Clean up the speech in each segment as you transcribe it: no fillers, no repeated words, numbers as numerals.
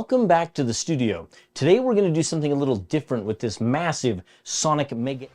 Welcome back to the studio. Today we're going to do something a little different with this massive Sonic Mega...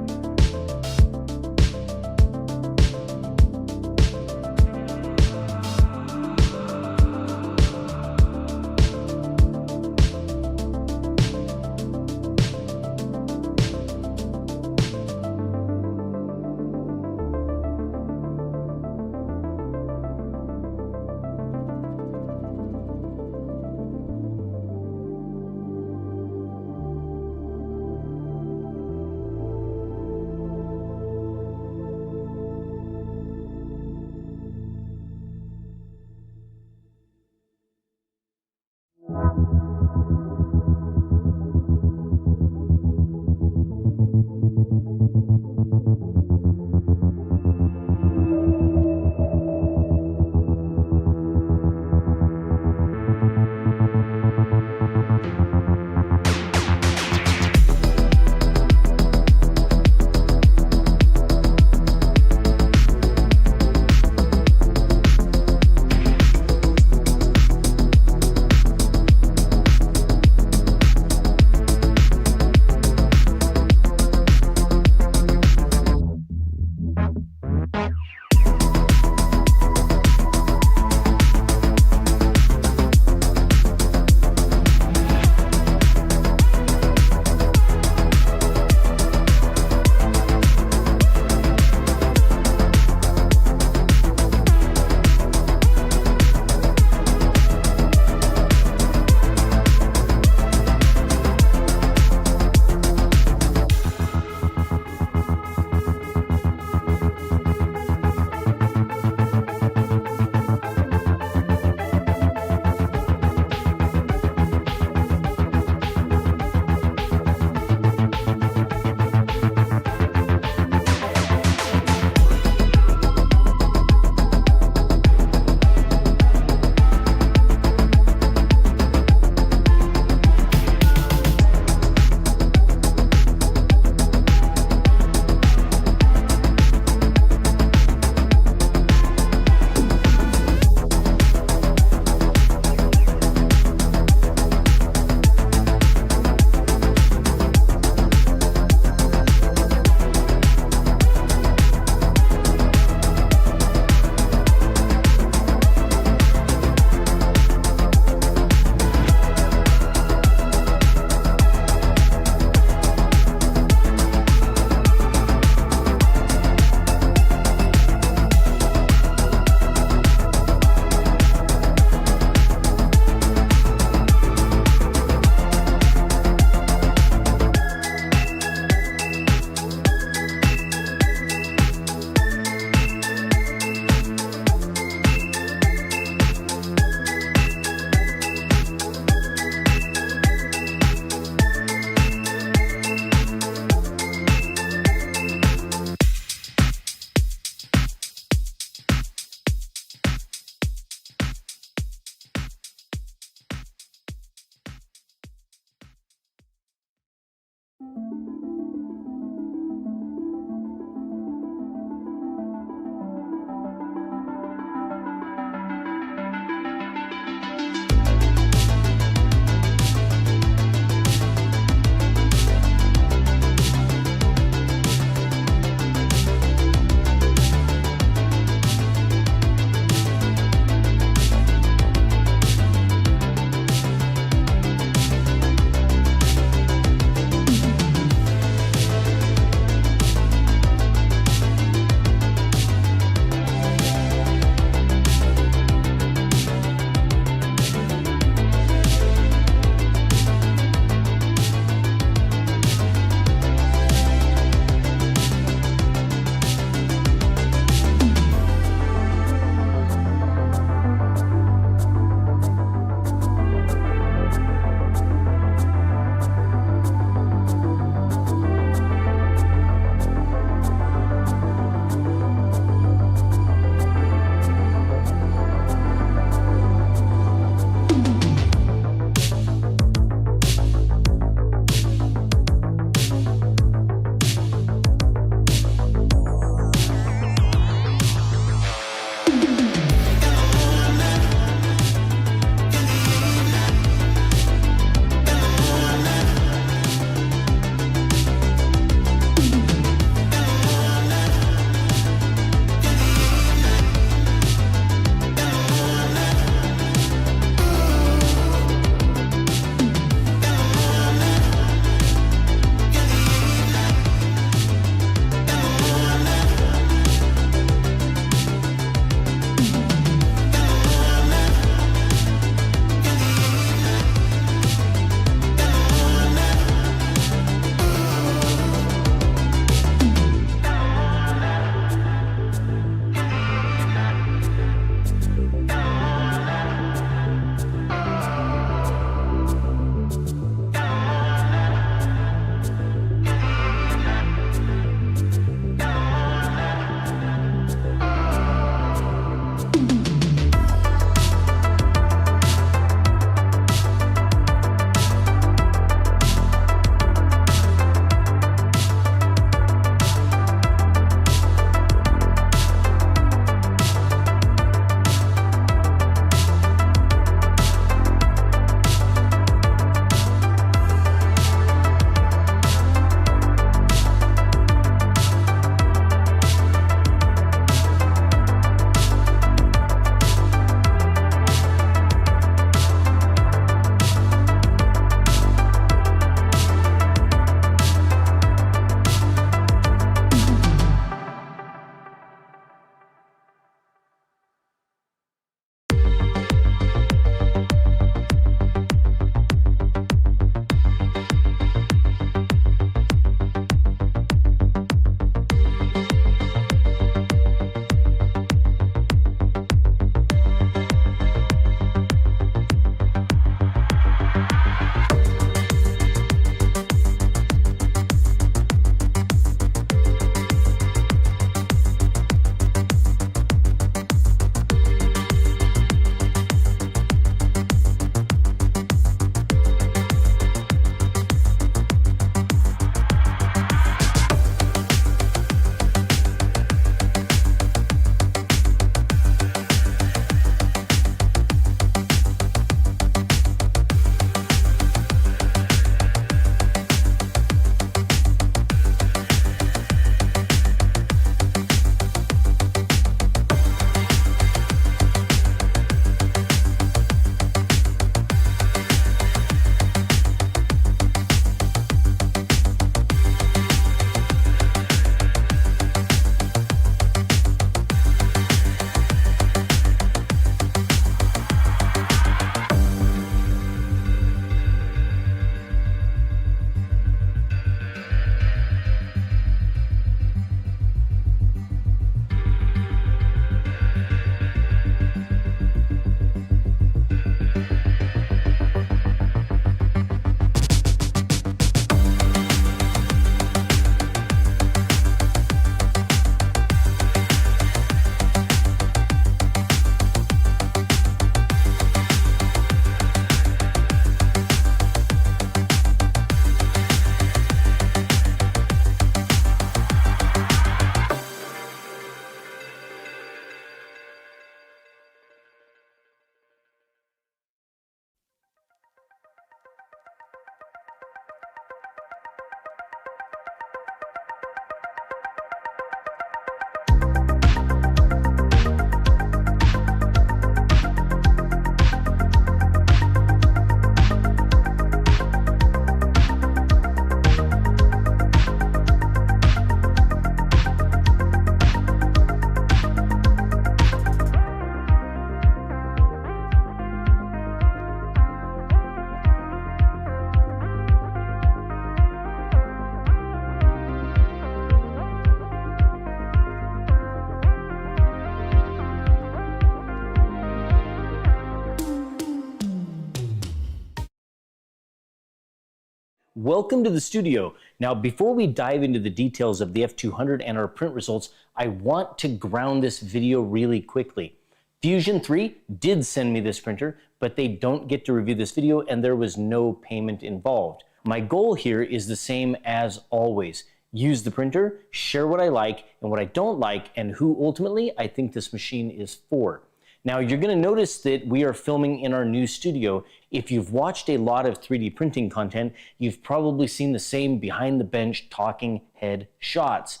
Welcome to the studio. Now, before we dive into the details of the F200 and our print results, I want to ground this video really quickly. Fusion 3 did send me this printer, but they don't get to review this video and there was no payment involved. My goal here is the same as always. Use the printer, share what I like and what I don't like, and who ultimately I think this machine is for. Now, you're going to notice that we are filming in our new studio. If you've watched a lot of 3D printing content, you've probably seen the same behind the bench talking head shots.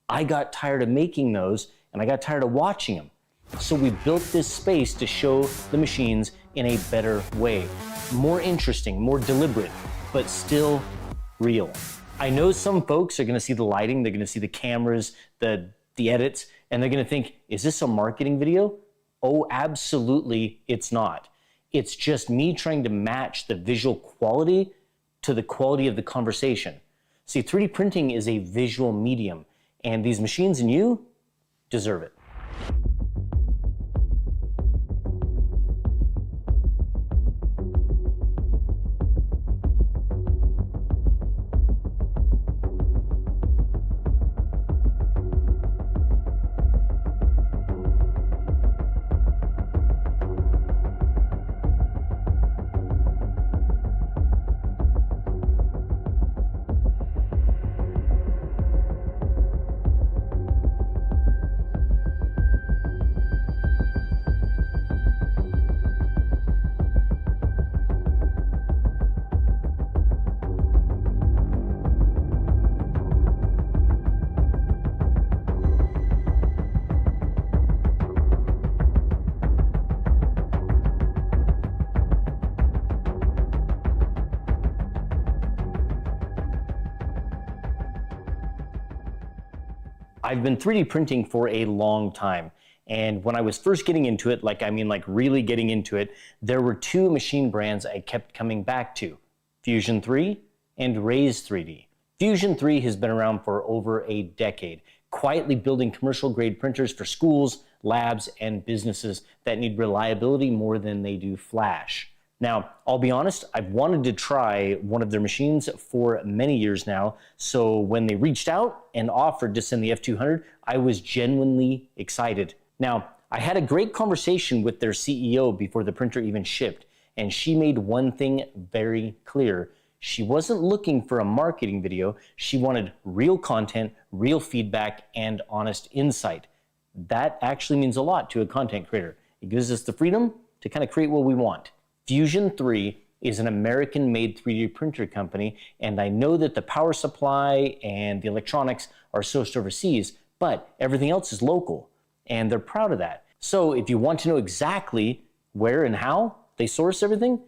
I got tired of making those and I got tired of watching them. So we built this space to show the machines in a better way. More interesting, more deliberate, but still real. I know some folks are going to see the lighting, they're going to see the cameras, the edits, and they're going to think, is this a marketing video? Oh, absolutely, it's not. It's just me trying to match the visual quality to the quality of the conversation. See, 3D printing is a visual medium, and these machines and you deserve it. I've been 3D printing for a long time. And when I was first getting into it, like really getting into it, there were two machine brands I kept coming back to, Fusion 3 and Raise 3D. Fusion 3 has been around for over a decade, quietly building commercial grade printers for schools, labs, and businesses that need reliability more than they do flash. Now, I'll be honest, I've wanted to try one of their machines for many years now, so when they reached out and offered to send the F200, I was genuinely excited. Now, I had a great conversation with their CEO before the printer even shipped, and she made one thing very clear. She wasn't looking for a marketing video, she wanted real content, real feedback, and honest insight. That actually means a lot to a content creator. It gives us the freedom to kind of create what we want. Fusion 3 is an American-made 3D printer company, and I know that the power supply and the electronics are sourced overseas, but everything else is local, and they're proud of that. So if you want to know exactly where and how they source everything,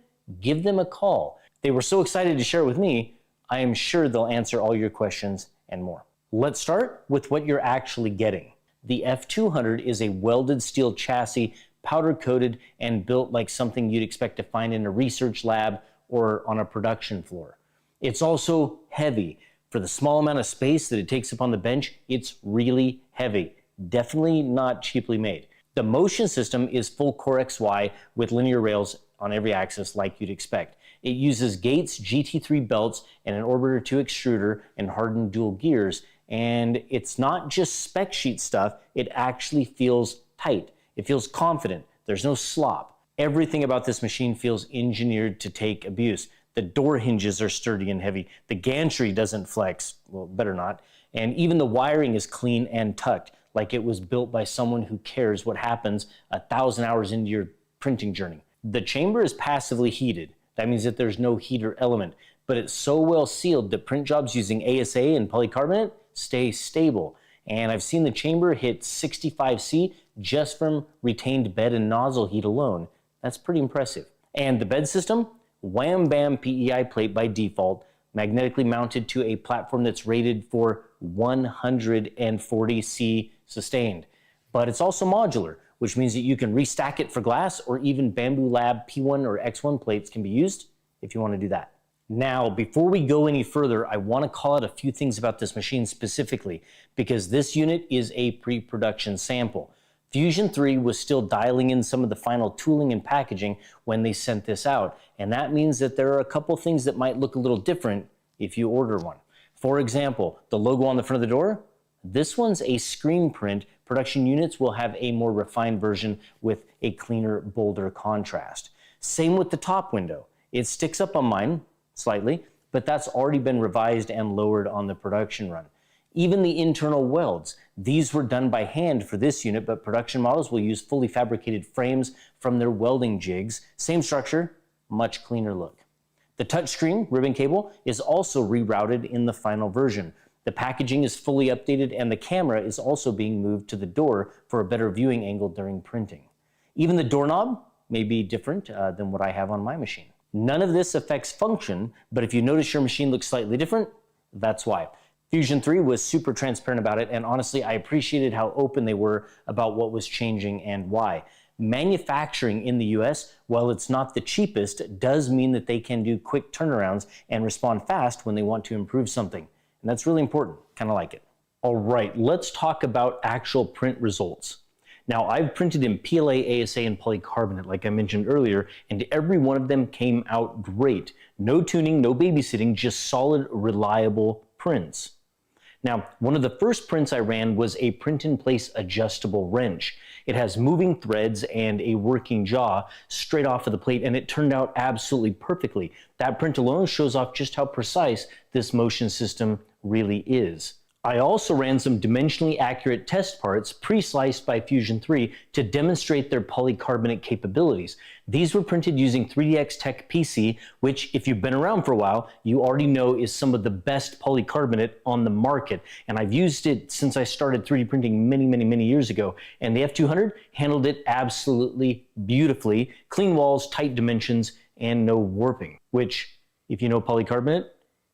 give them a call. They were so excited to share with me, I am sure they'll answer all your questions and more. Let's start with what you're actually getting. The F200 is a welded steel chassis, powder coated and built like something you'd expect to find in a research lab or on a production floor. It's also heavy. For the small amount of space that it takes up on the bench, it's really heavy. Definitely not cheaply made. The motion system is full Core XY with linear rails on every axis like you'd expect. It uses Gates GT3 belts and an Orbiter 2 extruder and hardened dual gears. And it's not just spec sheet stuff, it actually feels tight. It feels confident. There's no slop. Everything about this machine feels engineered to take abuse. The door hinges are sturdy and heavy. The gantry doesn't flex. Well, better not. And even the wiring is clean and tucked, like it was built by someone who cares what happens 1,000 hours into your printing journey. The chamber is passively heated. That means that there's no heater element, but it's so well sealed that print jobs using ASA and polycarbonate stay stable. And I've seen the chamber hit 65°C just from retained bed and nozzle heat alone. That's pretty impressive. And the bed system, wham bam PEI plate by default, magnetically mounted to a platform that's rated for 140°C sustained. But it's also modular, which means that you can restack it for glass, or even Bamboo Lab P1 or X1 plates can be used if you want to do that. Now, before we go any further, I want to call out a few things about this machine specifically, because this unit is a pre-production sample. Fusion 3 was still dialing in some of the final tooling and packaging when they sent this out, and that means that there are a couple things that might look a little different if you order one. For example, the logo on the front of the door, this one's a screen print. Production units will have a more refined version with a cleaner, bolder contrast. Same with the top window. It sticks up on mine slightly, but that's already been revised and lowered on the production run. Even the internal welds, these were done by hand for this unit, but production models will use fully fabricated frames from their welding jigs. Same structure, much cleaner look. The touchscreen ribbon cable is also rerouted in the final version. The packaging is fully updated and the camera is also being moved to the door for a better viewing angle during printing. Even the doorknob may be different than what I have on my machine. None of this affects function, but if you notice your machine looks slightly different, that's why. Fusion 3 was super transparent about it, and honestly, I appreciated how open they were about what was changing and why. Manufacturing in the US, while it's not the cheapest, does mean that they can do quick turnarounds and respond fast when they want to improve something. And that's really important, kind of like it. All right, let's talk about actual print results. Now, I've printed in PLA, ASA, and polycarbonate, like I mentioned earlier, and every one of them came out great. No tuning, no babysitting, just solid, reliable prints. Now, one of the first prints I ran was a print-in-place adjustable wrench. It has moving threads and a working jaw straight off of the plate, and it turned out absolutely perfectly. That print alone shows off just how precise this motion system really is. I also ran some dimensionally accurate test parts pre-sliced by Fusion 3 to demonstrate their polycarbonate capabilities. These were printed using 3DX Tech PC, which, if you've been around for a while, you already know is some of the best polycarbonate on the market. And I've used it since I started 3D printing many years ago. And the F200 handled it absolutely beautifully. Clean walls, tight dimensions, and no warping, which, if you know polycarbonate,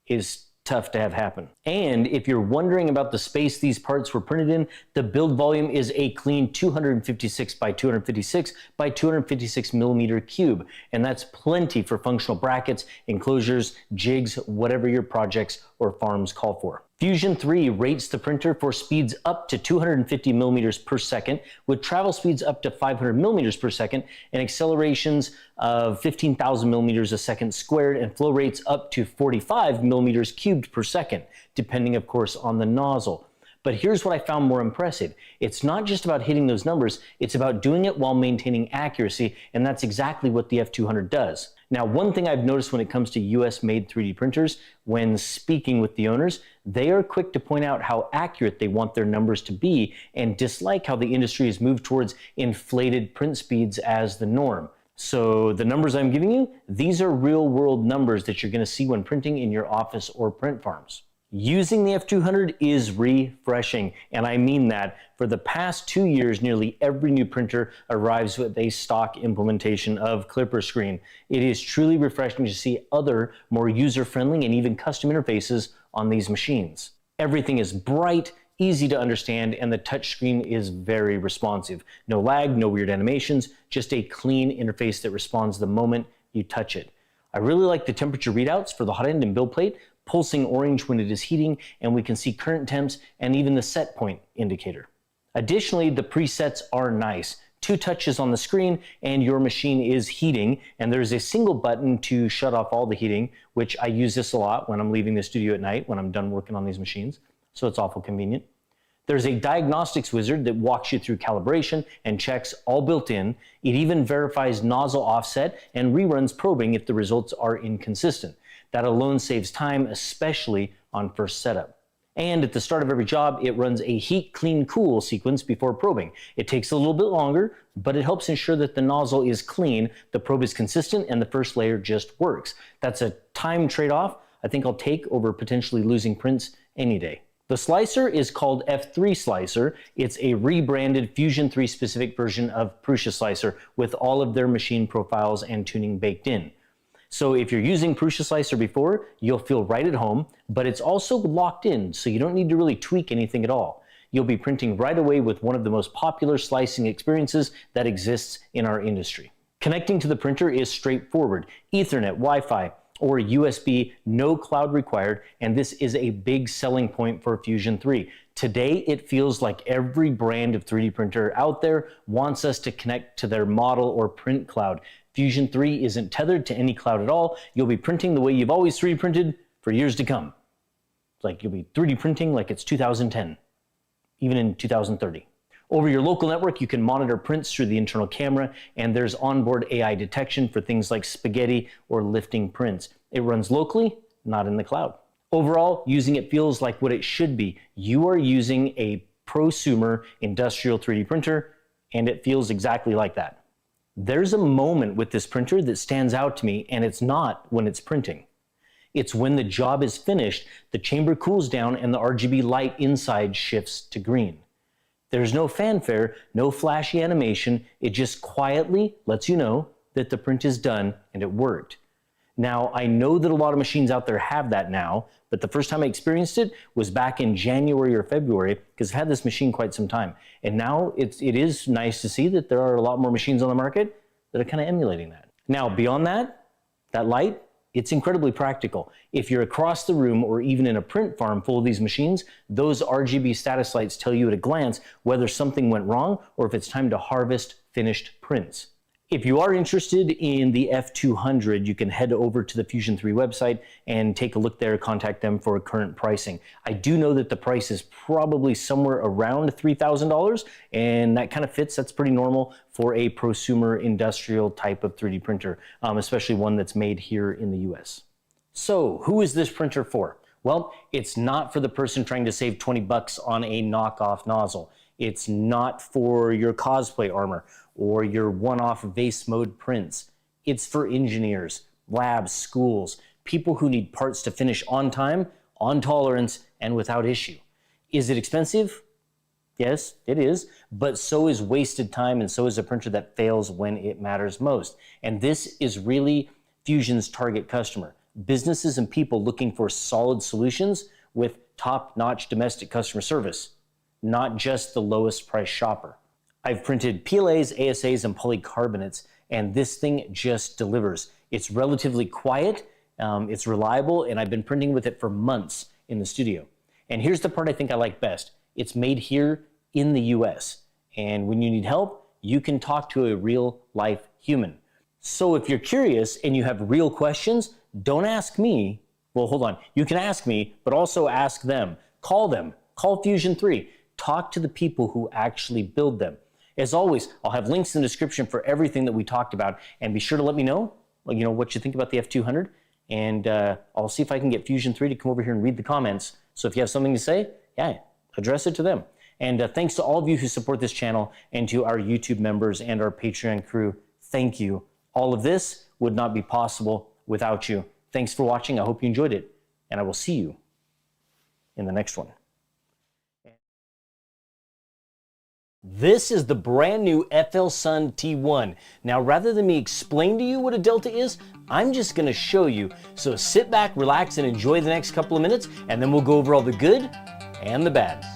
is tough to have happen. And if you're wondering about the space these parts were printed in, the build volume is a clean 256 by 256 by 256 millimeter cube. And that's plenty for functional brackets, enclosures, jigs, whatever your projects or farms call for. Fusion 3 rates the printer for speeds up to 250 millimeters per second, with travel speeds up to 500 millimeters per second, and accelerations of 15,000 millimeters a second squared, and flow rates up to 45 millimeters cubed per second, depending, of course, on the nozzle. But here's what I found more impressive. It's not just about hitting those numbers, it's about doing it while maintaining accuracy, and that's exactly what the F200 does. Now, one thing I've noticed when it comes to US-made 3D printers, when speaking with the owners, they are quick to point out how accurate they want their numbers to be and dislike how the industry has moved towards inflated print speeds as the norm. So the numbers I'm giving you, these are real-world numbers that you're going to see when printing in your office or print farms. Using the F200 is refreshing, and I mean that. For the past 2 years, nearly every new printer arrives with a stock implementation of Clipper Screen. It is truly refreshing to see other, more user-friendly and even custom interfaces on these machines. Everything is bright, easy to understand, and the touchscreen is very responsive. No lag, no weird animations, just a clean interface that responds the moment you touch it. I really like the temperature readouts for the hot end and build plate, pulsing orange when it is heating, and we can see current temps and even the set point indicator. Additionally, the presets are nice. 2 touches on the screen and your machine is heating, and there's a single button to shut off all the heating, which I use this a lot when I'm leaving the studio at night when I'm done working on these machines, so it's awful convenient. There's a diagnostics wizard that walks you through calibration and checks all built in. It even verifies nozzle offset and reruns probing if the results are inconsistent. That alone saves time, especially on first setup. And at the start of every job, it runs a heat, clean, cool sequence before probing. It takes a little bit longer, but it helps ensure that the nozzle is clean, the probe is consistent, and the first layer just works. That's a time trade-off I think I'll take over potentially losing prints any day. The slicer is called F3 Slicer. It's a rebranded Fusion 3 specific version of Prusa Slicer with all of their machine profiles and tuning baked in. So if you're using Prusa Slicer before, you'll feel right at home, but it's also locked in, so you don't need to really tweak anything at all. You'll be printing right away with one of the most popular slicing experiences that exists in our industry. Connecting to the printer is straightforward. Ethernet, Wi-Fi, or USB, no cloud required, and this is a big selling point for Fusion 3. Today, it feels like every brand of 3D printer out there wants us to connect to their model or print cloud. Fusion 3 isn't tethered to any cloud at all. You'll be printing the way you've always 3D printed for years to come. It's like you'll be 3D printing like it's 2010, even in 2030. Over your local network, you can monitor prints through the internal camera, and there's onboard AI detection for things like spaghetti or lifting prints. It runs locally, not in the cloud. Overall, using it feels like what it should be. You are using a prosumer industrial 3D printer, and it feels exactly like that. There's a moment with this printer that stands out to me, and it's not when it's printing. It's when the job is finished, the chamber cools down, and the RGB light inside shifts to green. There's no fanfare, no flashy animation. It just quietly lets you know that the print is done and it worked. Now, I know that a lot of machines out there have that now, but the first time I experienced it was back in January or February, because I've had this machine quite some time. And now it is nice to see that there are a lot more machines on the market that are kind of emulating that. Now, beyond that light, it's incredibly practical. If you're across the room or even in a print farm full of these machines, those RGB status lights tell you at a glance whether something went wrong or if it's time to harvest finished prints. If you are interested in the F200, you can head over to the Fusion 3 website and take a look there, contact them for current pricing. I do know that the price is probably somewhere around $3,000, and that kind of fits. That's pretty normal for a prosumer industrial type of 3D printer, especially one that's made here in the US. So who is this printer for? Well, it's not for the person trying to save 20 bucks on a knockoff nozzle. It's not for your cosplay armor or your one-off vase mode prints. It's for engineers, labs, schools, people who need parts to finish on time, on tolerance, and without issue. Is it expensive? Yes, it is, but so is wasted time, and so is a printer that fails when it matters most. And this is really Fusion's target customer. Businesses and people looking for solid solutions with top-notch domestic customer service, not just the lowest price shopper. I've printed PLAs, ASAs, and polycarbonates, and this thing just delivers. It's relatively quiet, it's reliable, and I've been printing with it for months in the studio. And here's the part I think I like best. It's made here in the US. And when you need help, you can talk to a real-life human. So if you're curious and you have real questions, don't ask me. Well, hold on. You can ask me, but also ask them. Call them. Call Fusion 3. Talk to the people who actually build them. As always, I'll have links in the description for everything that we talked about, and be sure to let me know, what you think about the F200, and I'll see if I can get Fusion 3 to come over here and read the comments. So if you have something to say, yeah, address it to them. And thanks to all of you who support this channel, and to our YouTube members and our Patreon crew. Thank you. All of this would not be possible without you. Thanks for watching. I hope you enjoyed it, and I will see you in the next one. This is the brand new FL Sun T1. Now, rather than me explain to you what a delta is, I'm just gonna show you. So sit back, relax, and enjoy the next couple of minutes, and then we'll go over all the good and the bad.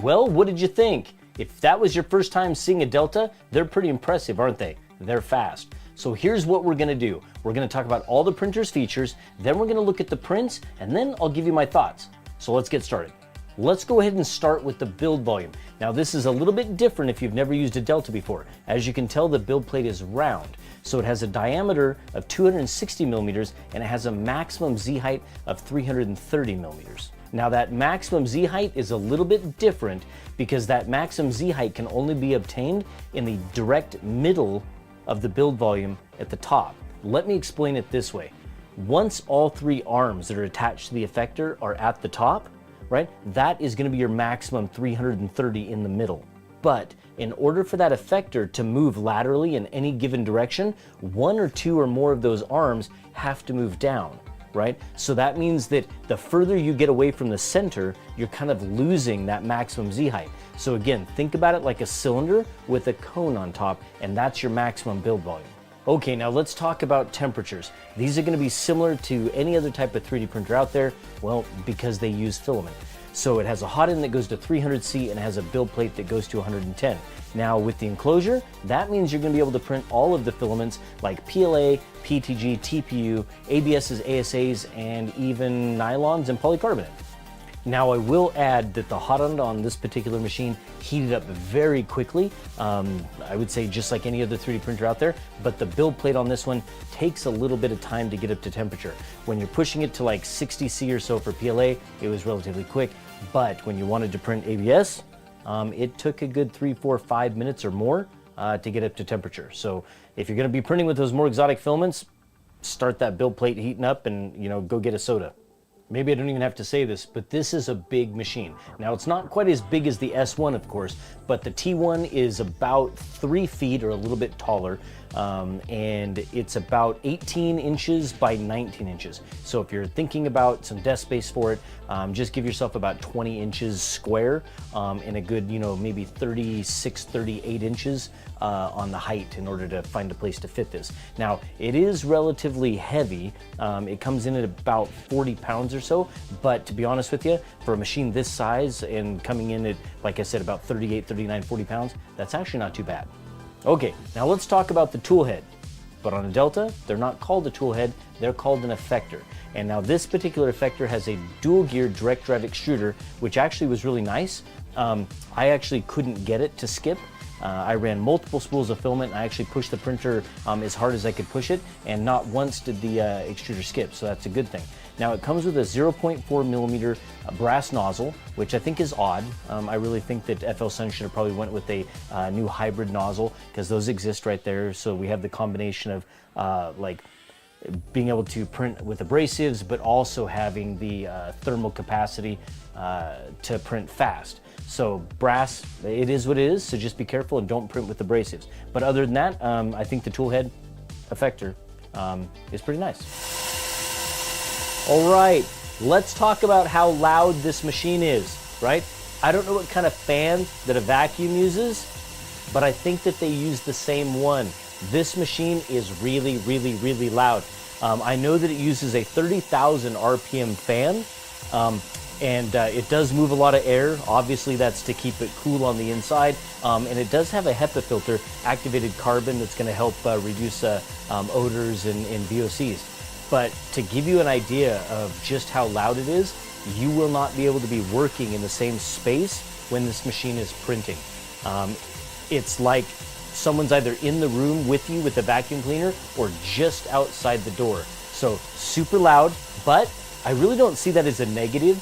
Well, what did you think? If that was your first time seeing a Delta, they're pretty impressive, aren't they? They're fast. So here's what we're gonna do. We're gonna talk about all the printer's features, then we're gonna look at the prints, and then I'll give you my thoughts. So let's get started. Let's go ahead and start with the build volume. Now this is a little bit different if you've never used a Delta before. As you can tell, the build plate is round. So it has a diameter of 260 millimeters and it has a maximum Z height of 330 millimeters. Now that maximum Z height is a little bit different because that maximum Z height can only be obtained in the direct middle of the build volume at the top. Let me explain it this way. Once all three arms that are attached to the effector are at the top, right, that is going to be your maximum 330 in the middle. But in order for that effector to move laterally in any given direction, one or two or more of those arms have to move down, right? So that means that the further you get away from the center, you're kind of losing that maximum Z height. So again, think about it like a cylinder with a cone on top, and that's your maximum build volume. Okay, now let's talk about temperatures. These are going to be similar to any other type of 3D printer out there, well, because they use filament. So it has a hot end that goes to 300C and it has a build plate that goes to 110. Now with the enclosure, that means you're going to be able to print all of the filaments like PLA, PTG, TPU, ABSs, ASAs, and even nylons and polycarbonate. Now I will add that the hot end on this particular machine heated up very quickly. I would say just like any other 3D printer out there, but the build plate on this one takes a little bit of time to get up to temperature. When you're pushing it to like 60C or so for PLA, it was relatively quick, but when you wanted to print ABS, it took a good 3, 4, 5 minutes or more to get up to temperature. So if you're gonna be printing with those more exotic filaments, start that build plate heating up and go get a soda. Maybe I don't even have to say this, but this is a big machine. Now it's not quite as big as the S1, of course, but the T1 is about 3 feet or a little bit taller, and it's about 18 inches by 19 inches. So if you're thinking about some desk space for it, just give yourself about 20 inches square and a good, maybe 36, 38 inches on the height in order to find a place to fit this. Now, it is relatively heavy. It comes in at about 40 pounds or so, but to be honest with you, for a machine this size and coming in at, like I said, about 38, 39, 40 pounds, that's actually not too bad. Okay, now let's talk about the tool head. But on a Delta, they're not called a tool head, they're called an effector. And now this particular effector has a dual gear direct drive extruder, which actually was really nice. I actually couldn't get it to skip. I ran multiple spools of filament. I actually pushed the printer as hard as I could push it, and not once did the extruder skip, so that's a good thing. Now it comes with a 0.4 millimeter brass nozzle, which I think is odd. I really think that FL Sun should have probably went with a new hybrid nozzle, because those exist right there. So we have the combination of like being able to print with abrasives, but also having the thermal capacity to print fast. So brass, it is what it is, so just be careful and don't print with abrasives. But other than that, I think the tool head effector is pretty nice. All right, let's talk about how loud this machine is, right? I don't know what kind of fan that a vacuum uses, but I think that they use the same one. This machine is really, really, really loud. I know that it uses a 30,000 RPM fan, and it does move a lot of air. Obviously that's to keep it cool on the inside, and it does have a HEPA filter, activated carbon, that's going to help reduce odors and VOCs. But to give you an idea of just how loud it is, you will not be able to be working in the same space when this machine is printing. It's like someone's either in the room with you with the vacuum cleaner or just outside the door. So super loud, but I really don't see that as a negative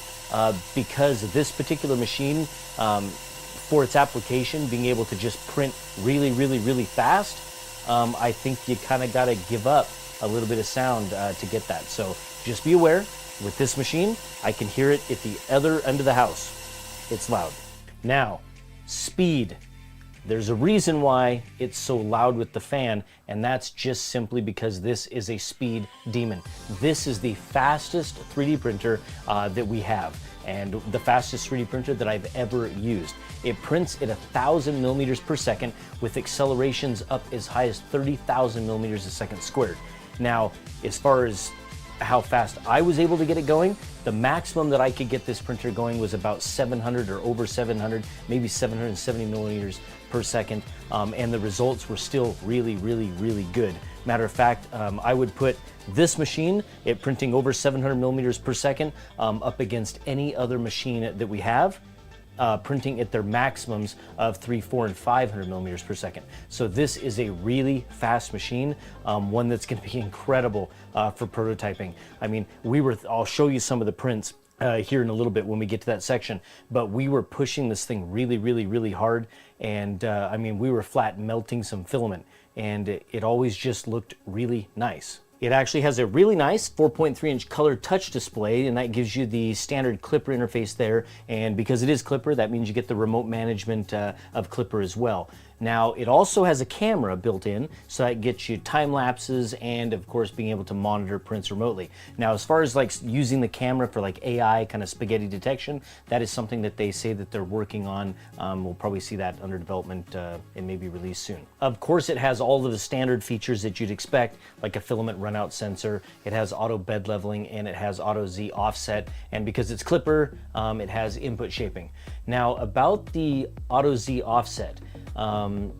because this particular machine, for its application, being able to just print really, really, really fast, I think you kind of got to give up a little bit of sound to get that. So just be aware, with this machine, I can hear it at the other end of the house. It's loud. Now, speed. There's a reason why it's so loud with the fan, and that's just simply because this is a speed demon. This is the fastest 3D printer that we have, and the fastest 3D printer that I've ever used. It prints at 1,000 millimeters per second with accelerations up as high as 30,000 millimeters a second squared. Now, as far as how fast I was able to get it going. The maximum that I could get this printer going was about 700 or over 700, maybe 770 millimeters per second, and the results were still really, really, really good. Matter of fact, I would put this machine, it printing over 700 millimeters per second, up against any other machine that we have, printing at their maximums of 300, 400, and 500 millimeters per second. So this is a really fast machine, one that's going to be incredible for prototyping. I mean, I'll show you some of the prints here in a little bit when we get to that section, but we were pushing this thing really, really, really hard, and I mean, we were flat melting some filament, and it always just looked really nice. It actually has a really nice 4.3-inch color touch display, and that gives you the standard Clipper interface there. And because it is Clipper, that means you get the remote management of Clipper as well. Now, it also has a camera built in, so that gets you time lapses and, of course, being able to monitor prints remotely. Now, as far as like using the camera for like AI kind of spaghetti detection, that is something that they say that they're working on. We'll probably see that under development and maybe released soon. Of course, it has all of the standard features that you'd expect, like a filament runout sensor. It has auto bed leveling, and it has auto Z offset. And because it's Clipper, it has input shaping. Now, about the auto Z offset,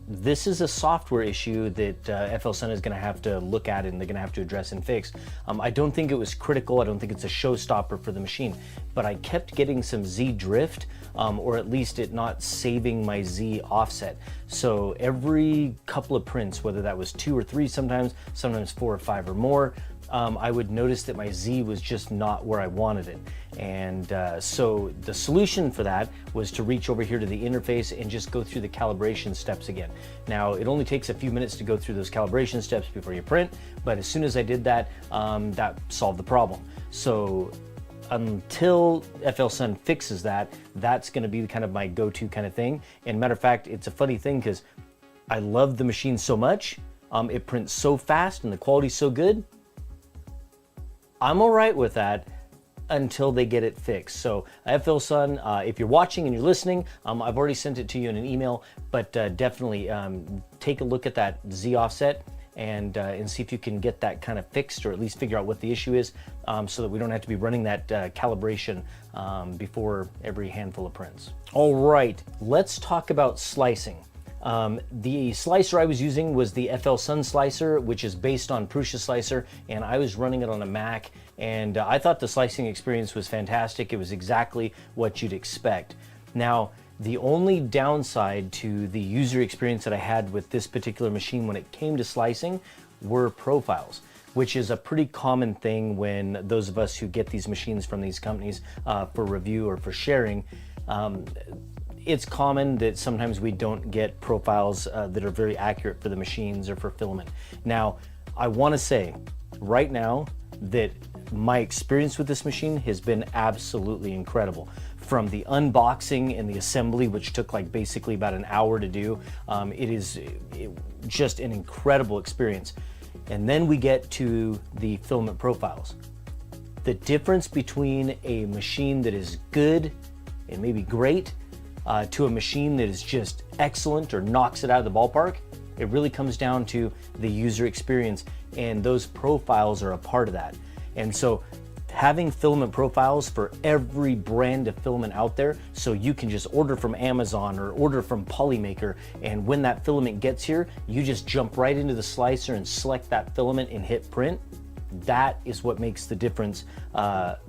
this is a software issue that FL Sun is going to have to look at, and they're going to have to address and fix. I don't think it was critical. I don't think it's a showstopper for the machine, but I kept getting some Z drift, or at least it not saving my Z offset. So every couple of prints, whether that was 2 or 3 sometimes 4 or 5 or more, I would notice that my Z was just not where I wanted it. And so the solution for that was to reach over here to the interface and just go through the calibration steps again. Now, it only takes a few minutes to go through those calibration steps before you print, but as soon as I did that, that solved the problem. So until FL Sun fixes that, that's going to be kind of my go-to kind of thing. And matter of fact, it's a funny thing because I love the machine so much. It prints so fast and the quality's so good. I'm all right with that until they get it fixed. So FL Sun, if you're watching and you're listening, I've already sent it to you in an email, but definitely take a look at that Z offset and see if you can get that kind of fixed, or at least figure out what the issue is, so that we don't have to be running that calibration before every handful of prints. All right, let's talk about slicing. The slicer I was using was the FL Sun slicer, which is based on Prusa slicer, and I was running it on a Mac, and I thought the slicing experience was fantastic. It was exactly what you'd expect. Now, the only downside to the user experience that I had with this particular machine when it came to slicing were profiles, which is a pretty common thing when those of us who get these machines from these companies for review or for sharing. It's common that sometimes we don't get profiles that are very accurate for the machines or for filament. Now, I want to say right now that my experience with this machine has been absolutely incredible. From the unboxing and the assembly, which took like basically about an hour to do, it is just an incredible experience. And then we get to the filament profiles. The difference between a machine that is good and maybe great to a machine that is just excellent or knocks it out of the ballpark, it really comes down to the user experience, and those profiles are a part of that. And so having filament profiles for every brand of filament out there, so you can just order from Amazon or order from Polymaker, and when that filament gets here, you just jump right into the slicer and select that filament and hit print. That is what makes the difference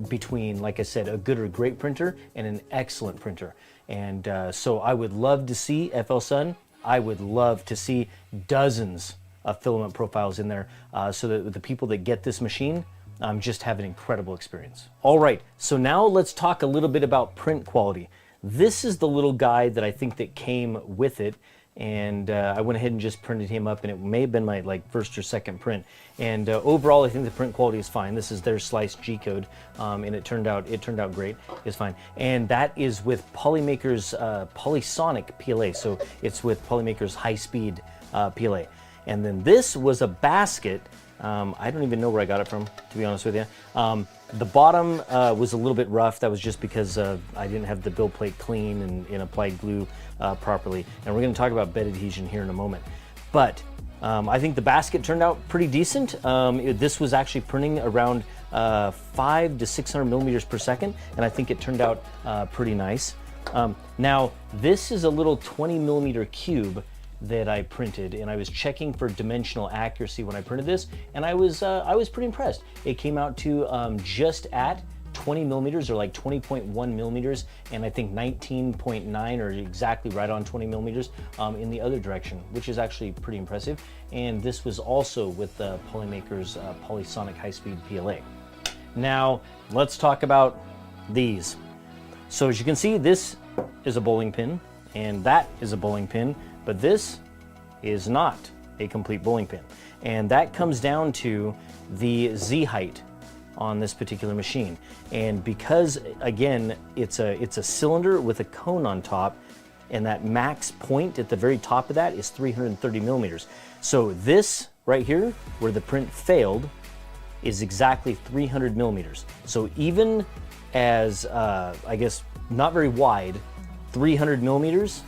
between, like I said, a good or great printer and an excellent printer. And so I would love to see FL Sun. I would love to see dozens of filament profiles in there, so that the people that get this machine just have an incredible experience. All right, so now let's talk a little bit about print quality. This is the little guide that I think that came with it, and I went ahead and just printed him up, and it may have been my like first or second print. And overall, I think the print quality is fine. This is their sliced G code, and it turned out great. It's fine, and that is with Polymaker's Polysonic PLA. So it's with Polymaker's high-speed PLA. And then this was a basket. I don't even know where I got it from, to be honest with you. The bottom was a little bit rough. That was just because I didn't have the build plate clean and applied glue properly. And we're going to talk about bed adhesion here in a moment. But I think the basket turned out pretty decent. This was actually printing around 500 to 600 millimeters per second, and I think it turned out pretty nice. Now, this is a little 20 millimeter cube that I printed, and I was checking for dimensional accuracy when I printed this, and I was pretty impressed. It came out to just at 20 millimeters, or like 20.1 millimeters, and I think 19.9, or exactly right on 20 millimeters in the other direction, which is actually pretty impressive. And this was also with the Polymaker's Polysonic high-speed PLA. Now, let's talk about these. So as you can see, this is a bowling pin, and that is a bowling pin, but this is not a complete bowling pin. And that comes down to the Z height on this particular machine. And because, again, it's a cylinder with a cone on top, and that max point at the very top of that is 330 millimeters. So this right here, where the print failed, is exactly 300 millimeters. So even as, I guess, not very wide, 300 millimeters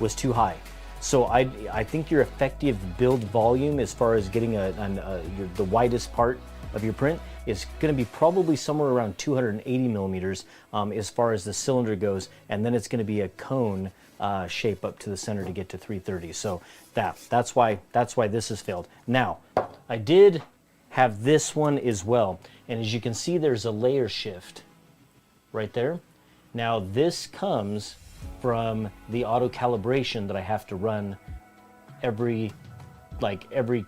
was too high. So I think your effective build volume, as far as getting the widest part of your print, is going to be probably somewhere around 280 millimeters as far as the cylinder goes, and then it's going to be a cone shape up to the center to get to 330. So that's why this has failed. Now, I did have this one as well, and as you can see, there's a layer shift right there. Now, this comes from the auto calibration that I have to run every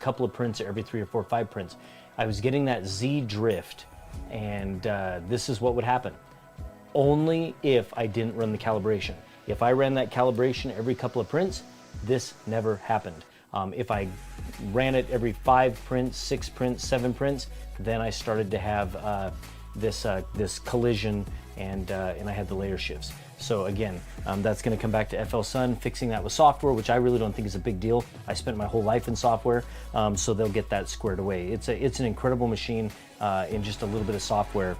couple of prints, or every 3 or 4 or 5 prints. I was getting that Z drift, and this is what would happen. Only if I didn't run the calibration. If I ran that calibration every couple of prints, this never happened. If I ran it every 5 prints, 6 prints, 7 prints, then I started to have this collision, and I had the layer shifts. So again, that's going to come back to FL Sun, fixing that with software, which I really don't think is a big deal. I spent my whole life in software, so they'll get that squared away. It's an incredible machine, and just a little bit of software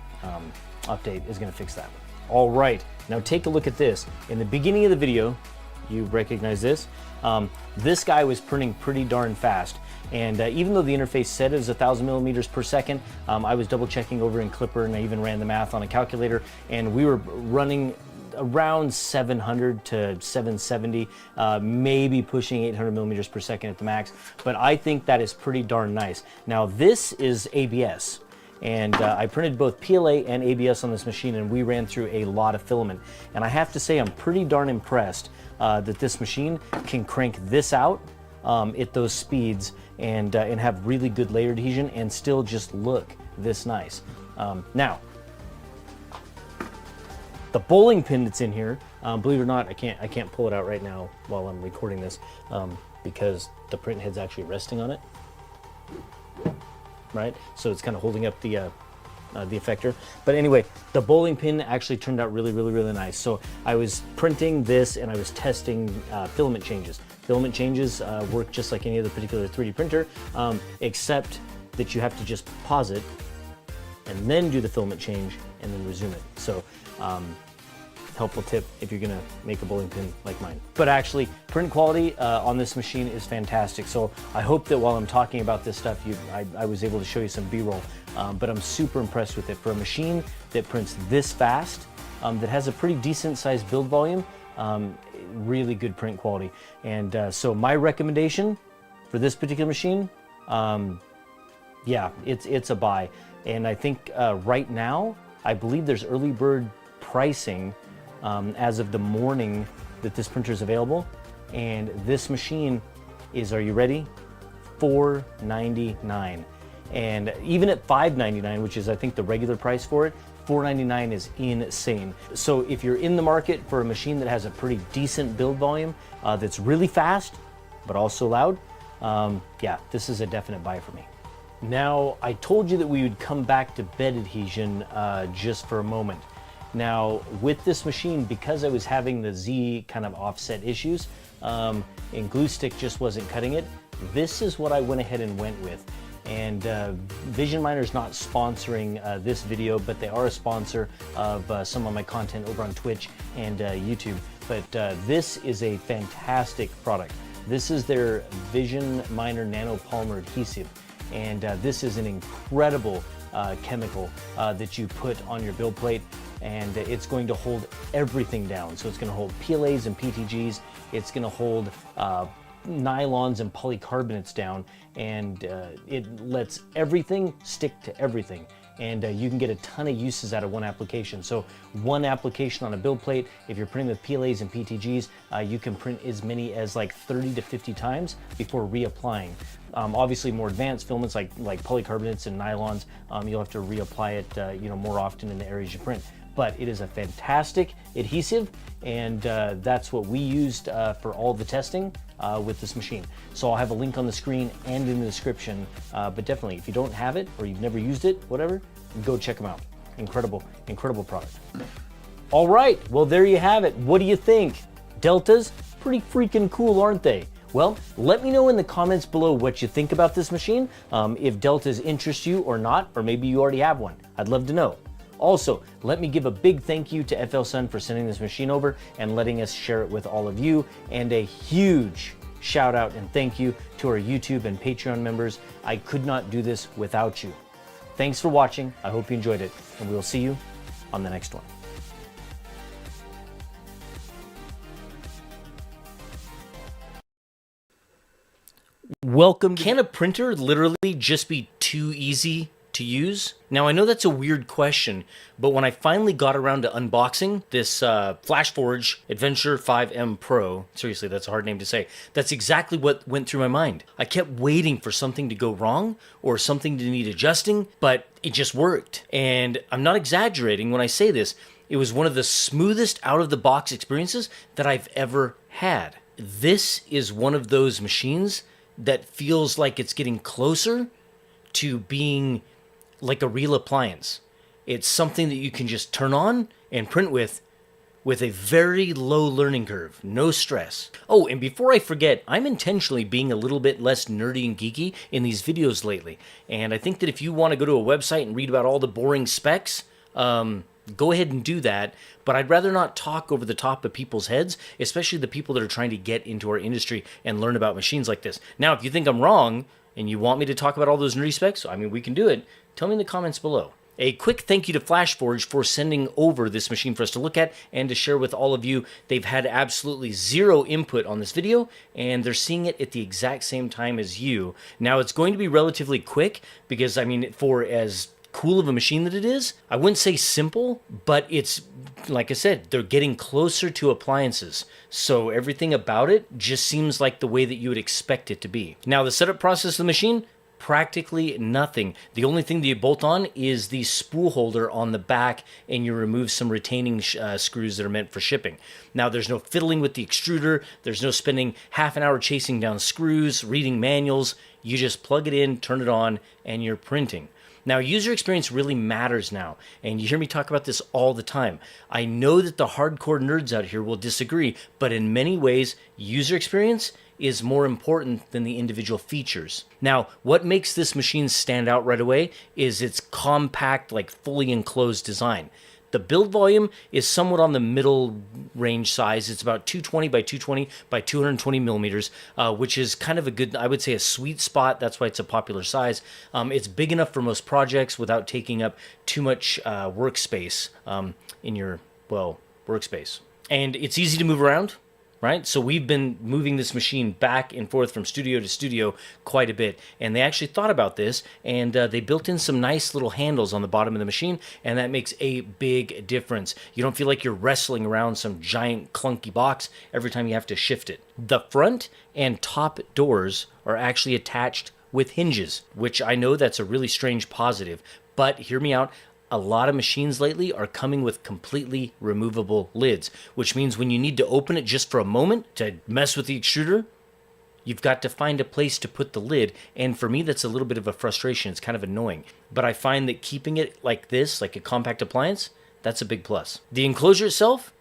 update is going to fix that. All right, now take a look at this. In the beginning of the video, you recognize this. This guy was printing pretty darn fast. And even though the interface said it was 1,000 millimeters per second, I was double checking over in Clipper, and I even ran the math on a calculator, and we were running around 700 to 770, maybe pushing 800 millimeters per second at the max. But I think that is pretty darn nice. Now, this is ABS. And I printed both PLA and ABS on this machine, and we ran through a lot of filament. And I have to say, I'm pretty darn impressed that this machine can crank this out at those speeds and have really good layer adhesion and still just look this nice. Now, the bowling pin that's in here, believe it or not, I can't pull it out right now while I'm recording this because the print head's actually resting on it. Right, so it's kind of holding up the effector. But anyway, the bowling pin actually turned out really, really, really nice. So I was printing this, and I was testing filament changes. Filament changes work just like any other particular 3D printer, except that you have to just pause it and then do the filament change and then resume it. So helpful tip if you're gonna make a bowling pin like mine. But actually, print quality on this machine is fantastic. So I hope that while I'm talking about this stuff, I was able to show you some B-roll. But I'm super impressed with it. For a machine that prints this fast, that has a pretty decent sized build volume, really good print quality. And so my recommendation for this particular machine, yeah, it's a buy. And I think right now, I believe there's early bird pricing as of the morning that this printer is available, and this machine is, are you ready? $499. And even at $599, which is I think the regular price for it, $499 is insane. So if you're in the market for a machine that has a pretty decent build volume, that's really fast but also loud, yeah, this is a definite buy for me. Now, I told you that we would come back to bed adhesion just for a moment. Now, with this machine, because I was having the Z kind of offset issues, and glue stick just wasn't cutting it, this is what I went ahead and went with. And Vision Miner's not sponsoring this video, but they are a sponsor of some of my content over on Twitch and YouTube. But this is a fantastic product. This is their Vision Miner nanopolymer adhesive. And this is an incredible chemical that you put on your build plate, and it's going to hold everything down. So it's going to hold PLAs and PTGs, it's going to hold nylons and polycarbonates down, and it lets everything stick to everything. And you can get a ton of uses out of one application. So one application on a build plate, if you're printing with PLAs and PTGs, you can print as many as like 30 to 50 times before reapplying. Obviously more advanced filaments like polycarbonates and nylons, you'll have to reapply it more often in the areas you print. But it is a fantastic adhesive, and that's what we used for all the testing with this machine. So I'll have a link on the screen and in the description, but definitely if you don't have it or you've never used it, whatever, go check them out. Incredible, incredible product. All right, well there you have it. What do you think? Deltas? Pretty freaking cool, aren't they? Well, let me know in the comments below what you think about this machine, if Deltas interest you or not, or maybe you already have one. I'd love to know. Also, let me give a big thank you to FL Sun for sending this machine over and letting us share it with all of you, and a huge shout out and thank you to our YouTube and Patreon members. I could not do this without you. Thanks for watching. I hope you enjoyed it, and we will see you on the next one. Welcome. Can a printer literally just be too easy to use? Now I know that's a weird question, but when I finally got around to unboxing this FlashForge Adventure 5M Pro, seriously, that's a hard name to say, that's exactly what went through my mind. I kept waiting for something to go wrong or something to need adjusting, but it just worked. And I'm not exaggerating when I say this, it was one of the smoothest out-of-the-box experiences that I've ever had. This is one of those machines that feels like it's getting closer to being like a real appliance. It's something that you can just turn on and print with a very low learning curve, no stress. Oh, and before I forget, I'm intentionally being a little bit less nerdy and geeky in these videos lately. And I think that if you want to go to a website and read about all the boring specs, go ahead and do that, but I'd rather not talk over the top of people's heads, especially the people that are trying to get into our industry and learn about machines like this. Now, if you think I'm wrong and you want me to talk about all those nerdy specs, I mean, we can do it. Tell me in the comments below. A quick thank you to FlashForge for sending over this machine for us to look at and to share with all of you. They've had absolutely zero input on this video, and they're seeing it at the exact same time as you. Now, it's going to be relatively quick because, I mean, for as cool of a machine that it is, I wouldn't say simple, but it's, like I said, they're getting closer to appliances. So everything about it just seems like the way that you would expect it to be. Now, the setup process of the machine, practically nothing. The only thing that you bolt on is the spool holder on the back, and you remove some retaining screws that are meant for shipping. Now, there's no fiddling with the extruder. There's no spending half an hour chasing down screws, reading manuals. You just plug it in, turn it on, and you're printing. Now, user experience really matters now, and you hear me talk about this all the time. I know that the hardcore nerds out here will disagree, but in many ways, user experience is more important than the individual features. Now, what makes this machine stand out right away is its compact, like fully enclosed design. The build volume is somewhat on the middle range size. It's about 220 by 220 by 220 millimeters, which is kind of a good, I would say, a sweet spot. That's why it's a popular size. It's big enough for most projects without taking up too much workspace in your, well, workspace. And it's easy to move around, right? So we've been moving this machine back and forth from studio to studio quite a bit, and they actually thought about this, and they built in some nice little handles on the bottom of the machine, and that makes a big difference. You don't feel like you're wrestling around some giant clunky box every time you have to shift it. The front and top doors are actually attached with hinges, which I know that's a really strange positive, but hear me out. A lot of machines lately are coming with completely removable lids, which means when you need to open it just for a moment to mess with the extruder, you've got to find a place to put the lid. And for me, that's a little bit of a frustration. It's kind of annoying. But I find that keeping it like this, like a compact appliance, that's a big plus. The enclosure itself,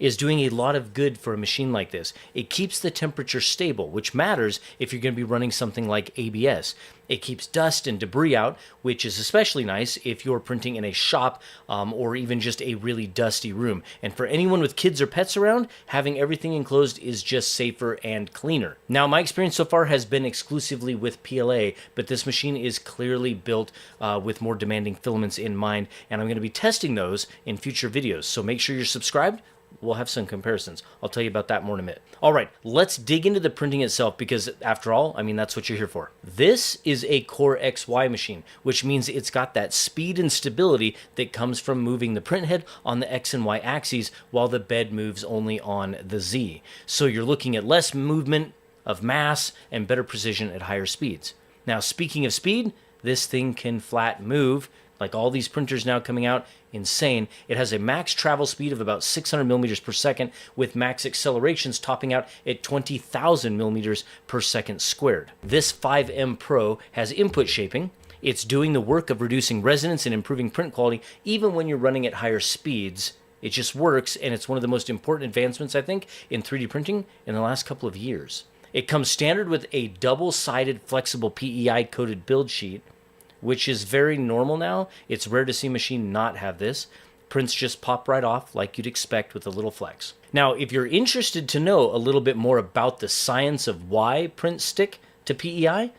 is doing a lot of good for a machine like this. It keeps the temperature stable, which matters if you're going to be running something like ABS. It keeps dust and debris out, which is especially nice if you're printing in a shop or even just a really dusty room. And for anyone with kids or pets around, having everything enclosed is just safer and cleaner. Now, my experience so far has been exclusively with PLA, but this machine is clearly built with more demanding filaments in mind, and I'm going to be testing those in future videos. So make sure you're subscribed. We'll have some comparisons. I'll tell you about that more in a minute. All right, let's dig into the printing itself because after all, I mean, that's what you're here for. This is a Core XY machine, which means it's got that speed and stability that comes from moving the print head on the X and Y axes while the bed moves only on the Z. So you're looking at less movement of mass and better precision at higher speeds. Now, speaking of speed, this thing can flat move like all these printers now coming out. Insane. It has a max travel speed of about 600 millimeters per second with max accelerations topping out at 20,000 millimeters per second squared. This 5M Pro has input shaping. It's doing the work of reducing resonance and improving print quality even when you're running at higher speeds. It just works, and it's one of the most important advancements, I think, in 3D printing in the last couple of years. It comes standard with a double-sided flexible PEI coated build sheet, which is very normal now. It's rare to see a machine not have this. Prints just pop right off like you'd expect with a little flex. Now, if you're interested to know a little bit more about the science of why prints stick to PEI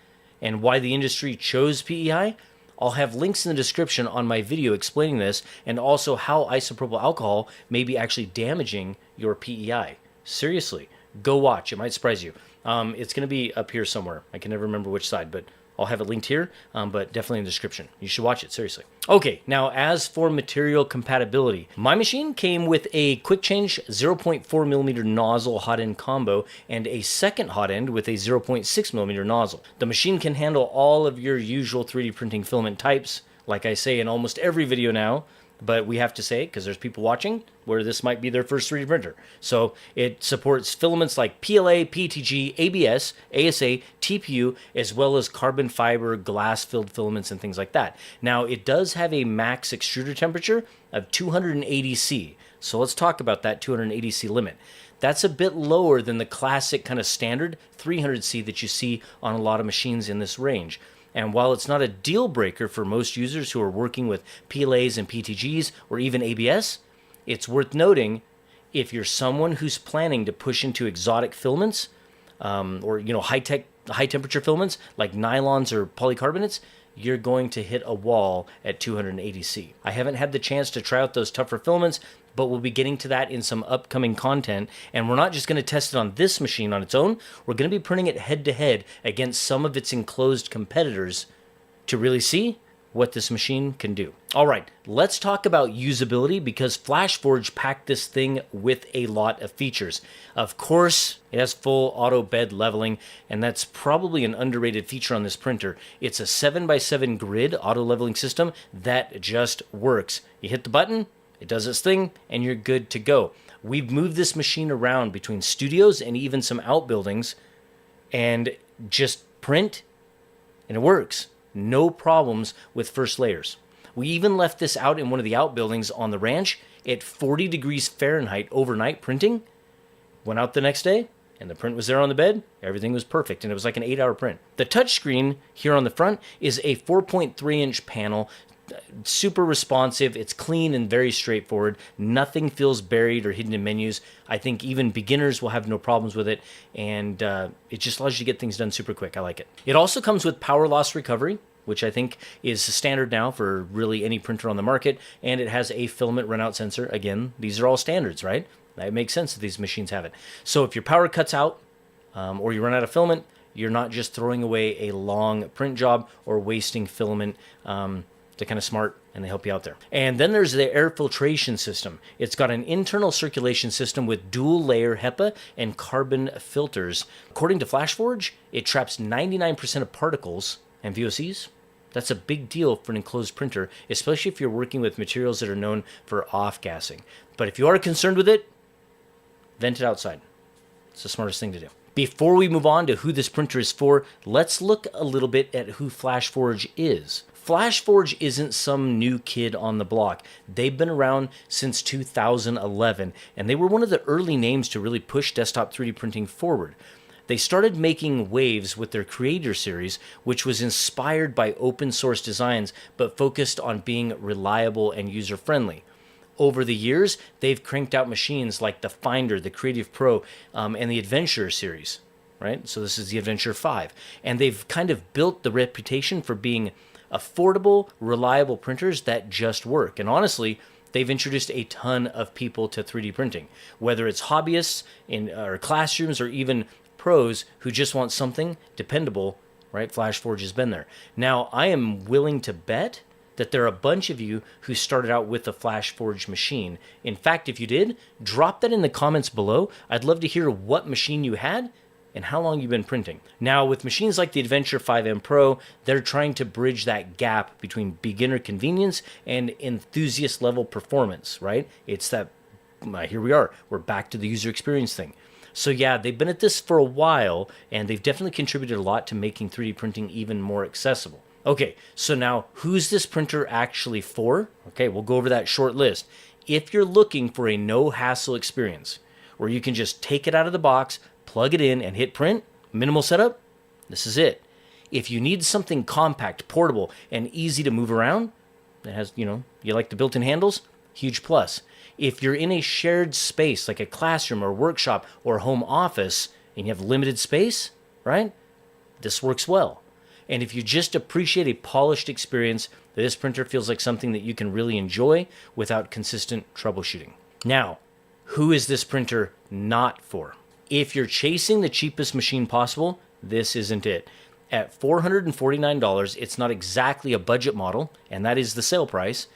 and why the industry chose PEI, I'll have links in the description on my video explaining this and also how isopropyl alcohol may be actually damaging your PEI. Seriously, go watch. It might surprise you. It's going to be up here somewhere. I can never remember which side, but I'll have it linked here, but definitely in the description. You should watch it, seriously. Okay, now as for material compatibility, my machine came with a quick change 0.4 millimeter nozzle hot end combo and a second hot end with a 0.6 millimeter nozzle. The machine can handle all of your usual 3D printing filament types, like I say in almost every video now, but we have to say, because there's people watching, where this might be their first 3D printer. So it supports filaments like PLA, PETG, ABS, ASA, TPU, as well as carbon fiber, glass-filled filaments, and things like that. Now, it does have a max extruder temperature of 280 C. So let's talk about that 280 C limit. That's a bit lower than the classic kind of standard 300 C that you see on a lot of machines in this range. And while it's not a deal breaker for most users who are working with PLAs and PTGs or even ABS, it's worth noting if you're someone who's planning to push into exotic filaments or high temperature filaments like nylons or polycarbonates, you're going to hit a wall at 280 C. I haven't had the chance to try out those tougher filaments, but we'll be getting to that in some upcoming content. And we're not just going to test it on this machine on its own. We're going to be printing it head-to-head against some of its enclosed competitors to really see what this machine can do. All right, let's talk about usability because FlashForge packed this thing with a lot of features. Of course, it has full auto bed leveling, and that's probably an underrated feature on this printer. It's a 7x7 grid auto leveling system that just works. You hit the button, it does its thing, and you're good to go. We've moved this machine around between studios and even some outbuildings and just print, and it works. No problems with first layers. We even left this out in one of the outbuildings on the ranch at 40 degrees Fahrenheit overnight printing. Went out the next day, and the print was there on the bed. Everything was perfect, and it was like an 8-hour print. The touchscreen here on the front is a 4.3-inch panel, super responsive. It's clean and very straightforward. Nothing feels buried or hidden in menus. I think even beginners will have no problems with it, and it just allows you to get things done super quick. I like it. It also comes with power loss recovery, which I think is standard now for really any printer on the market, and it has a filament runout sensor. Again, these are all standards, right? It makes sense that these machines have it. So if your power cuts out or you run out of filament, you're not just throwing away a long print job or wasting filament. They're kind of smart and they help you out there. And then there's the air filtration system. It's got an internal circulation system with dual layer HEPA and carbon filters. According to FlashForge, it traps 99% of particles and VOCs. That's a big deal for an enclosed printer, especially if you're working with materials that are known for off-gassing. But if you are concerned with it, vent it outside. It's the smartest thing to do. Before we move on to who this printer is for, let's look a little bit at who FlashForge is. FlashForge isn't some new kid on the block. They've been around since 2011, and they were one of the early names to really push desktop 3D printing forward. They started making waves with their Creator series, which was inspired by open source designs, but focused on being reliable and user-friendly. Over the years, they've cranked out machines like the Finder, the Creative Pro, and the Adventure series, right? So this is the Adventure 5. And they've kind of built the reputation for being affordable, reliable printers that just work. And honestly, they've introduced a ton of people to 3D printing, whether it's hobbyists or classrooms or even pros who just want something dependable, right? FlashForge has been there. Now, I am willing to bet that there are a bunch of you who started out with a FlashForge machine. In fact, if you did, drop that in the comments below. I'd love to hear what machine you had and how long you've been printing. Now, with machines like the Adventure 5M Pro, they're trying to bridge that gap between beginner convenience and enthusiast level performance, right? It's that, here we are, we're back to the user experience thing. So yeah, they've been at this for a while, and they've definitely contributed a lot to making 3D printing even more accessible. Okay, so now who's this printer actually for? Okay, we'll go over that short list. If you're looking for a no-hassle experience, where you can just take it out of the box, plug it in, and hit print, minimal setup, this is it. If you need something compact, portable, and easy to move around, that has, you like the built-in handles, huge plus. If you're in a shared space, like a classroom or workshop or home office, and you have limited space, right, this works well. And if you just appreciate a polished experience, this printer feels like something that you can really enjoy without consistent troubleshooting. Now, who is this printer not for? If you're chasing the cheapest machine possible, this isn't it. At $449, it's not exactly a budget model, and that is the sale price.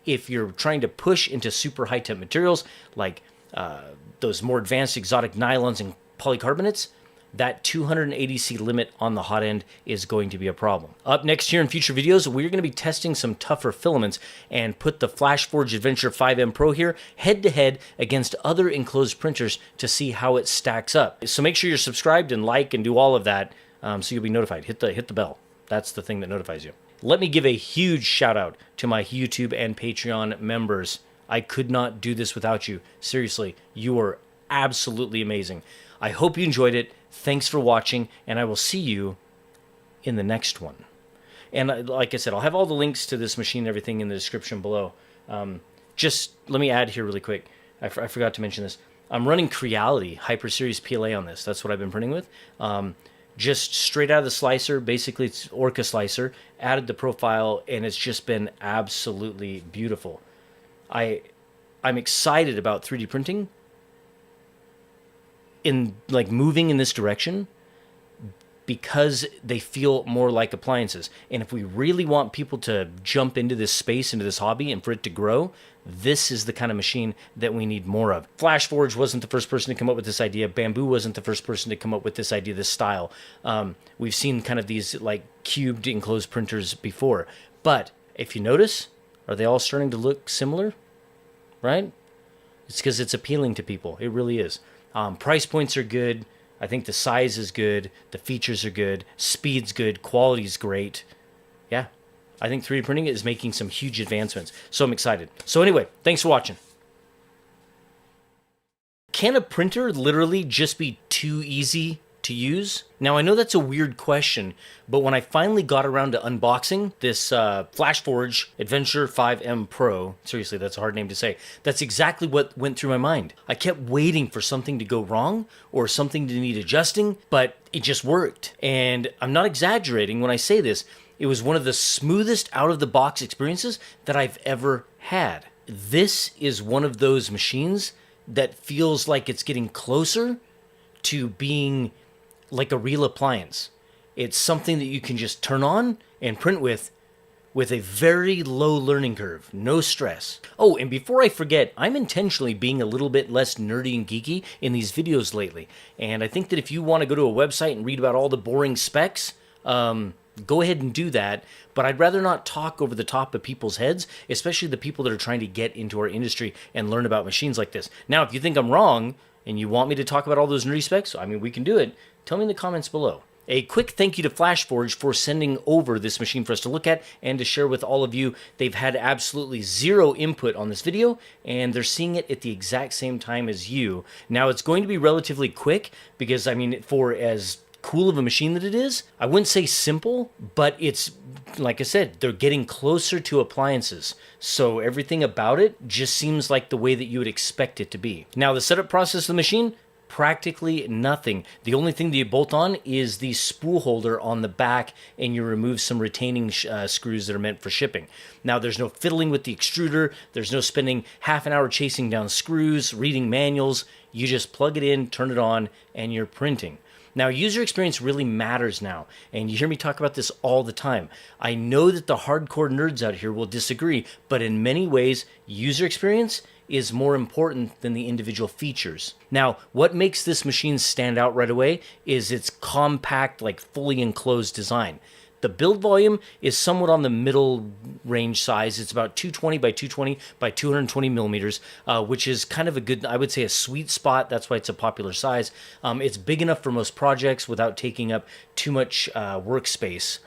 If you're trying to push into super high-temp materials like those more advanced exotic nylons and polycarbonates, that 280C limit on the hot end is going to be a problem. Up next here in future videos, we're going to be testing some tougher filaments and put the FlashForge Adventure 5M Pro here head-to-head against other enclosed printers to see how it stacks up. So make sure you're subscribed and like and do all of that so you'll be notified. Hit the bell. That's the thing that notifies you. Let me give a huge shout out to my YouTube and Patreon members. I could not do this without you. Seriously, you are absolutely amazing. I hope you enjoyed it. Thanks for watching, and I will see you in the next one. And like I said, I'll have all the links to this machine and everything in the description below. Just let me add here really quick. I forgot to mention this. I'm running Creality Hyper Series PLA on this. That's what I've been printing with. Just straight out of the slicer. Basically, it's Orca slicer. Added the profile, and it's just been absolutely beautiful. I'm excited about 3D printing in moving in this direction because they feel more like appliances. And if we really want people to jump into this space, into this hobby, and for it to grow, this is the kind of machine that we need more of. FlashForge wasn't the first person to come up with this idea. Bamboo wasn't the first person to come up with this idea, this style. We've seen kind of these cubed enclosed printers before. But if you notice, are they all starting to look similar? Right? It's because it's appealing to people. It really is. Price points are good. I think the size is good. The features are good. Speed's good. Quality's great. Yeah, I think 3D printing is making some huge advancements. So I'm excited. So anyway, thanks for watching. Can a printer literally just be too easy to use? Now, I know that's a weird question, but when I finally got around to unboxing this FlashForge Adventure 5M Pro, seriously, that's a hard name to say, that's exactly what went through my mind. I kept waiting for something to go wrong or something to need adjusting, but it just worked. And I'm not exaggerating when I say this. It was one of the smoothest out-of-the-box experiences that I've ever had. This is one of those machines that feels like it's getting closer to being like a real appliance. It's something that you can just turn on and print with a very low learning curve, no stress. Oh, and before I forget, I'm intentionally being a little bit less nerdy and geeky in these videos lately. And I think that if you want to go to a website and read about all the boring specs, go ahead and do that. But I'd rather not talk over the top of people's heads, especially the people that are trying to get into our industry and learn about machines like this. Now, if you think I'm wrong and you want me to talk about all those nerdy specs, I mean, we can do it. Tell me in the comments below. A quick thank you to FlashForge for sending over this machine for us to look at and to share with all of you. They've had absolutely zero input on this video, and they're seeing it at the exact same time as you. Now, it's going to be relatively quick because, I mean, for as cool of a machine that it is, I wouldn't say simple, but it's, like I said, they're getting closer to appliances. So everything about it just seems like the way that you would expect it to be. Now, the setup process of the machine, practically nothing. The only thing that you bolt on is the spool holder on the back, and you remove some retaining screws that are meant for shipping. Now, there's no fiddling with the extruder. There's no spending half an hour chasing down screws, reading manuals. You just plug it in, turn it on, and you're printing. Now, user experience really matters now, and you hear me talk about this all the time. I know that the hardcore nerds out here will disagree, but in many ways, user experience is more important than the individual features. Now, what makes this machine stand out right away is its compact, like fully enclosed design. The build volume is somewhat on the middle range size. It's about 220 by 220 by 220 millimeters, which is kind of a good, I would say, a sweet spot. That's why it's a popular size. It's big enough for most projects without taking up too much workspace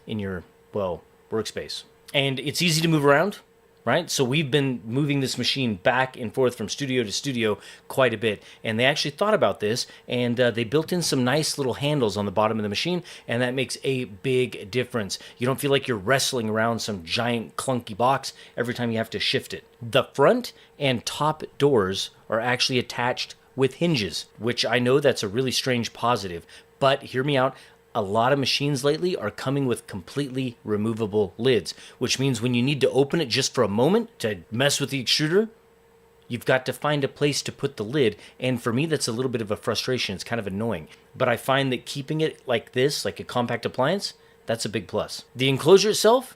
in your, well, workspace. And it's easy to move around. Right? So we've been moving this machine back and forth from studio to studio quite a bit. And they actually thought about this, and they built in some nice little handles on the bottom of the machine, and that makes a big difference. You don't feel like you're wrestling around some giant clunky box every time you have to shift it. The front and top doors are actually attached with hinges, which I know that's a really strange positive, but hear me out. A lot of machines lately are coming with completely removable lids, which means when you need to open it just for a moment to mess with the extruder, you've got to find a place to put the lid. And for me, that's a little bit of a frustration. It's kind of annoying. But I find that keeping it like this, like a compact appliance, that's a big plus. The enclosure itself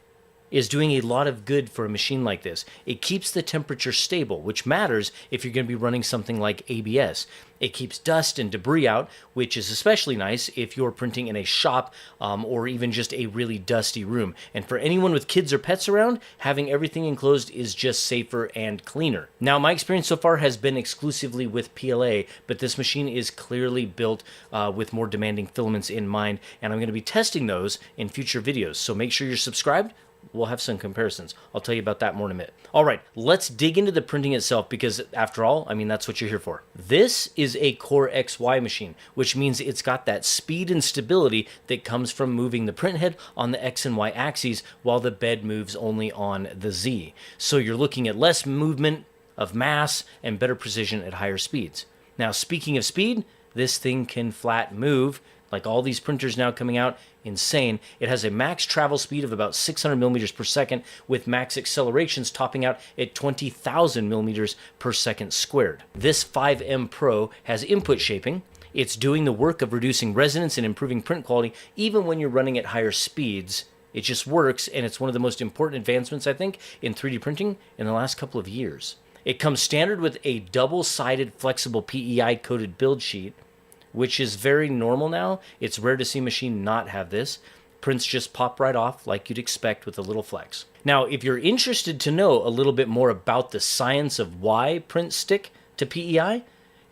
is doing a lot of good for a machine like this. It keeps the temperature stable, which matters if you're going to be running something like ABS. It keeps dust and debris out, which is especially nice if you're printing in a shop or even just a really dusty room. And for anyone with kids or pets around, having everything enclosed is just safer and cleaner. Now, my experience so far has been exclusively with PLA, but this machine is clearly built with more demanding filaments in mind, and I'm going to be testing those in future videos. So make sure you're subscribed. We'll have some comparisons. I'll tell you about that more in a minute. All right, let's dig into the printing itself because after all, I mean, that's what you're here for. This is a Core XY machine, which means it's got that speed and stability that comes from moving the print head on the X and Y axes while the bed moves only on the Z. So you're looking at less movement of mass and better precision at higher speeds. Now, speaking of speed, this thing can flat move. Like all these printers now coming out, insane. It has a max travel speed of about 600 millimeters per second, with max accelerations topping out at 20,000 millimeters per second squared. This 5M Pro has input shaping. It's doing the work of reducing resonance and improving print quality, even when you're running at higher speeds. It just works, and it's one of the most important advancements, I think, in 3D printing in the last couple of years. It comes standard with a double-sided flexible PEI-coated build sheet, which is very normal now. It's rare to see a machine not have this. Prints just pop right off like you'd expect with a little flex. Now, if you're interested to know a little bit more about the science of why prints stick to PEI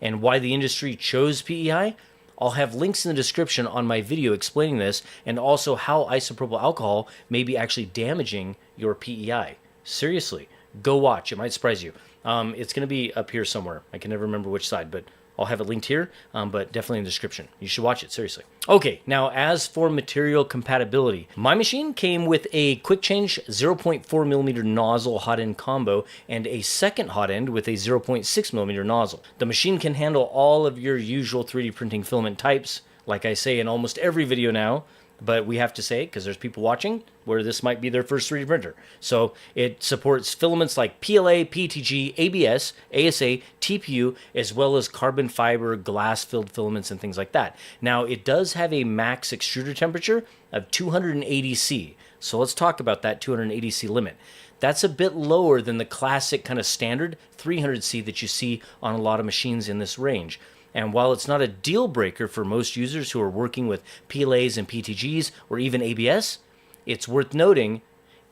and why the industry chose PEI, I'll have links in the description on my video explaining this and also how isopropyl alcohol may be actually damaging your PEI. Seriously, go watch. It might surprise you. It's going to be up here somewhere. I can never remember which side, but I'll have it linked here, but definitely in the description. You should watch it, seriously. Okay, now as for material compatibility, my machine came with a quick change 0.4 millimeter nozzle hot end combo and a second hot end with a 0.6 millimeter nozzle. The machine can handle all of your usual 3D printing filament types, like I say in almost every video now, but we have to say, because there's people watching, where this might be their first 3D printer. So it supports filaments like PLA, PETG, ABS, ASA, TPU, as well as carbon fiber, glass-filled filaments, and things like that. Now, it does have a max extruder temperature of 280 C. So let's talk about that 280 C limit. That's a bit lower than the classic kind of standard 300 C that you see on a lot of machines in this range. And while it's not a deal breaker for most users who are working with PLAs and PTGs or even ABS, it's worth noting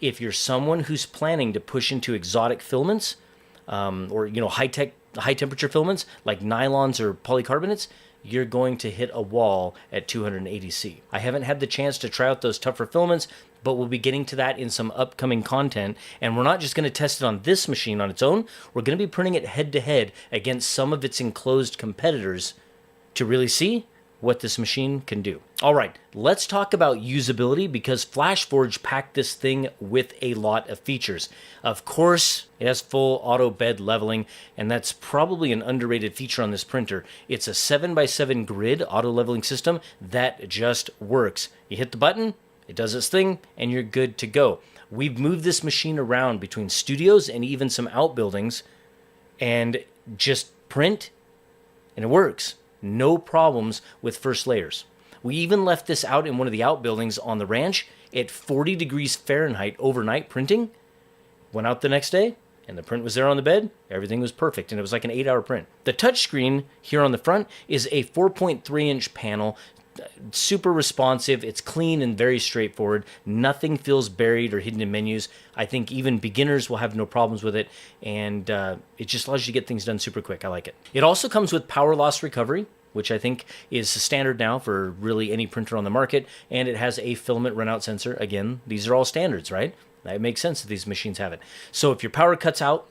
if you're someone who's planning to push into exotic filaments or high temperature filaments like nylons or polycarbonates, you're going to hit a wall at 280C. I haven't had the chance to try out those tougher filaments, but we'll be getting to that in some upcoming content. And we're not just going to test it on this machine on its own. We're going to be printing it head to head against some of its enclosed competitors to really see what this machine can do. All right, let's talk about usability, because FlashForge packed this thing with a lot of features. Of course, it has full auto bed leveling, and that's probably an underrated feature on this printer. It's a 7x7 grid auto leveling system that just works. You hit the button, it does its thing, and you're good to go. We've moved this machine around between studios and even some outbuildings, and just print, and it works. No problems with first layers. We even left this out in one of the outbuildings on the ranch at 40 degrees Fahrenheit overnight printing. Went out the next day, and the print was there on the bed. Everything was perfect, and it was like an 8-hour print. The touchscreen here on the front is a 4.3-inch panel, super responsive. It's clean and very straightforward. Nothing feels buried or hidden in menus. I think even beginners will have no problems with it, and it just allows you to get things done super quick. I like it. It also comes with power loss recovery, which I think is standard now for really any printer on the market, and it has a filament runout sensor. Again, these are all standards, right? It makes sense that these machines have it. So if your power cuts out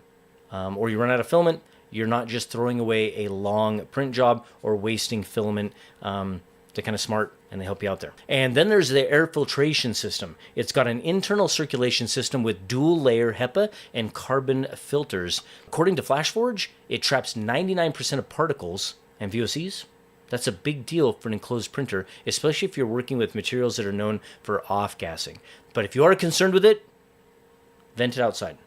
or you run out of filament, you're not just throwing away a long print job or wasting filament. They're kind of smart, and they help you out there. And then there's the air filtration system. It's got an internal circulation system with dual layer HEPA and carbon filters. According to FlashForge, it traps 99% of particles and VOCs. That's a big deal for an enclosed printer, especially if you're working with materials that are known for off-gassing. But if you are concerned with it, vent it outside.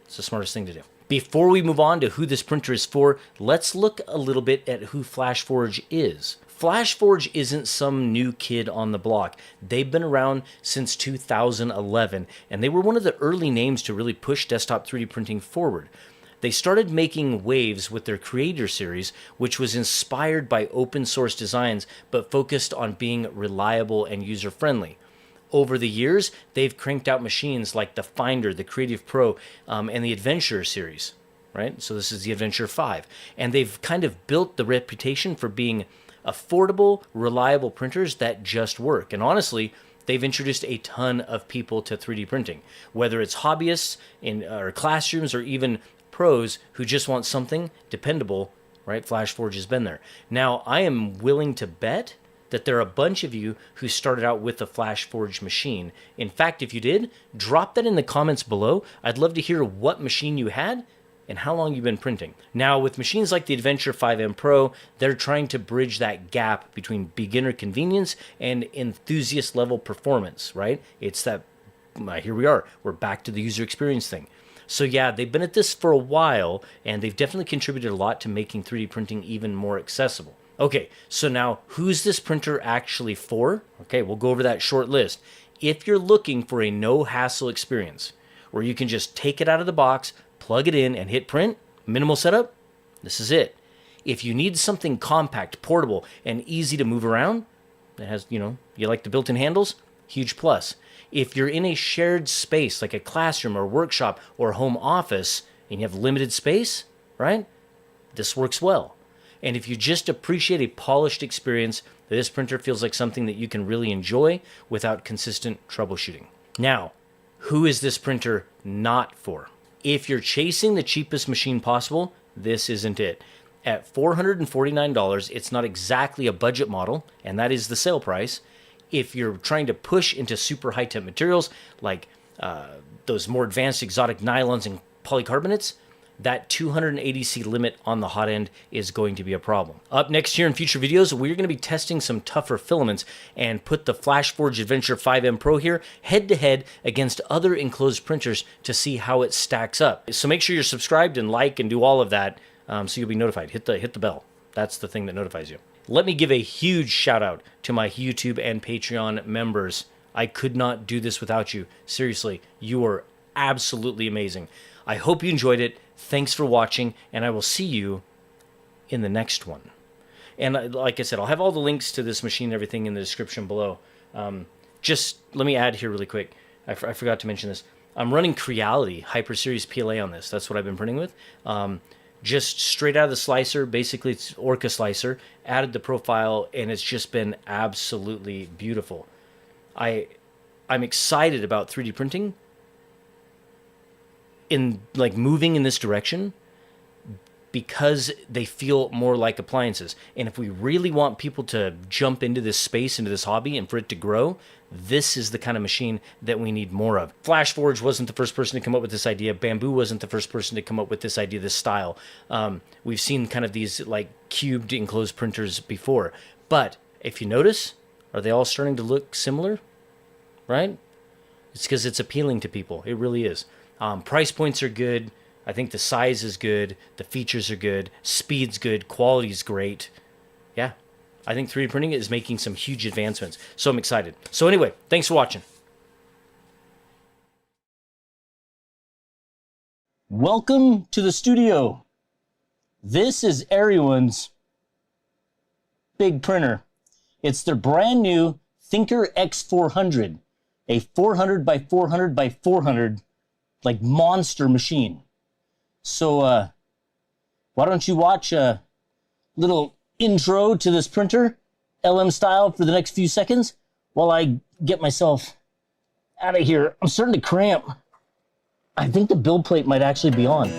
It's the smartest thing to do. Before we move on to who this printer is for, let's look a little bit at who FlashForge is. FlashForge isn't some new kid on the block. They've been around since 2011, and they were one of the early names to really push desktop 3D printing forward. They started making waves with their Creator series, which was inspired by open source designs, but focused on being reliable and user-friendly. Over the years, they've cranked out machines like the Finder, the Creative Pro, and the Adventure series, right? So this is the Adventure 5. And they've kind of built the reputation for being affordable, reliable printers that just work. And honestly, they've introduced a ton of people to 3D printing, whether it's hobbyists or classrooms or even pros who just want something dependable, right? FlashForge has been there. Now, I am willing to bet that there are a bunch of you who started out with a FlashForge machine. In fact, if you did, drop that in the comments below. I'd love to hear what machine you had and how long you've been printing. Now, with machines like the Adventure 5M Pro, they're trying to bridge that gap between beginner convenience and enthusiast level performance, right? It's that, here we are, we're back to the user experience thing. So yeah, they've been at this for a while, and they've definitely contributed a lot to making 3D printing even more accessible. Okay, so now who's this printer actually for? Okay, we'll go over that short list. If you're looking for a no-hassle experience, where you can just take it out of the box, plug it in, and hit print, minimal setup, this is it. If you need something compact, portable, and easy to move around, that has, you like the built-in handles, huge plus. If you're in a shared space, like a classroom or workshop or home office, and you have limited space, right, this works well. And if you just appreciate a polished experience, this printer feels like something that you can really enjoy without consistent troubleshooting. Now, who is this printer not for? If you're chasing the cheapest machine possible, this isn't it. At $449, it's not exactly a budget model, and that is the sale price. If you're trying to push into super high-temp materials like those more advanced exotic nylons and polycarbonates, that 280C limit on the hot end is going to be a problem. Up next here in future videos, we're going to be testing some tougher filaments and put the FlashForge Adventure 5M Pro here head-to-head against other enclosed printers to see how it stacks up. So make sure you're subscribed and like and do all of that so you'll be notified. Hit the bell. That's the thing that notifies you. Let me give a huge shout out to my YouTube and Patreon members. I could not do this without you. Seriously, you are absolutely amazing. I hope you enjoyed it. Thanks for watching, and I will see you in the next one. And like I said, I'll have all the links to this machine and everything in the description below. Just let me add here really quick. I forgot to mention this. I'm running Creality Hyper Series PLA on this. That's what I've been printing with. just straight out of the slicer. Basically, it's Orca slicer, added the profile, and it's just been absolutely beautiful. I'm excited about 3D printing in like moving in this direction because they feel more like appliances. And if we really want people to jump into this space, into this hobby, and for it to grow, this is the kind of machine that we need more of. FlashForge wasn't the first person to come up with this idea. Bamboo wasn't the first person to come up with this idea, this style. We've seen kind of these like cubed enclosed printers before. But if you notice, are they all starting to look similar? Right? It's because it's appealing to people. It really is. Price points are good. I think the size is good. The features are good. Speed's good. Quality's great. Yeah. I think 3D printing is making some huge advancements. So I'm excited. So anyway, thanks for watching. Welcome to the studio. This is everyone's big printer. It's their brand new Thinker X400, a 400 by 400 by 400 like monster machine. So why don't you watch a little intro to this printer, LM style, for the next few seconds while I get myself out of here. I'm starting to cramp. I think the build plate might actually be on.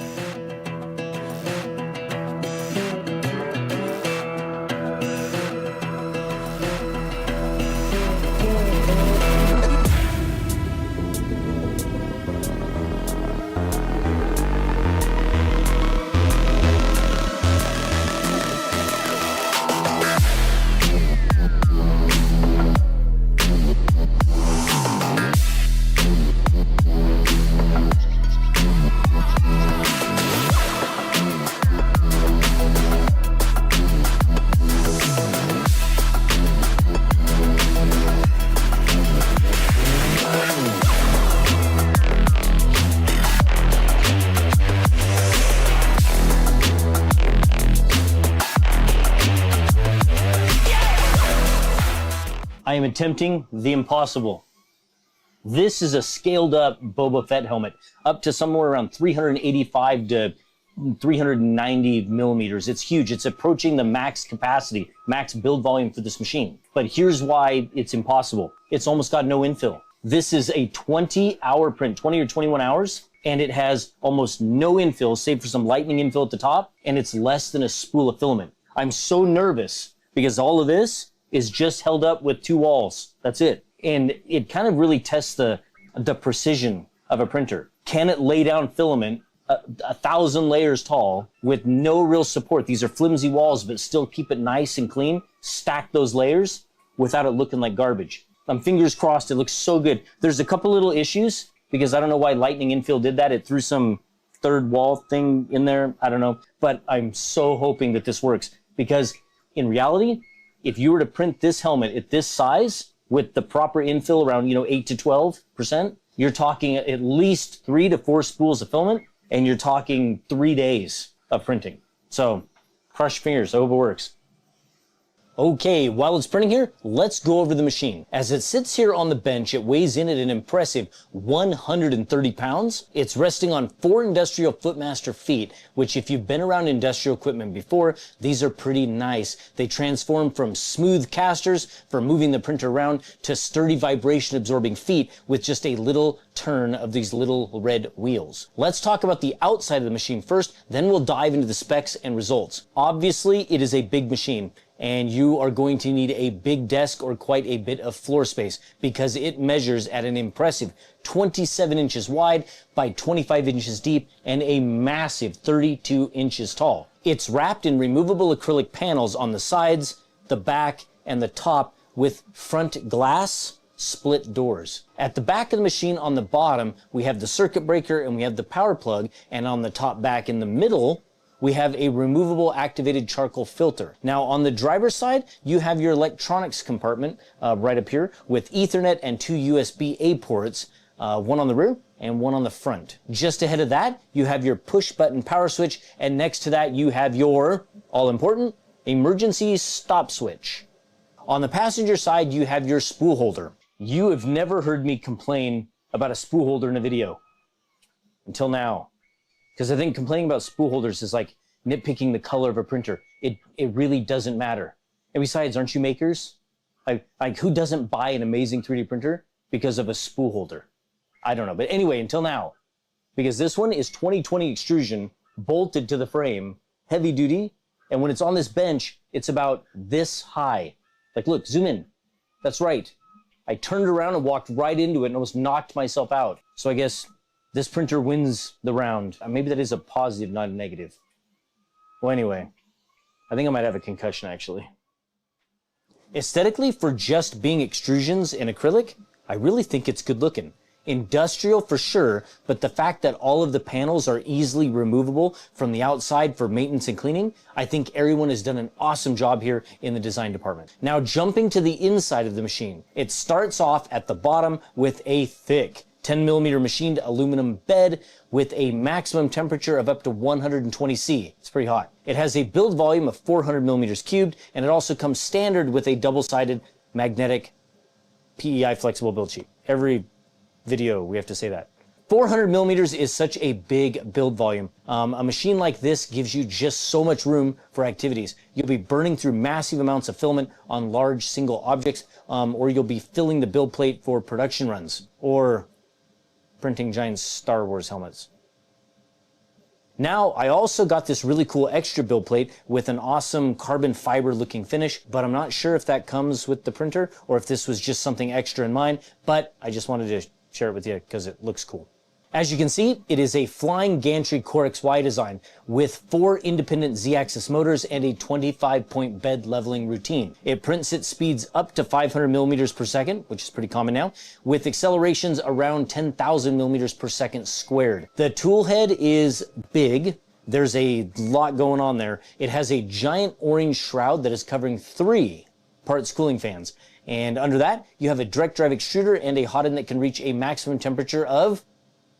I am attempting the impossible. This is a scaled up Boba Fett helmet, up to somewhere around 385 to 390 millimeters. It's huge. It's approaching the max capacity, max build volume for this machine. But here's why it's impossible. It's almost got no infill. This is a 20-hour print, 20 or 21 hours, and it has almost no infill, save for some lightning infill at the top, and it's less than a spool of filament. I'm so nervous because all of this is just held up with two walls. That's it. And it kind of really tests the precision of a printer. Can it lay down filament 1,000 layers tall with no real support? These are flimsy walls, but still keep it nice and clean. Stack those layers without it looking like garbage. I'm fingers crossed. It looks so good. There's a couple little issues because I don't know why lightning infill did that. It threw some third wall thing in there. I don't know. But I'm so hoping that this works because in reality, if you were to print this helmet at this size with the proper infill around, 8 to 12%, you're talking at least 3 to 4 spools of filament, and you're talking 3 days of printing. So crush your fingers. I hope it works. Okay, while it's printing here, let's go over the machine. As it sits here on the bench, it weighs in at an impressive 130 pounds. It's resting on 4 industrial Footmaster feet, which if you've been around industrial equipment before, these are pretty nice. They transform from smooth casters for moving the printer around to sturdy vibration absorbing feet with just a little turn of these little red wheels. Let's talk about the outside of the machine first, then we'll dive into the specs and results. Obviously, it is a big machine, and you are going to need a big desk or quite a bit of floor space because it measures at an impressive 27 inches wide by 25 inches deep and a massive 32 inches tall. It's wrapped in removable acrylic panels on the sides, the back, and the top with front glass split doors. At the back of the machine on the bottom, we have the circuit breaker and we have the power plug, and on the top back in the middle, we have a removable activated charcoal filter. Now on the driver's side, you have your electronics compartment right up here with Ethernet and 2 USB-A ports, one on the rear and one on the front. Just ahead of that, you have your push button power switch, and next to that you have your, all important, emergency stop switch. On the passenger side, you have your spool holder. You have never heard me complain about a spool holder in a video until now. Because I think complaining about spool holders is like nitpicking the color of a printer. It really doesn't matter. And besides, aren't you makers? Like who doesn't buy an amazing 3D printer because of a spool holder? I don't know. But anyway, until now, because this one is 2020 extrusion, bolted to the frame, heavy duty, and when it's on this bench, it's about this high. Like, look, zoom in. That's right. I turned around and walked right into it and almost knocked myself out. So I guess this printer wins the round. Maybe that is a positive, not a negative. Well, anyway, I think I might have a concussion, actually. Aesthetically, for just being extrusions in acrylic, I really think it's good looking. Industrial for sure, but the fact that all of the panels are easily removable from the outside for maintenance and cleaning, I think everyone has done an awesome job here in the design department. Now jumping to the inside of the machine, it starts off at the bottom with a thick 10mm machined aluminum bed with a maximum temperature of up to 120 C. It's pretty hot. It has a build volume of 400mm cubed, and it also comes standard with a double-sided magnetic PEI flexible build sheet. Every video we have to say that. 400mm is such a big build volume. A machine like this gives you just so much room for activities. You'll be burning through massive amounts of filament on large single objects, or you'll be filling the build plate for production runs, or printing giant Star Wars helmets. Now, I also got this really cool extra build plate with an awesome carbon fiber looking finish, but I'm not sure if that comes with the printer or if this was just something extra in mine, but I just wanted to share it with you because it looks cool. As you can see, it is a flying gantry Core XY design with 4 independent Z-axis motors and a 25-point bed leveling routine. It prints at speeds up to 500mm per second, which is pretty common now, with accelerations around 10,000mm per second squared. The tool head is big. There's a lot going on there. It has a giant orange shroud that is covering 3 parts cooling fans. And under that, you have a direct drive extruder and a hot end that can reach a maximum temperature of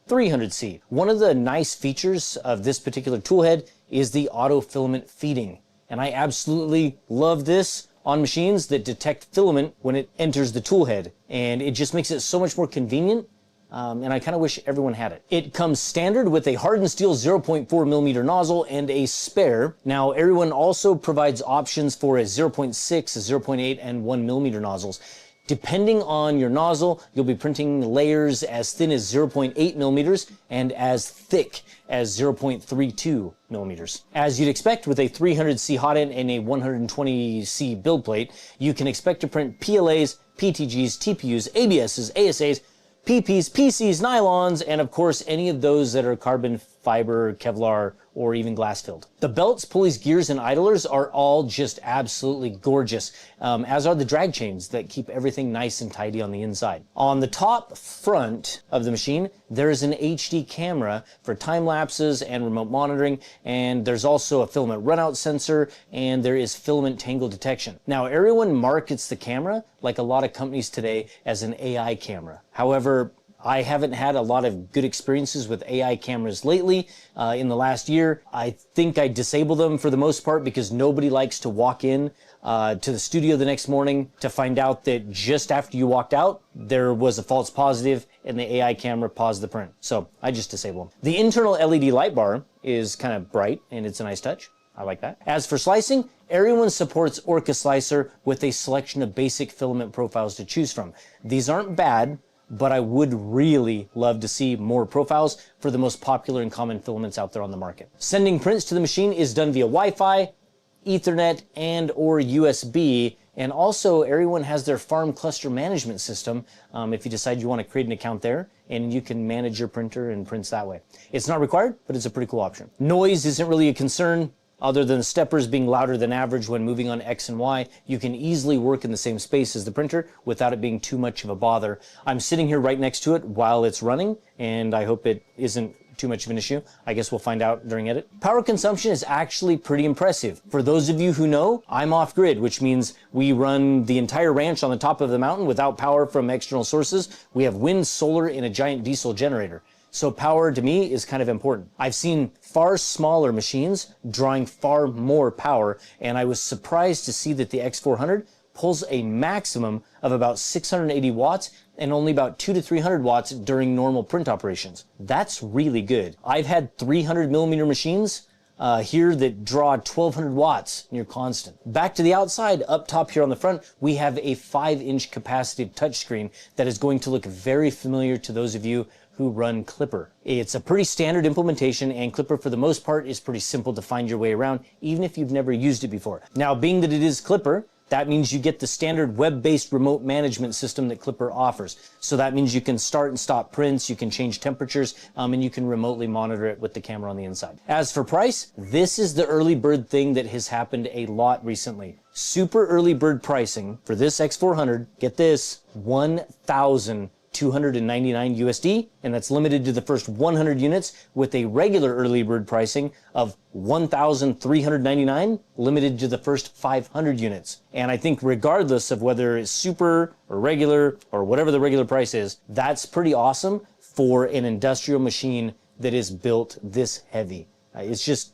300 C. One of the nice features of this particular tool head is the auto filament feeding. And I absolutely love this on machines that detect filament when it enters the tool head. And it just makes it so much more convenient. And I kind of wish everyone had it. It comes standard with a hardened steel 0.4mm nozzle and a spare. Now, everyone also provides options for a 0.6, a 0.8, and 1mm nozzles. Depending on your nozzle, you'll be printing layers as thin as 0.8mm and as thick as 0.32mm. As you'd expect with a 300C hot end and a 120C build plate, you can expect to print PLAs, PTGs, TPUs, ABSs, ASAs, PPs, PCs, nylons, and of course any of those that are carbon fiber, Kevlar, or even glass filled. The belts, pulleys, gears, and idlers are all just absolutely gorgeous, as are the drag chains that keep everything nice and tidy on the inside. On the top front of the machine, there is an HD camera for time lapses and remote monitoring, and there's also a filament runout sensor, and there is filament tangle detection. Now, everyone markets the camera, like a lot of companies today, as an AI camera. However, I haven't had a lot of good experiences with AI cameras lately. In the last year, I think I disable them for the most part because nobody likes to walk in to the studio the next morning to find out that just after you walked out, there was a false positive and the AI camera paused the print. So I just disable them. The internal LED light bar is kind of bright and it's a nice touch. I like that. As for slicing, everyone supports Orca Slicer with a selection of basic filament profiles to choose from. These aren't bad, but I would really love to see more profiles for the most popular and common filaments out there on the market. Sending prints to the machine is done via Wi-Fi, Ethernet, and or USB, and also everyone has their farm cluster management system if you decide you want to create an account there, and you can manage your printer and prints that way. It's not required, but it's a pretty cool option. Noise isn't really a concern. Other than the steppers being louder than average when moving on X and Y, you can easily work in the same space as the printer without it being too much of a bother. I'm sitting here right next to it while it's running, and I hope it isn't too much of an issue. I guess we'll find out during edit. Power consumption is actually pretty impressive. For those of you who know, I'm off-grid, which means we run the entire ranch on the top of the mountain without power from external sources. We have wind, solar, and a giant diesel generator. So power to me is kind of important. I've seen far smaller machines drawing far more power, and I was surprised to see that the X400 pulls a maximum of about 680 watts and only about 200 to 300 watts during normal print operations. That's really good. I've had 300mm machines here that draw 1200 watts near constant. Back to the outside, up top here on the front, we have a 5-inch capacitive touchscreen that is going to look very familiar to those of you who run Clipper. It's a pretty standard implementation, and Clipper for the most part is pretty simple to find your way around, even if you've never used it before. Now, being that it is Clipper, that means you get the standard web-based remote management system that Clipper offers. So that means you can start and stop prints, you can change temperatures, and you can remotely monitor it with the camera on the inside. As for price, this is the early bird thing that has happened a lot recently. Super early bird pricing for this X400, get this, 1,299 USD, and that's limited to the first 100 units, with a regular early bird pricing of 1,399, limited to the first 500 units. And I think regardless of whether it's super or regular or whatever the regular price is, that's pretty awesome for an industrial machine that is built this heavy. It's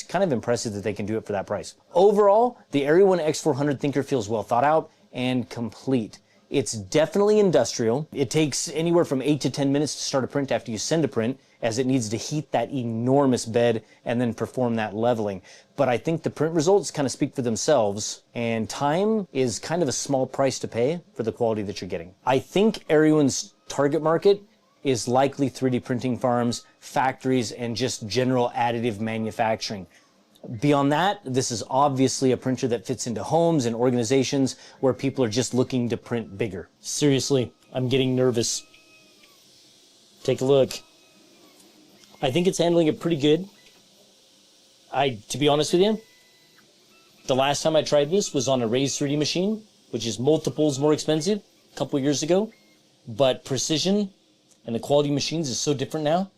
kind of impressive that they can do it for that price. Overall, the Area 1 X400 Thinker feels well thought out and complete. It's definitely industrial. It takes anywhere from 8 to 10 minutes to start a print after you send a print, as it needs to heat that enormous bed and then perform that leveling. But I think the print results kind of speak for themselves, and time is kind of a small price to pay for the quality that you're getting. I think Area 1's target market is likely 3D printing farms, factories, and just general additive manufacturing. Beyond that, this is obviously a printer that fits into homes and organizations where people are just looking to print bigger. Seriously, I'm getting nervous. Take a look. I think it's handling it pretty good. To be honest with you, the last time I tried this was on a Raise 3D machine, which is multiples more expensive, a couple years ago. But precision and the quality of machines is so different now,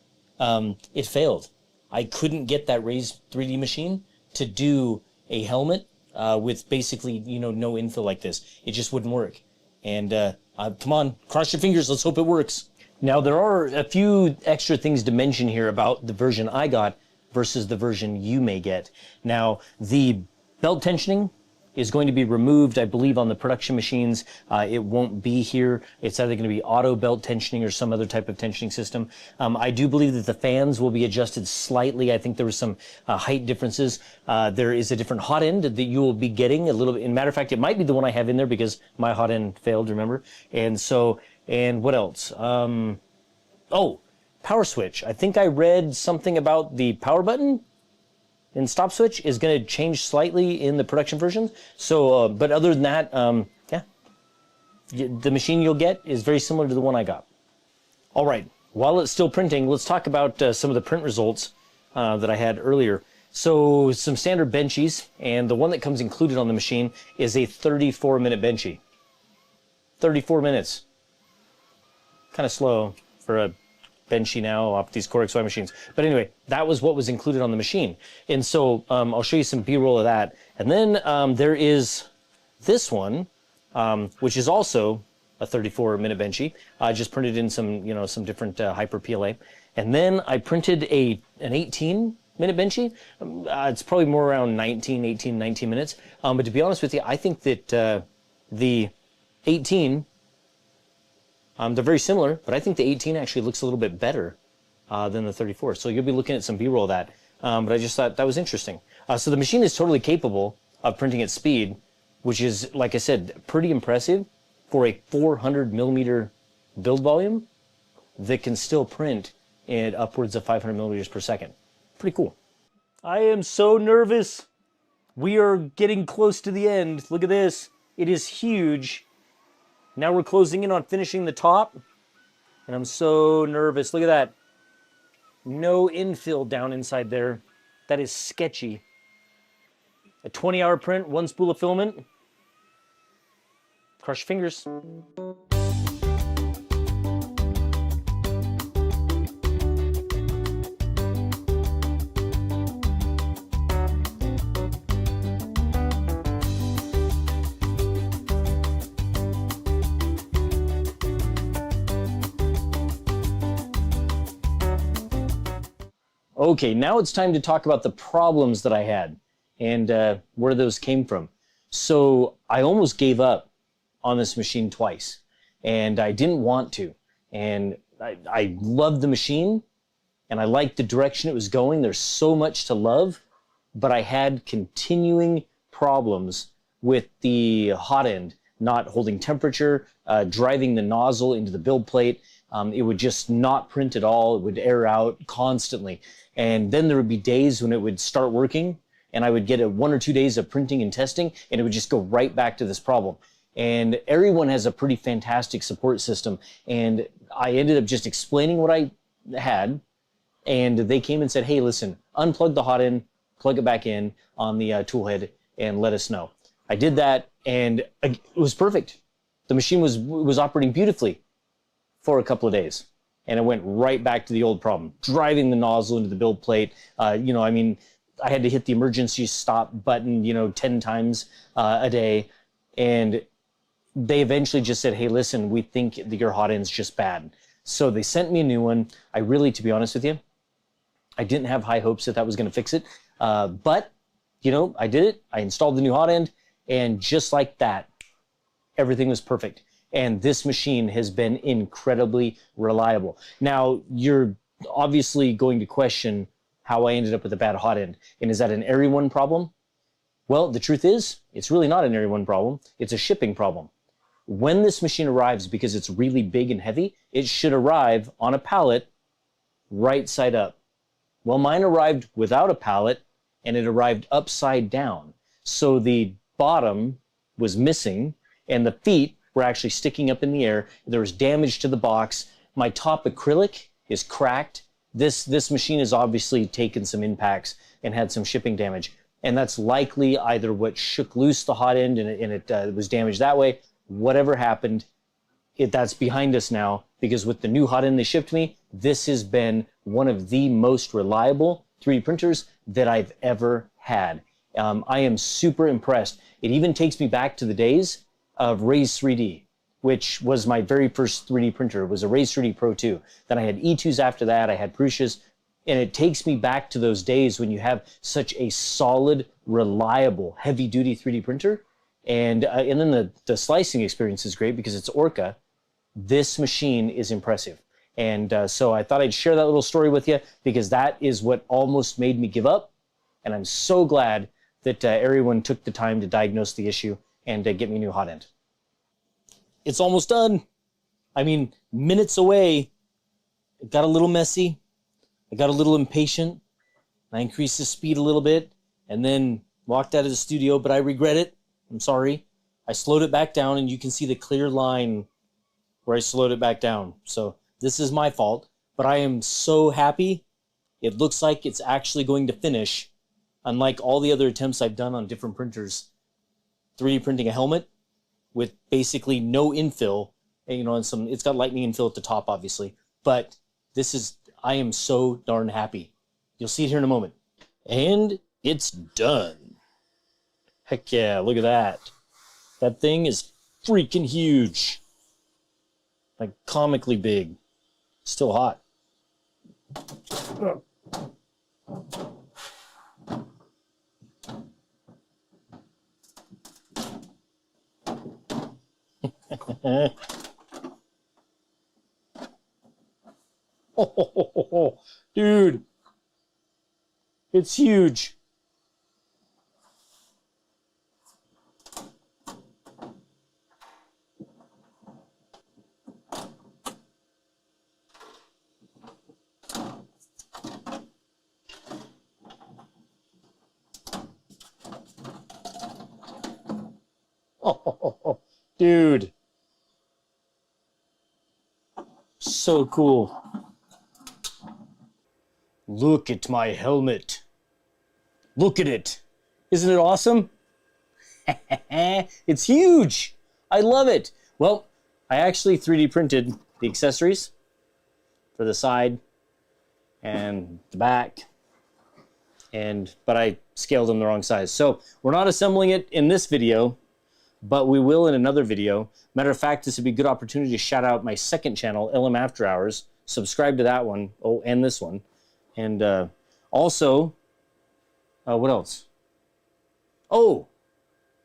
it failed. I couldn't get that Raise 3D machine to do a helmet with basically, no infill like this. It just wouldn't work. And come on, cross your fingers, let's hope it works. Now, there are a few extra things to mention here about the version I got versus the version you may get. Now, the belt tensioning is going to be removed, I believe, on the production machines. It won't be here. It's either going to be auto belt tensioning or some other type of tensioning system. I do believe that the fans will be adjusted slightly. I think there was some height differences. There is a different hot end that you will be getting a little bit. In matter of fact, it might be the one I have in there because my hot end failed, remember? And what else? Power switch. I think I read something about the power button and stop switch is going to change slightly in the production version. So, but other than that, the machine you'll get is very similar to the one I got. All right, while it's still printing, let's talk about some of the print results that I had earlier. So some standard benchies, and the one that comes included on the machine is a 34-minute benchy. 34 minutes. Kind of slow for a benchy now off these Core XY machines. But anyway, that was what was included on the machine. And so I'll show you some B-roll of that. And then there is this one, which is also a 34-minute benchy. I just printed in some, some different hyper PLA. And then I printed an 18-minute benchy. It's probably more around 19 minutes. But to be honest with you, I think that the 18, they're very similar, but I think the 18 actually looks a little bit better than the 34. So you'll be looking at some B-roll of that. But I just thought that was interesting. So the machine is totally capable of printing at speed, which is, like I said, pretty impressive for a 400 millimeter build volume that can still print at upwards of 500 millimeters per second. Pretty cool. I am so nervous. We are getting close to the end. Look at this. It is huge. Now we're closing in on finishing the top, and I'm so nervous. Look at that. No infill down inside there. That is sketchy. A 20-hour print, one spool of filament. Cross your fingers. Okay, now it's time to talk about the problems that I had and where those came from. So I almost gave up on this machine twice, and I didn't want to. And I loved the machine, and I liked the direction it was going. There's so much to love, but I had continuing problems with the hot end not holding temperature, driving the nozzle into the build plate. It would just not print at all. It would air out constantly. And then there would be days when it would start working and I would get 1 or 2 days of printing and testing and it would just go right back to this problem. And everyone has a pretty fantastic support system. And I ended up just explaining what I had. And they came and said, hey, listen, unplug the hot end, plug it back in on the tool head and let us know. I did that and it was perfect. The machine was operating beautifully for a couple of days. And it went right back to the old problem, driving the nozzle into the build plate. I had to hit the emergency stop button, 10 times a day. And they eventually just said, hey, listen, we think that your hot end's just bad. So they sent me a new one. I really, to be honest with you, I didn't have high hopes that was going to fix it. But, I did it. I installed the new hot end. And just like that, everything was perfect. And this machine has been incredibly reliable. Now, you're obviously going to question how I ended up with a bad hot end. And is that an everyone problem? Well, the truth is, it's really not an everyone problem. It's a shipping problem. When this machine arrives, because it's really big and heavy, it should arrive on a pallet right side up. Well, mine arrived without a pallet and it arrived upside down. So the bottom was missing and the feet were actually sticking up in the air. There was damage to the box. My top acrylic is cracked. This machine has obviously taken some impacts and had some shipping damage. And that's likely either what shook loose the hot end and it was damaged that way. Whatever happened, that's behind us now, because with the new hot end they shipped me, this has been one of the most reliable 3D printers that I've ever had. I am super impressed. It even takes me back to the days of Raise 3D, which was my very first 3D printer. It was a Raise 3D Pro 2. Then I had E2s after that. I had Prussias. And it takes me back to those days when you have such a solid, reliable, heavy-duty 3D printer. And then the slicing experience is great because it's Orca. This machine is impressive. And so I thought I'd share that little story with you because that is what almost made me give up. And I'm so glad that everyone took the time to diagnose the issue and get me a new hot end. It's almost done. I mean, minutes away. It got a little messy. I got a little impatient. I increased the speed a little bit and then walked out of the studio, but I regret it. I'm sorry. I slowed it back down and you can see the clear line where I slowed it back down. So this is my fault, but I am so happy. It looks like it's actually going to finish, unlike all the other attempts I've done on different printers. 3D printing a helmet with basically no infill, and it's got lightning infill at the top, obviously, but I am so darn happy. You'll see it here in a moment. And it's done. Heck yeah, look at that. That thing is freaking huge. Like comically big. Still hot. Oh, dude, it's huge. Oh, dude, so cool. Look at my helmet. Look at it. Isn't it awesome? It's huge. I love it. Well, I actually 3D printed the accessories for the side and the back, but I scaled them the wrong size. So we're not assembling it in this video, but we will in another video. Matter of fact, this would be a good opportunity to shout out my second channel, LM After Hours. Subscribe to that one. Oh, and this one. And also, what else? Oh,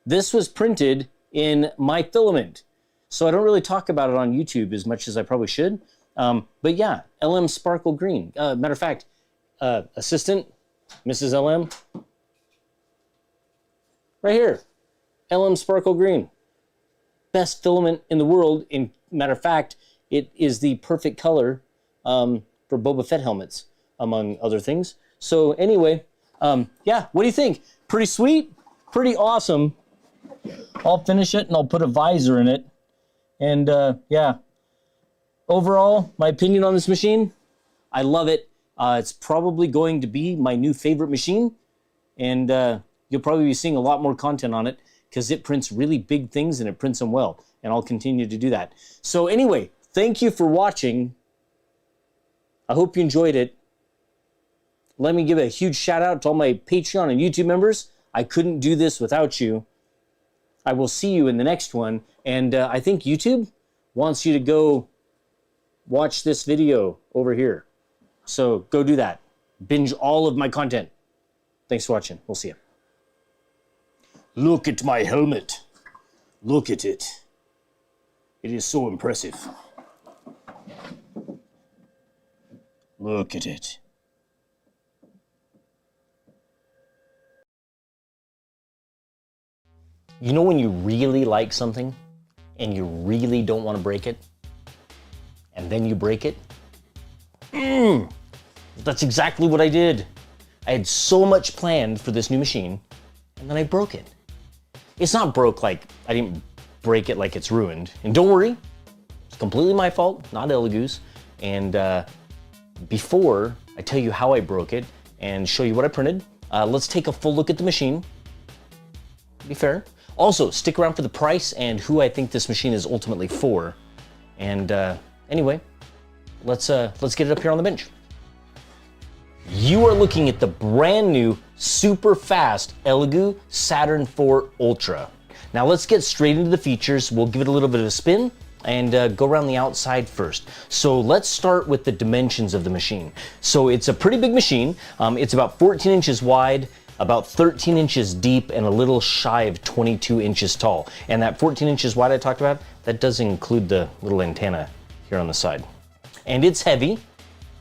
this was printed in my filament. So I don't really talk about it on YouTube as much as I probably should. But yeah, LM Sparkle Green. Matter of fact, assistant, Mrs. LM, right here, LM Sparkle Green. Best filament in the world. In matter of fact, it is the perfect color for Boba Fett helmets, among other things. So anyway, yeah, what do you think? Pretty sweet, pretty awesome. I'll finish it and I'll put a visor in it. And yeah, overall, my opinion on this machine, I love it. It's probably going to be my new favorite machine. And you'll probably be seeing a lot more content on it because it prints really big things and it prints them well. And I'll continue to do that. So anyway, thank you for watching. I hope you enjoyed it. Let me give a huge shout out to all my Patreon and YouTube members. I couldn't do this without you. I will see you in the next one. And I think YouTube wants you to go watch this video over here. So go do that. Binge all of my content. Thanks for watching. We'll see you. Look at my helmet. Look at it. It is so impressive. Look at it. You know when you really like something and you really don't want to break it, and then you break it? That's exactly what I did. I had so much planned for this new machine, and then I broke it. It's not broke like I didn't break it like it's ruined. And don't worry, it's completely my fault, not Elegoo's. And before I tell you how I broke it and show you what I printed, let's take a full look at the machine. Be fair. Also, stick around for the price and who I think this machine is ultimately for. And anyway, let's get it up here on the bench. You are looking at the brand new, super fast Elegoo Saturn IV Ultra. Now let's get straight into the features. We'll give it a little bit of a spin and go around the outside first. So let's start with the dimensions of the machine. So it's a pretty big machine. It's about 14 inches wide, about 13 inches deep, and a little shy of 22 inches tall. And that 14 inches wide I talked about, that does include the little antenna here on the side. And it's heavy,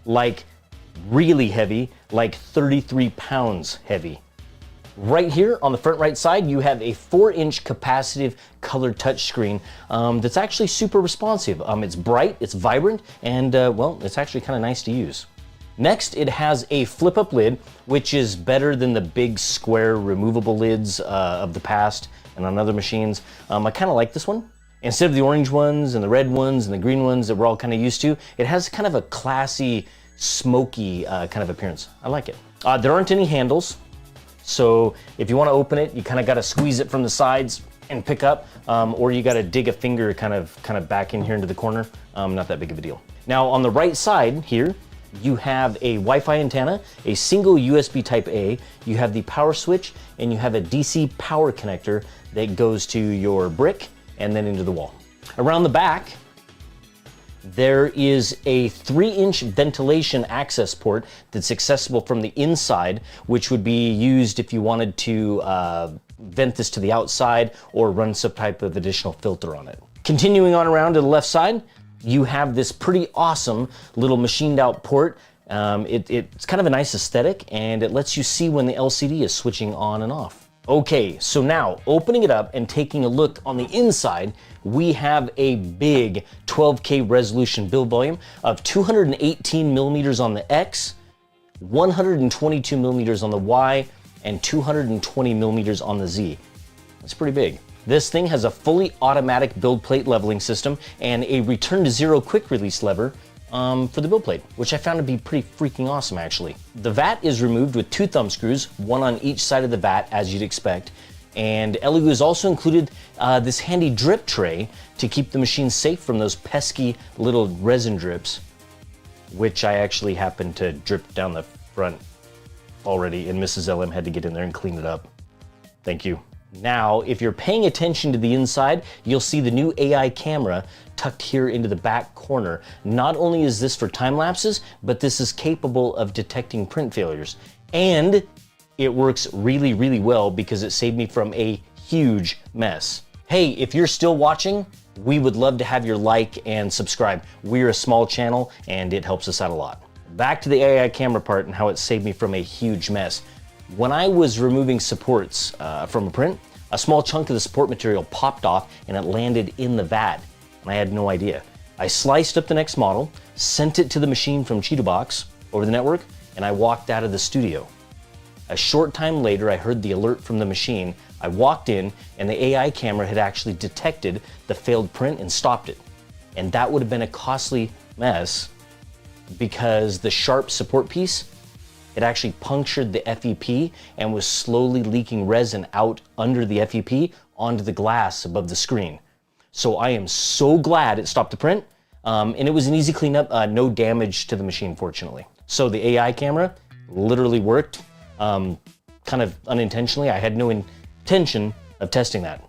like really heavy, like 33 pounds heavy. Right here on the front right side, you have a 4-inch capacitive color touchscreen that's actually super responsive. It's bright, it's vibrant, and well, it's actually kind of nice to use. Next, it has a flip-up lid, which is better than the big square removable lids of the past and on other machines. I kind of like this one. Instead of the orange ones and the red ones and the green ones that we're all kind of used to, it has kind of a classy, smoky kind of appearance. I like it. There aren't any handles, so if you want to open it, you kind of got to squeeze it from the sides and pick up, or you got to dig a finger kind of back in here into the corner. Not that big of a deal. Now on the right side here, you have a Wi-Fi antenna, a single USB Type A, you have the power switch, and you have a DC power connector that goes to your brick and then into the wall. Around the back, there is a 3-inch ventilation access port that's accessible from the inside, which would be used if you wanted to vent this to the outside or run some type of additional filter on it. Continuing on around to the left side, you have this pretty awesome little machined out port. It's kind of a nice aesthetic, and it lets you see when the LCD is switching on and off. Okay, so now opening it up and taking a look on the inside, we have a big 12K resolution build volume of 218 millimeters on the X, 122 millimeters on the Y, and 220 millimeters on the Z. That's pretty big. This thing has a fully automatic build plate leveling system and a return to zero quick release lever for the build plate, which I found to be pretty freaking awesome actually. The vat is removed with 2 thumb screws, one on each side of the vat as you'd expect. And Elegoo has also included this handy drip tray to keep the machine safe from those pesky little resin drips, which I actually happened to drip down the front already, and Mrs. LM had to get in there and clean it up. Thank you. Now, if you're paying attention to the inside, you'll see the new AI camera tucked here into the back corner. Not only is this for time lapses, but this is capable of detecting print failures. And it works really, really well because it saved me from a huge mess. Hey, if you're still watching, we would love to have your like and subscribe. We're a small channel and it helps us out a lot. Back to the AI camera part and how it saved me from a huge mess. When I was removing supports from a print, a small chunk of the support material popped off and it landed in the vat, and I had no idea. I sliced up the next model, sent it to the machine from Cheetahbox over the network, and I walked out of the studio. A short time later, I heard the alert from the machine. I walked in, and the AI camera had actually detected the failed print and stopped it. And that would have been a costly mess because the sharp support piece, it actually punctured the FEP and was slowly leaking resin out under the FEP onto the glass above the screen. So I am so glad it stopped the print, and it was an easy cleanup, no damage to the machine, fortunately. So the AI camera literally worked, kind of unintentionally. I had no intention of testing that.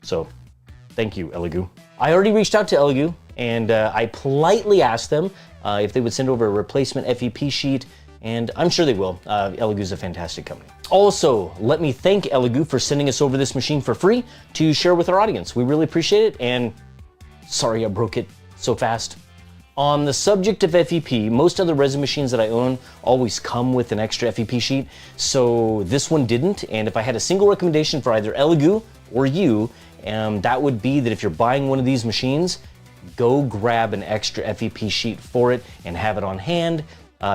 So thank you, Elegoo. I already reached out to Elegoo, and I politely asked them if they would send over a replacement FEP sheet, and I'm sure they will. Elegoo's a fantastic company. Also, let me thank Elegoo for sending us over this machine for free to share with our audience. We really appreciate it, and sorry I broke it so fast. On the subject of FEP, most other resin machines that I own always come with an extra FEP sheet, so this one didn't, and if I had a single recommendation for either Elegoo or you, that would be that if you're buying one of these machines, go grab an extra FEP sheet for it and have it on hand,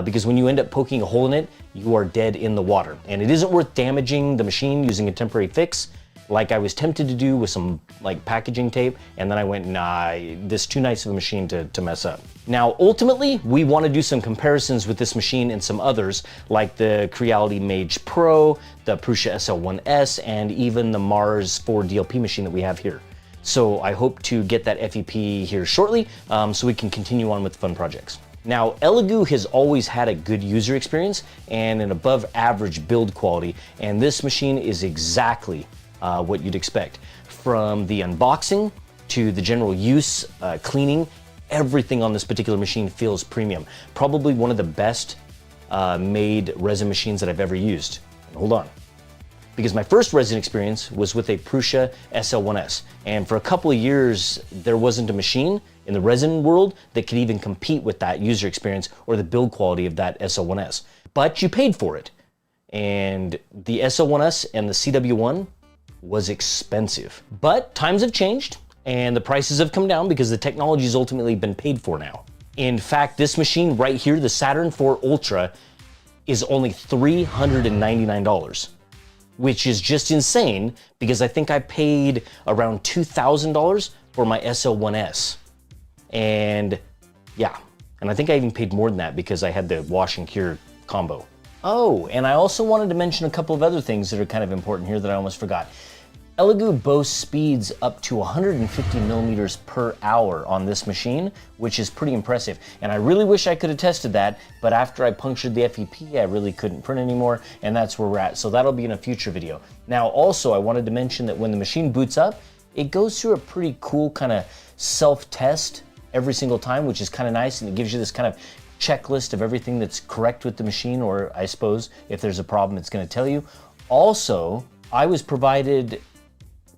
because when you end up poking a hole in it, you are dead in the water. And it isn't worth damaging the machine using a temporary fix, like I was tempted to do with some like packaging tape, and then I went, nah, this is too nice of a machine to mess up. Now, ultimately, we want to do some comparisons with this machine and some others, like the Creality Mage Pro, the Prusa SL1S, and even the Mars 4 DLP machine that we have here. So I hope to get that FEP here shortly, so we can continue on with fun projects. Now, Elegoo has always had a good user experience and an above average build quality, and this machine is exactly what you'd expect. From the unboxing to the general use, cleaning, everything on this particular machine feels premium. Probably one of the best made resin machines that I've ever used. And hold on. Because my first resin experience was with a Prusa SL1S, and for a couple of years there wasn't a machine in the resin world that could even compete with that user experience or the build quality of that SL1S. But you paid for it, and the SL1S and the CW1 was expensive. But times have changed, and the prices have come down because the technology has ultimately been paid for now. In fact, this machine right here, the Saturn IV Ultra, is only $399. Which is just insane because I think I paid around $2,000 for my SL1S. And yeah, and I think I even paid more than that because I had the wash and cure combo. Oh, and I also wanted to mention a couple of other things that are kind of important here that I almost forgot. Elegoo boasts speeds up to 150 millimeters per hour on this machine, which is pretty impressive. And I really wish I could have tested that, but after I punctured the FEP, I really couldn't print anymore, and that's where we're at. So that'll be in a future video. Now, also, I wanted to mention that when the machine boots up, it goes through a pretty cool kind of self-test every single time, which is kind of nice, and it gives you this kind of checklist of everything that's correct with the machine, or I suppose if there's a problem, it's going to tell you. Also, I was provided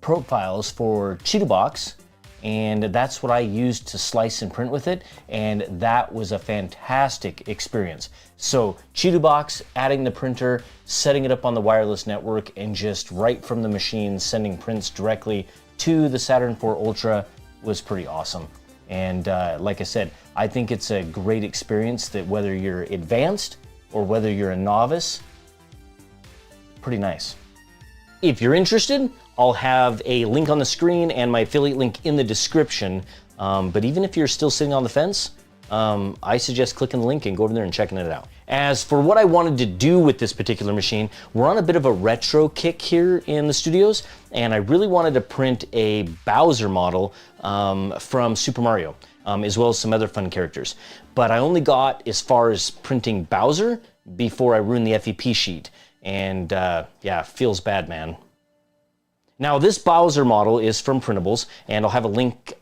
profiles for Cheetahbox, and that's what I used to slice and print with it, and that was a fantastic experience. So Cheetahbox, adding the printer, setting it up on the wireless network, and just right from the machine sending prints directly to the Saturn IV Ultra was pretty awesome. And like I said, I think it's a great experience that whether you're advanced or whether you're a novice, pretty nice. If you're interested, I'll have a link on the screen and my affiliate link in the description. But even if you're still sitting on the fence, I suggest clicking the link and go over there and checking it out. As for what I wanted to do with this particular machine, we're on a bit of a retro kick here in the studios, and I really wanted to print a Bowser model from Super Mario, as well as some other fun characters. But I only got as far as printing Bowser before I ruined the FEP sheet. And yeah, feels bad, man. Now, this Bowser model is from Printables, and I'll have a link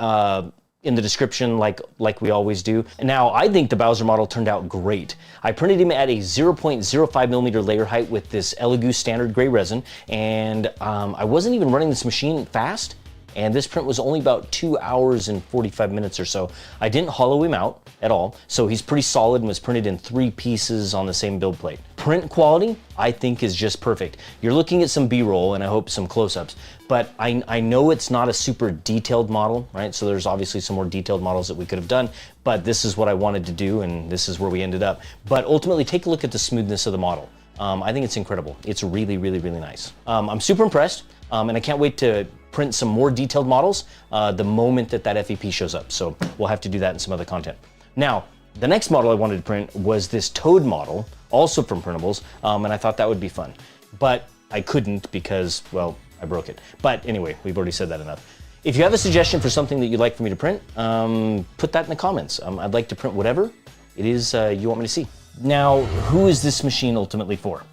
in the description like we always do. Now, I think the Bowser model turned out great. I printed him at a 0.05 millimeter layer height with this Elegoo standard gray resin, and I wasn't even running this machine fast, and this print was only about 2 hours and 45 minutes or so. I didn't hollow him out at all, so he's pretty solid and was printed in 3 pieces on the same build plate. Print quality, I think, is just perfect. You're looking at some B-roll and I hope some close-ups, but I know it's not a super detailed model, right? So there's obviously some more detailed models that we could have done, but this is what I wanted to do and this is where we ended up. But ultimately, take a look at the smoothness of the model. I think it's incredible. It's really, really, really nice. I'm super impressed, and I can't wait to print some more detailed models the moment that FEP shows up. So we'll have to do that in some other content. Now, the next model I wanted to print was this Toad model, also from Printables, and I thought that would be fun. But I couldn't because, well, I broke it. But anyway, we've already said that enough. If you have a suggestion for something that you'd like for me to print, put that in the comments. I'd like to print whatever it is you want me to see. Now, who is this machine ultimately for?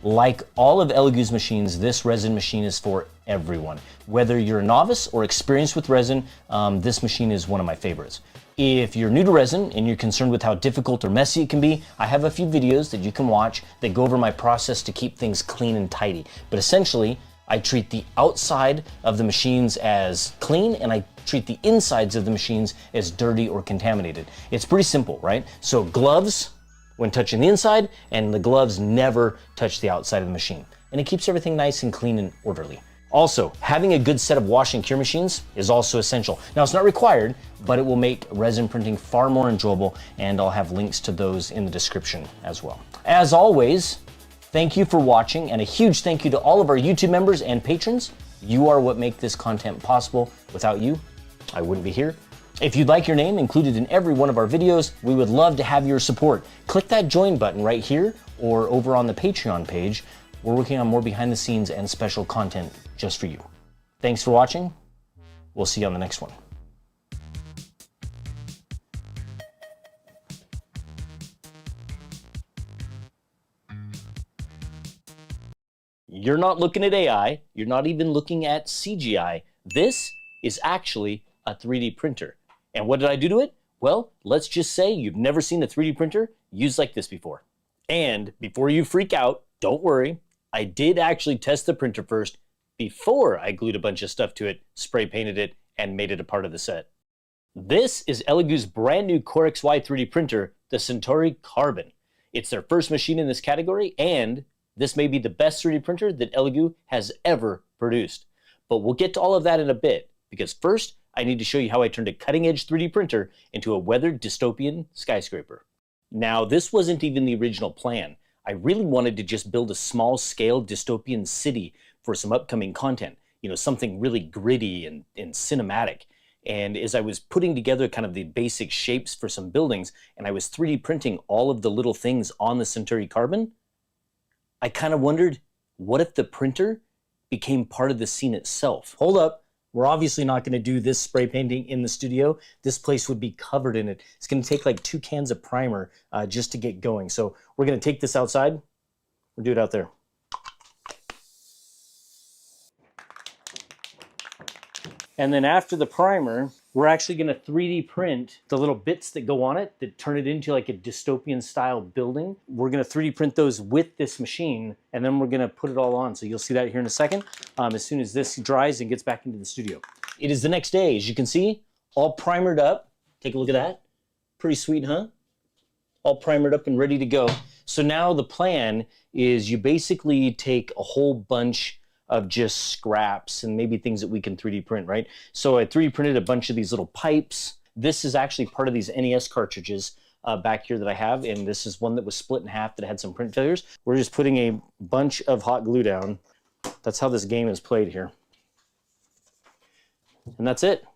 Like all of Elegoo's machines, this resin machine is for everyone. Whether you're a novice or experienced with resin, this machine is one of my favorites. If you're new to resin and you're concerned with how difficult or messy it can be, I have a few videos that you can watch that go over my process to keep things clean and tidy. But essentially, I treat the outside of the machines as clean and I treat the insides of the machines as dirty or contaminated. It's pretty simple, right? So gloves when touching the inside, and the gloves never touch the outside of the machine. And it keeps everything nice and clean and orderly. Also, having a good set of wash and cure machines is also essential. Now, it's not required, but it will make resin printing far more enjoyable, and I'll have links to those in the description as well. As always, thank you for watching, and a huge thank you to all of our YouTube members and patrons. You are what make this content possible. Without you, I wouldn't be here. If you'd like your name included in every one of our videos, we would love to have your support. Click that join button right here or over on the Patreon page. We're working on more behind the scenes and special content just for you. Thanks for watching. We'll see you on the next one. You're not looking at AI. You're not even looking at CGI. This is actually a 3D printer. And what did I do to it? Well, let's just say you've never seen a 3D printer used like this before. And before you freak out, don't worry. I did actually test the printer first before I glued a bunch of stuff to it, spray painted it, and made it a part of the set. This is Elegoo's brand new Core XY 3D printer, the Centauri Carbon. It's their first machine in this category, and this may be the best 3D printer that Elegoo has ever produced. But we'll get to all of that in a bit, because first, I need to show you how I turned a cutting-edge 3D printer into a weathered dystopian skyscraper. Now, this wasn't even the original plan. I really wanted to just build a small-scale dystopian city for some upcoming content. You know, something really gritty and cinematic. And as I was putting together kind of the basic shapes for some buildings, and I was 3D printing all of the little things on the Centauri Carbon, I kind of wondered, what if the printer became part of the scene itself? Hold up. We're obviously not going to do this spray painting in the studio. This place would be covered in it. It's going to take like 2 cans of primer just to get going. So we're going to take this outside. We'll do it out there. And then after the primer, we're actually going to 3D print the little bits that go on it that turn it into like a dystopian style building. We're going to 3D print those with this machine, and then we're going to put it all on. So you'll see that here in a second as soon as this dries and gets back into the studio. It is the next day, as you can see, all primered up. Take a look at that. Pretty sweet, huh? All primered up and ready to go. So now the plan is you basically take a whole bunch of just scraps and maybe things that we can 3D print, right? So I 3D printed a bunch of these little pipes. This is actually part of these NES cartridges back here that I have, and this is one that was split in half that had some print failures. We're just putting a bunch of hot glue down. That's how this game is played here. And that's it.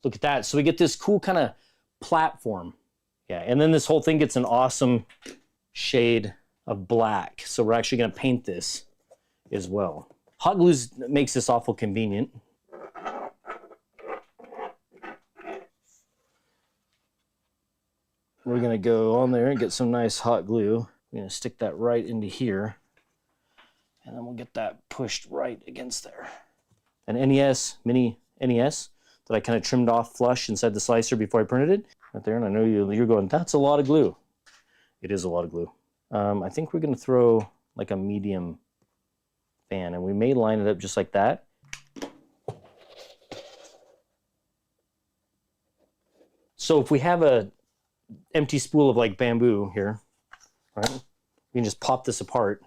Look at that. So we get this cool kind of platform. Yeah, and then this whole thing gets an awesome shade of black. So we're actually gonna paint this as well. Hot glue makes this awful convenient. We're gonna go on there and get some nice hot glue. We're gonna stick that right into here, and then we'll get that pushed right against there. An NES, mini NES, that I kind of trimmed off flush inside the slicer before I printed it. Right there, and I know you're going, that's a lot of glue. It is a lot of glue. I think we're gonna throw like a medium fan, and we may line it up just like that. So if we have a empty spool of like bamboo here, right? We can just pop this apart,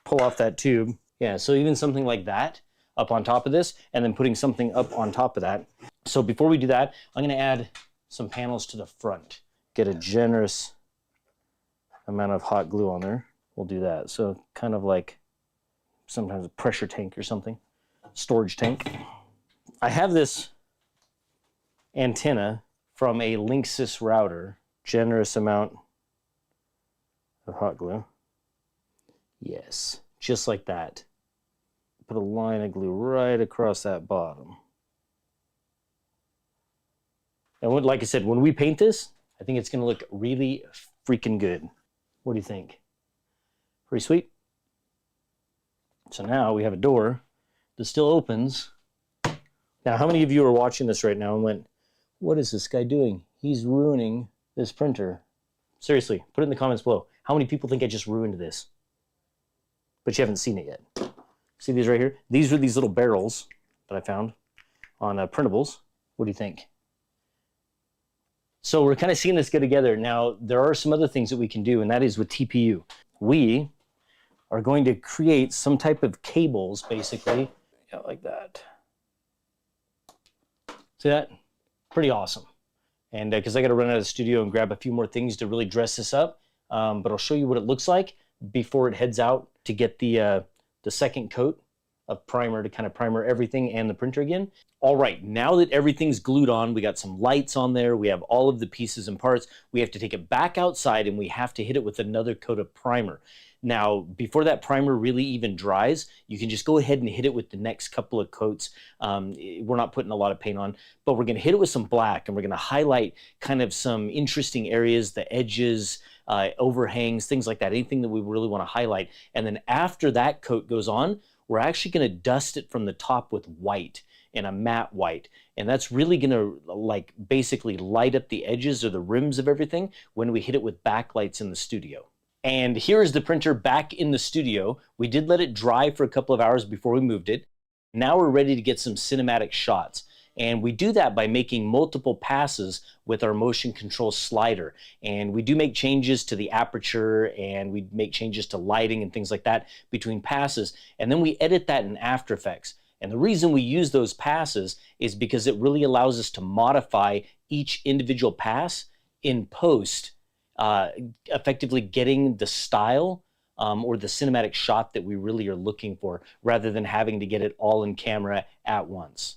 pull off that tube. Yeah, so even something like that up on top of this, and then putting something up on top of that. So before we do that, I'm gonna add some panels to the front. Get a generous amount of hot glue on there. We'll do that. So kind of like sometimes a pressure tank or something, storage tank. I have this antenna from a Linksys router. Generous amount of hot glue. Yes, just like that. Put a line of glue right across that bottom. And like I said, when we paint this, I think it's gonna look really freaking good. What do you think? Pretty sweet? So now we have a door that still opens. Now, how many of you are watching this right now and went, what is this guy doing? He's ruining this printer. Seriously, put it in the comments below. How many people think I just ruined this? But you haven't seen it yet. See these right here? These are these little barrels that I found on printables. What do you think? So we're kind of seeing this go together. Now, there are some other things that we can do, and that is with TPU. We are going to create some type of cables, basically, yeah, like that. See that? Pretty awesome. And because I got to run out of the studio and grab a few more things to really dress this up, but I'll show you what it looks like before it heads out to get the second coat of primer to kind of primer everything and the printer again. All right, now that everything's glued on, we got some lights on there, we have all of the pieces and parts, we have to take it back outside and we have to hit it with another coat of primer. Now, before that primer really even dries, you can just go ahead and hit it with the next couple of coats. We're not putting a lot of paint on, but we're gonna hit it with some black and we're gonna highlight kind of some interesting areas, the edges, overhangs, things like that, anything that we really wanna highlight. And then after that coat goes on, we're actually gonna dust it from the top with white, and a matte white. And that's really gonna like basically light up the edges or the rims of everything when we hit it with backlights in the studio. And here's the printer back in the studio. We did let it dry for a couple of hours before we moved it. Now we're ready to get some cinematic shots. And we do that by making multiple passes with our motion control slider. And we do make changes to the aperture and we make changes to lighting and things like that between passes. And then we edit that in After Effects. And the reason we use those passes is because it really allows us to modify each individual pass in post, effectively getting the style or the cinematic shot that we really are looking for, rather than having to get it all in camera at once.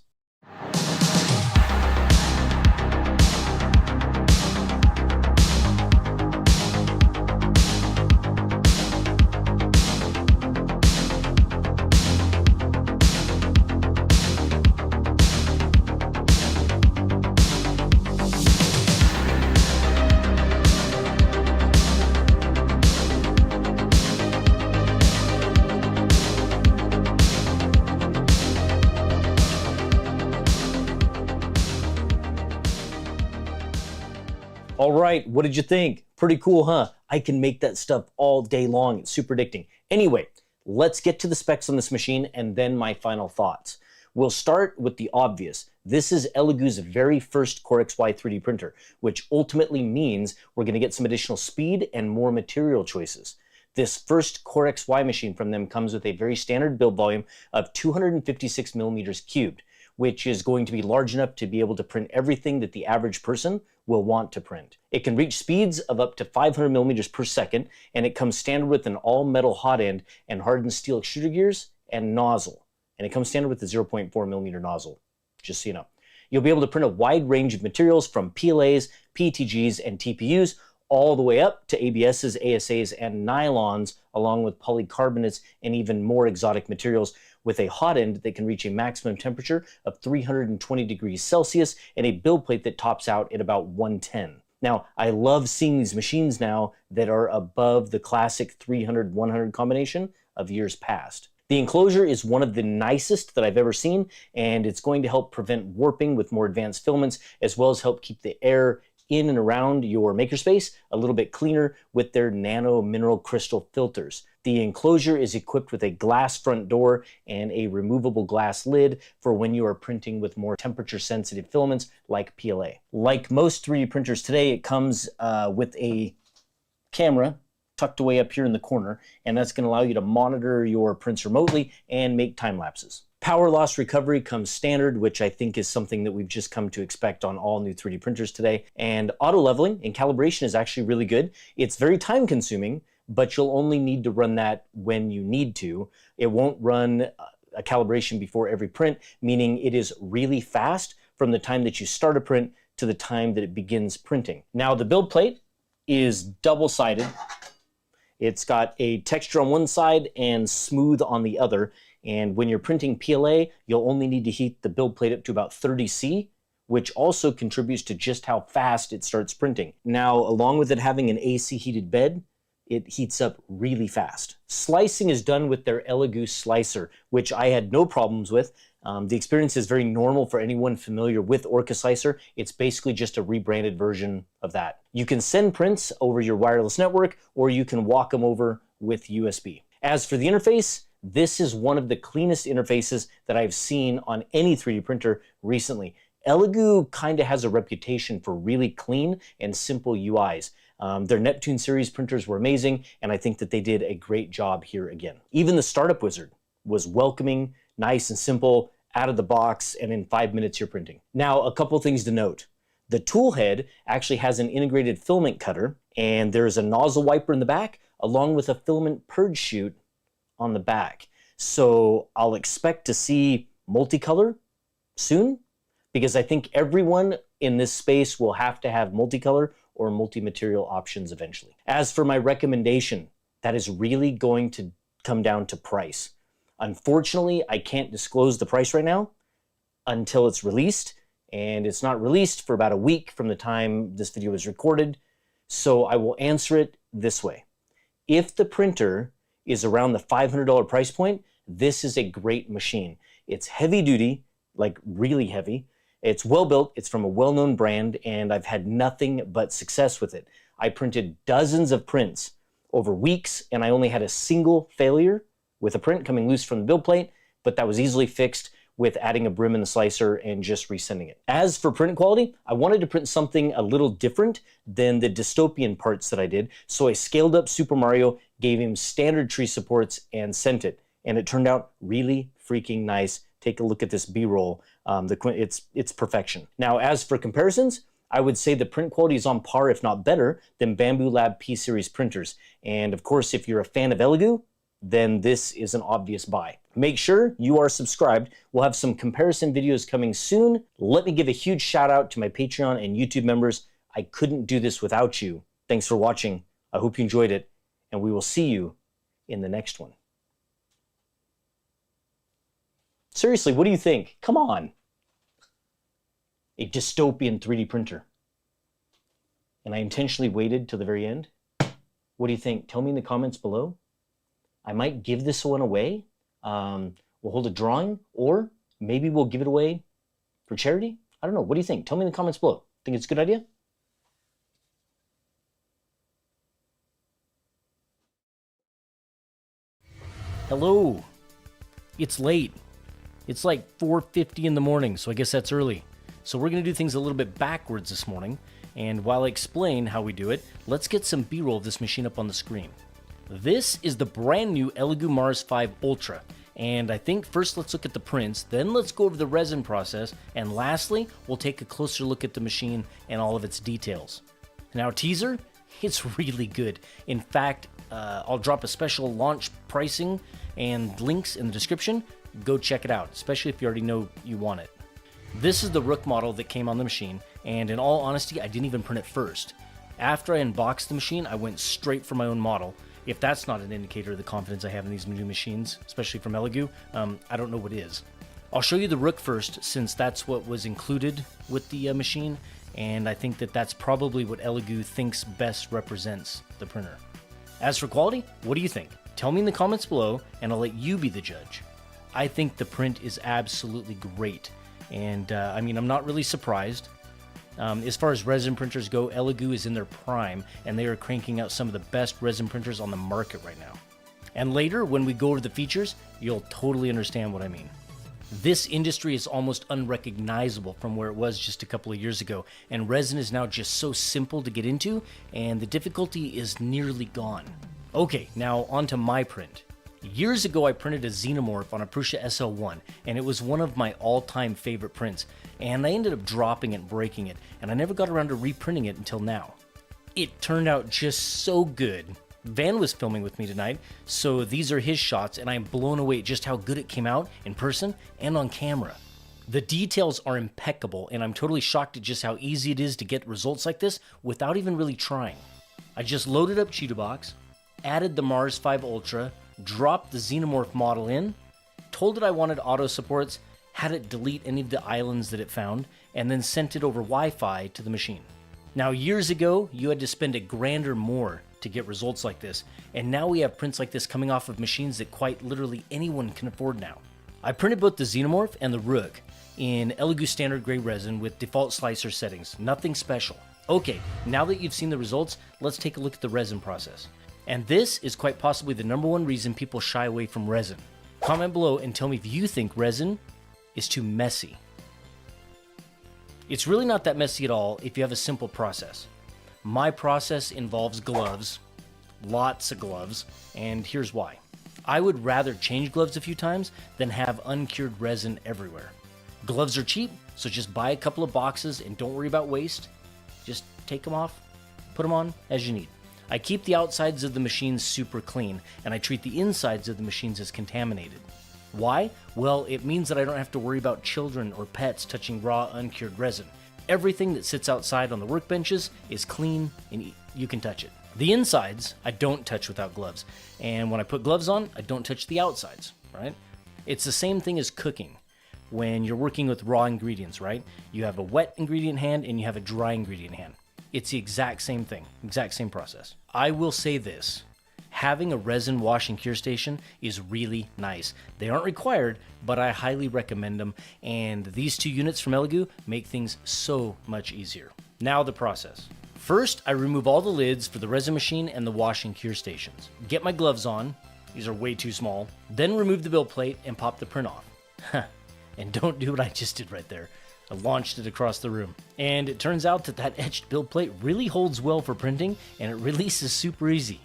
All right, what did you think? Pretty cool, huh? I can make that stuff all day long. It's super addicting. Anyway, let's get to the specs on this machine and then my final thoughts. We'll start with the obvious. This is Elegoo's very first Core XY 3D printer, which ultimately means we're gonna get some additional speed and more material choices. This first Core XY machine from them comes with a very standard build volume of 256 millimeters cubed, which is going to be large enough to be able to print everything that the average person will want to print. It can reach speeds of up to 500 millimeters per second, and it comes standard with an all-metal hot end and hardened steel extruder gears and nozzle. And it comes standard with the 0.4 millimeter nozzle, just so you know. You'll be able to print a wide range of materials from PLAs, PETGs, and TPUs, all the way up to ABSs, ASAs, and nylons, along with polycarbonates and even more exotic materials, with a hot end that can reach a maximum temperature of 320 degrees Celsius and a build plate that tops out at about 110. Now, I love seeing these machines now that are above the classic 300-100 combination of years past. The enclosure is one of the nicest that I've ever seen, and it's going to help prevent warping with more advanced filaments, as well as help keep the air in and around your makerspace a little bit cleaner with their nano mineral crystal filters. The enclosure is equipped with a glass front door and a removable glass lid for when you are printing with more temperature sensitive filaments like PLA. Like most 3D printers today, it comes with a camera tucked away up here in the corner, and that's going to allow you to monitor your prints remotely and make time lapses. Power loss recovery comes standard, which I think is something that we've just come to expect on all new 3D printers today. And auto leveling and calibration is actually really good. It's very time consuming, but you'll only need to run that when you need to. It won't run a calibration before every print, meaning it is really fast from the time that you start a print to the time that it begins printing. Now, the build plate is double-sided. It's got a texture on one side and smooth on the other. And when you're printing PLA, you'll only need to heat the build plate up to about 30°C, which also contributes to just how fast it starts printing. Now, along with it having an AC heated bed, it heats up really fast. Slicing is done with their Elegoo slicer, which I had no problems with. The experience is very normal for anyone familiar with Orca Slicer. It's basically just a rebranded version of that. You can send prints over your wireless network, or you can walk them over with USB. As for the interface, this is one of the cleanest interfaces that I've seen on any 3D printer recently. Elegoo kind of has a reputation for really clean and simple UIs. Their Neptune series printers were amazing, and I think that they did a great job here again. Even the startup wizard was welcoming, nice and simple, out of the box, and in 5 minutes you're printing. Now, a couple things to note. The tool head actually has an integrated filament cutter, and there's a nozzle wiper in the back, along with a filament purge chute on the back. So I'll expect to see multicolor soon, because I think everyone in this space will have to have multicolor or multi-material options eventually. As for my recommendation, that is really going to come down to price. Unfortunately, I can't disclose the price right now until it's released, and it's not released for about a week from the time this video is recorded, so I will answer it this way. If the printer is around the $500 price point, this is a great machine. It's heavy duty, like really heavy. It's well built, it's from a well-known brand, and I've had nothing but success with it. I printed dozens of prints over weeks, and I only had a single failure with a print coming loose from the build plate, but that was easily fixed with adding a brim in the slicer and just resending it. As for print quality, I wanted to print something a little different than the dystopian parts that I did, so I scaled up Super Mario, gave him standard tree supports, and sent it. And it turned out really freaking nice. Take a look at this B-roll. It's perfection. Now, as for comparisons, I would say the print quality is on par, if not better, than Bambu Lab P-Series printers. And of course, if you're a fan of Elegoo, then this is an obvious buy. Make sure you are subscribed. We'll have some comparison videos coming soon. Let me give a huge shout out to my Patreon and YouTube members. I couldn't do this without you. Thanks for watching. I hope you enjoyed it, and we will see you in the next one. Seriously, what do you think? Come on. A dystopian 3D printer. And I intentionally waited till the very end. What do you think? Tell me in the comments below. I might give this one away. We'll hold a drawing, or maybe we'll give it away for charity. I don't know. What do you think? Tell me in the comments below. Think it's a good idea? Hello. It's late. It's like 4:50 in the morning, so I guess that's early. So we're going to do things a little bit backwards this morning, and while I explain how we do it, let's get some B-roll of this machine up on the screen. This is the brand new Elegoo Mars 5 Ultra, and I think first let's look at the prints, then let's go over the resin process, and lastly, we'll take a closer look at the machine and all of its details. Now, teaser, it's really good. In fact, I'll drop a special launch pricing and links in the description. Go check it out, especially if you already know you want it. This is the Rook model that came on the machine, and in all honesty, I didn't even print it first. After I unboxed the machine, I went straight for my own model. If that's not an indicator of the confidence I have in these new machines, especially from Elegoo, I don't know what is. I'll show you the Rook first, since that's what was included with the machine, and I think that that's probably what Elegoo thinks best represents the printer. As for quality, what do you think? Tell me in the comments below, and I'll let you be the judge. I think the print is absolutely great, and I mean, I'm not really surprised. As far as resin printers go, Elegoo is in their prime, and they are cranking out some of the best resin printers on the market right now. And later, when we go over the features, you'll totally understand what I mean. This industry is almost unrecognizable from where it was just a couple of years ago, and resin is now just so simple to get into, and the difficulty is nearly gone. Okay, now onto my print. Years ago, I printed a xenomorph on a Prusa SL1, and it was one of my all-time favorite prints, and I ended up dropping it and breaking it, and I never got around to reprinting it until now. It turned out just so good. Van was filming with me tonight, so these are his shots, and I'm blown away at just how good it came out in person and on camera. The details are impeccable, and I'm totally shocked at just how easy it is to get results like this without even really trying. I just loaded up Cheetah Box, added the Mars 5 Ultra, dropped the Xenomorph model in, told it I wanted auto supports, had it delete any of the islands that it found, and then sent it over Wi-Fi to the machine. Now, years ago, you had to spend $1,000 or more to get results like this, and now we have prints like this coming off of machines that quite literally anyone can afford now. I printed both the Xenomorph and the Rook in Elegoo standard gray resin with default slicer settings, nothing special. Okay, now that you've seen the results, let's take a look at the resin process. And this is quite possibly the #1 reason people shy away from resin. Comment below and tell me if you think resin is too messy. It's really not that messy at all if you have a simple process. My process involves gloves, lots of gloves, and here's why. I would rather change gloves a few times than have uncured resin everywhere. Gloves are cheap, so just buy a couple of boxes and don't worry about waste. Just take them off, put them on as you need. I keep the outsides of the machines super clean, and I treat the insides of the machines as contaminated. Why? Well, it means that I don't have to worry about children or pets touching raw, uncured resin. Everything that sits outside on the workbenches is clean and you can touch it. The insides, I don't touch without gloves. And when I put gloves on, I don't touch the outsides, right? It's the same thing as cooking. When you're working with raw ingredients, right? You have a wet ingredient hand and you have a dry ingredient hand. It's the exact same thing, exact same process. I will say this. Having a resin wash and cure station is really nice. They aren't required, but I highly recommend them, and these 2 units from Elegoo make things so much easier. Now the process. First, I remove all the lids for the resin machine and the wash and cure stations. Get my gloves on, these are way too small, then remove the build plate and pop the print off. And don't do what I just did right there. I launched it across the room. And it turns out that etched build plate really holds well for printing, and it releases super easy.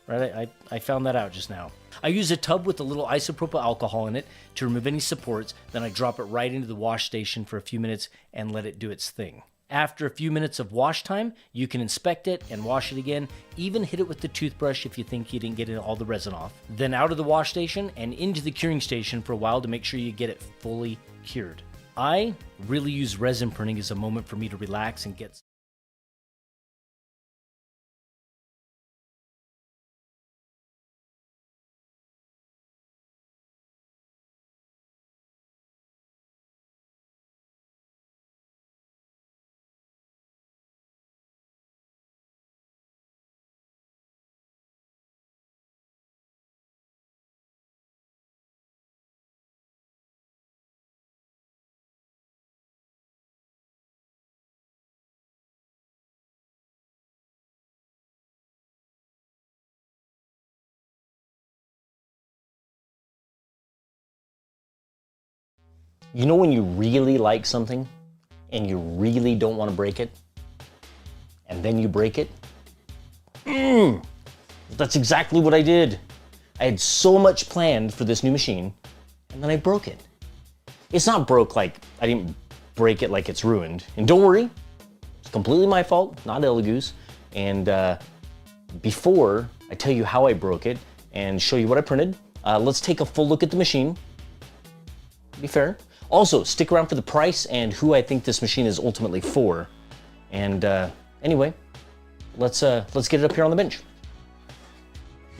Right, I found that out just now. I use a tub with a little isopropyl alcohol in it to remove any supports, then I drop it right into the wash station for a few minutes and let it do its thing. After a few minutes of wash time, you can inspect it and wash it again, even hit it with the toothbrush if you think you didn't get all the resin off. Then out of the wash station and into the curing station for a while to make sure you get it fully cured. I really use resin printing as a moment for me to relax and get You know when you really like something and you really don't want to break it, and then you break it? That's exactly what I did. I had so much planned for this new machine, and then I broke it. It's not broke like I didn't break it like it's ruined. And don't worry, it's completely my fault, not Elegoo's. And before I tell you how I broke it and show you what I printed, let's take a full look at the machine. Be fair. Also, stick around for the price and who I think this machine is ultimately for. And anyway, let's get it up here on the bench.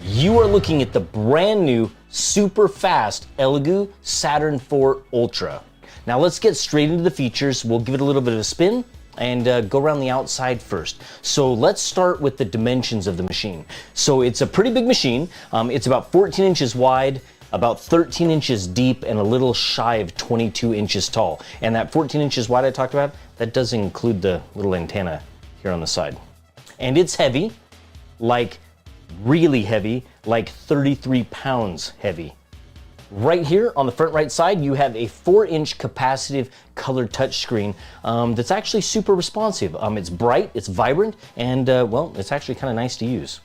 You are looking at the brand new, super fast Elegoo Saturn IV Ultra. Now let's get straight into the features. We'll give it a little bit of a spin and go around the outside first. So let's start with the dimensions of the machine. So it's a pretty big machine. It's about 14 inches wide, about 13 inches deep, and a little shy of 22 inches tall. And that 14 inches wide I talked about, that does include the little antenna here on the side. And it's heavy, like really heavy, like 33 pounds heavy. Right here on the front right side, you have a 4-inch capacitive color touchscreen that's actually super responsive. It's bright, it's vibrant, and well, it's actually kind of nice to use.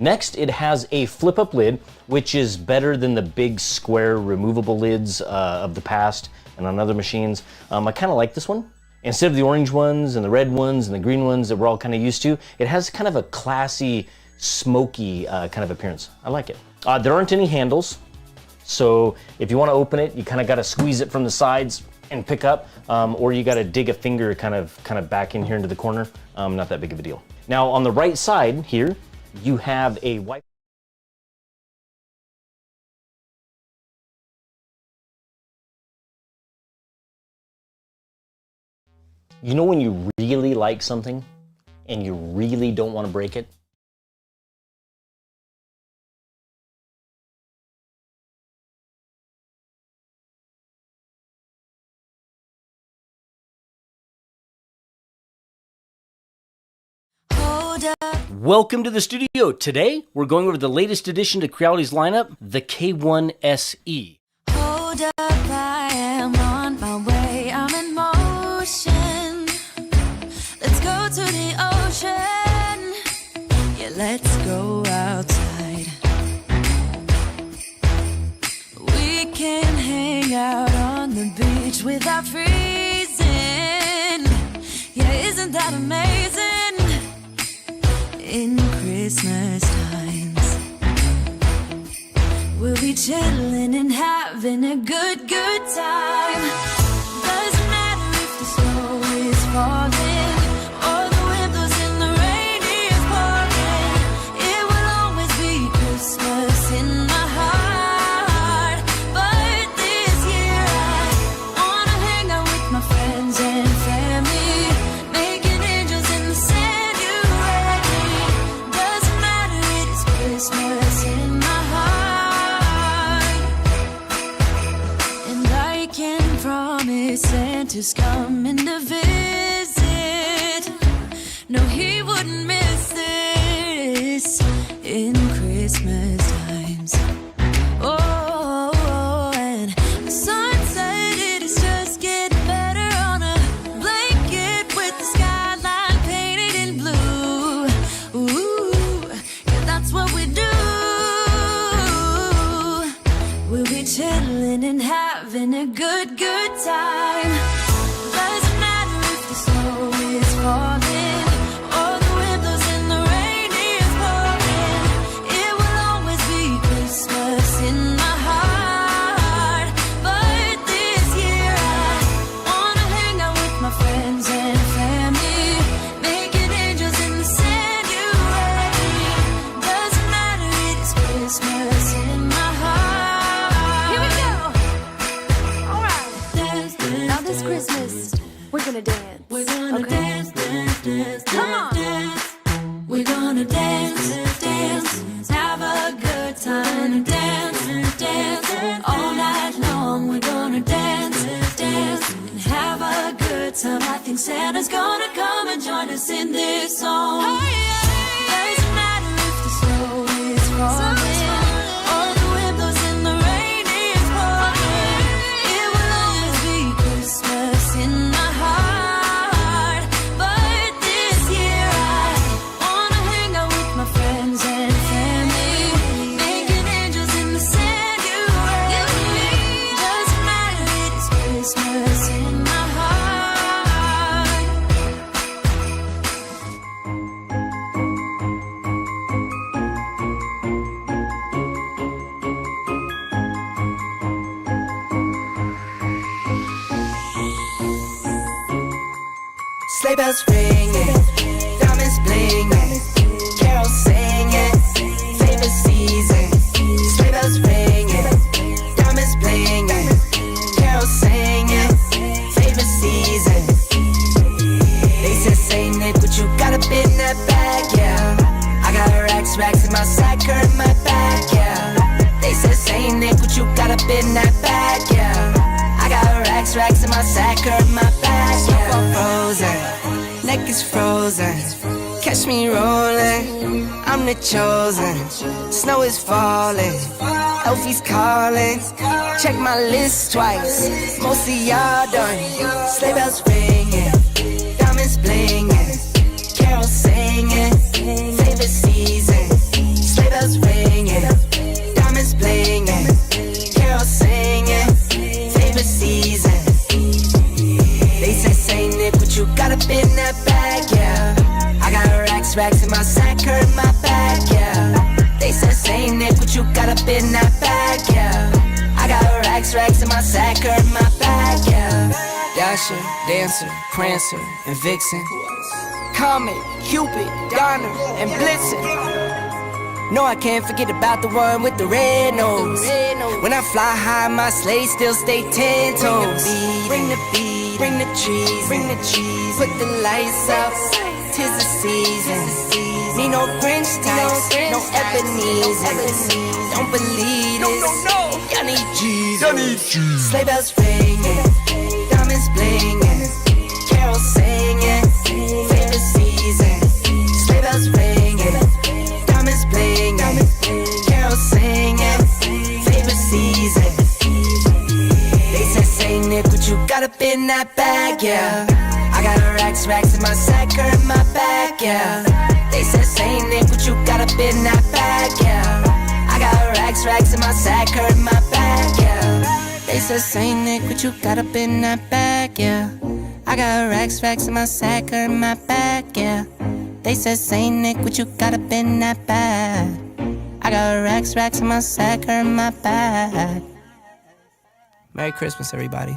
Next, it has a flip-up lid, which is better than the big square removable lids of the past and on other machines. I kind of like this one. Instead of the orange ones and the red ones and the green ones that we're all kind of used to, it has kind of a classy, smoky kind of appearance. I like it. There aren't any handles, so if you want to open it, you kind of got to squeeze it from the sides and pick up, or you got to dig a finger kind of back in here into the corner. Not that big of a deal. Now on the right side here, you have a wipe. You know when you really like something and you really don't want to break it? Welcome to the studio. Today, we're going over the latest addition to Creality's lineup, the K1 SE. Hold up, I am on my way, I'm in motion. Let's go to the ocean. Yeah, let's go outside. We can hang out on the beach without freezing. Yeah, isn't that amazing? In Christmas times, we'll be chilling and having a good time. Doesn't matter if the snow is falling or the wind blows and the rain is pouring. It will always be Christmas in my heart. But this year I wanna hang out with my friends and family, making angels in the sand. Christmas in my heart, and I can promise Santa's coming to visit. No, he wouldn't miss this in Christmas times. Oh, and the sunset, it is just getting better on a blanket with the skyline painted in blue. Ooh, that's what we do. We'll be chilling and having a good time. Doesn't matter if the snow is falling or the wind blows and the rain is pouring. It will always be Christmas in my heart. But this year I wanna hang out with my friends and family, making angels in the sand. You ready? Doesn't matter, it is Christmas in my heart. Here we go. All right. Dance, dance, now this Christmas, we're gonna dance. We're gonna dance, dance, dance, come on. Dance. We're gonna dance, dance, have a good time. Dance, dance, all night long. We're gonna dance, dance, and have a good time. I think Santa's gonna come and join us in this song. Oh, yeah. Doesn't matter if the snow is falling or the wind blows and the rain is pouring. It will always be Christmas in my heart. But this year I wanna hang out with my friends and family, making angels in the sand. You ready? Doesn't matter, it is Christmas in my heart. Sleigh bells ringing, diamonds blinging, carols singing, favorite season. Sleigh bells ringing, diamonds blinging, carols singing, favorite season. They said, say Nick, what you got up in that bag, yeah. I got racks in my sack or in my bag, yeah. They said, say Nick, what you got up in that bag, yeah. I got racks in my sack or in my bag, yeah. Frozen, neck is frozen, Catch me rolling, I'm the chosen. Snow is falling, Elfie's calling. Check my list twice, most of y'all done. Sleigh bells ringing, diamonds blinging, carols singing, favorite season. Sleigh bells ringing, diamonds blinging, carols singing, favorite season. They say, Saint Nick, what you got up in that bag, yeah. I got racks in my sack, her in my bag, yeah. They said, Saint Nick, what you got up in that bag, yeah. I got racks in my sack, her in my bag, yeah. Dasher, Dancer, Prancer, and Vixen, Comet, Cupid, Donner, and Blitzen. No, I can't forget about the one with the red nose. When I fly high, my sleigh still stay 10 toes. Bring the beat, bring the cheese, put the lights up. 'Tis the season. Need no Grinch types, no Ebenezer. Don't believe this. Y'all need Jesus. Sleigh bells ringing, diamonds blinging, carols singing, favorite season. Sleigh bells ringing, diamonds blinging, carols singing, favorite season. They said, Saint Nick, what you got up in that bag, yeah. I got racks in my sack, her in my bag, yeah. They said, Saint Nick, what you got up in that bag, yeah. I got racks in my sack, her in my bag, yeah. They said, Saint Nick, what you got up in that bag, yeah. I got racks in my sack, her in my bag, yeah. They said, Saint Nick, what you got up in that bag. I got racks in my sack, her in my bag. Merry Christmas, everybody.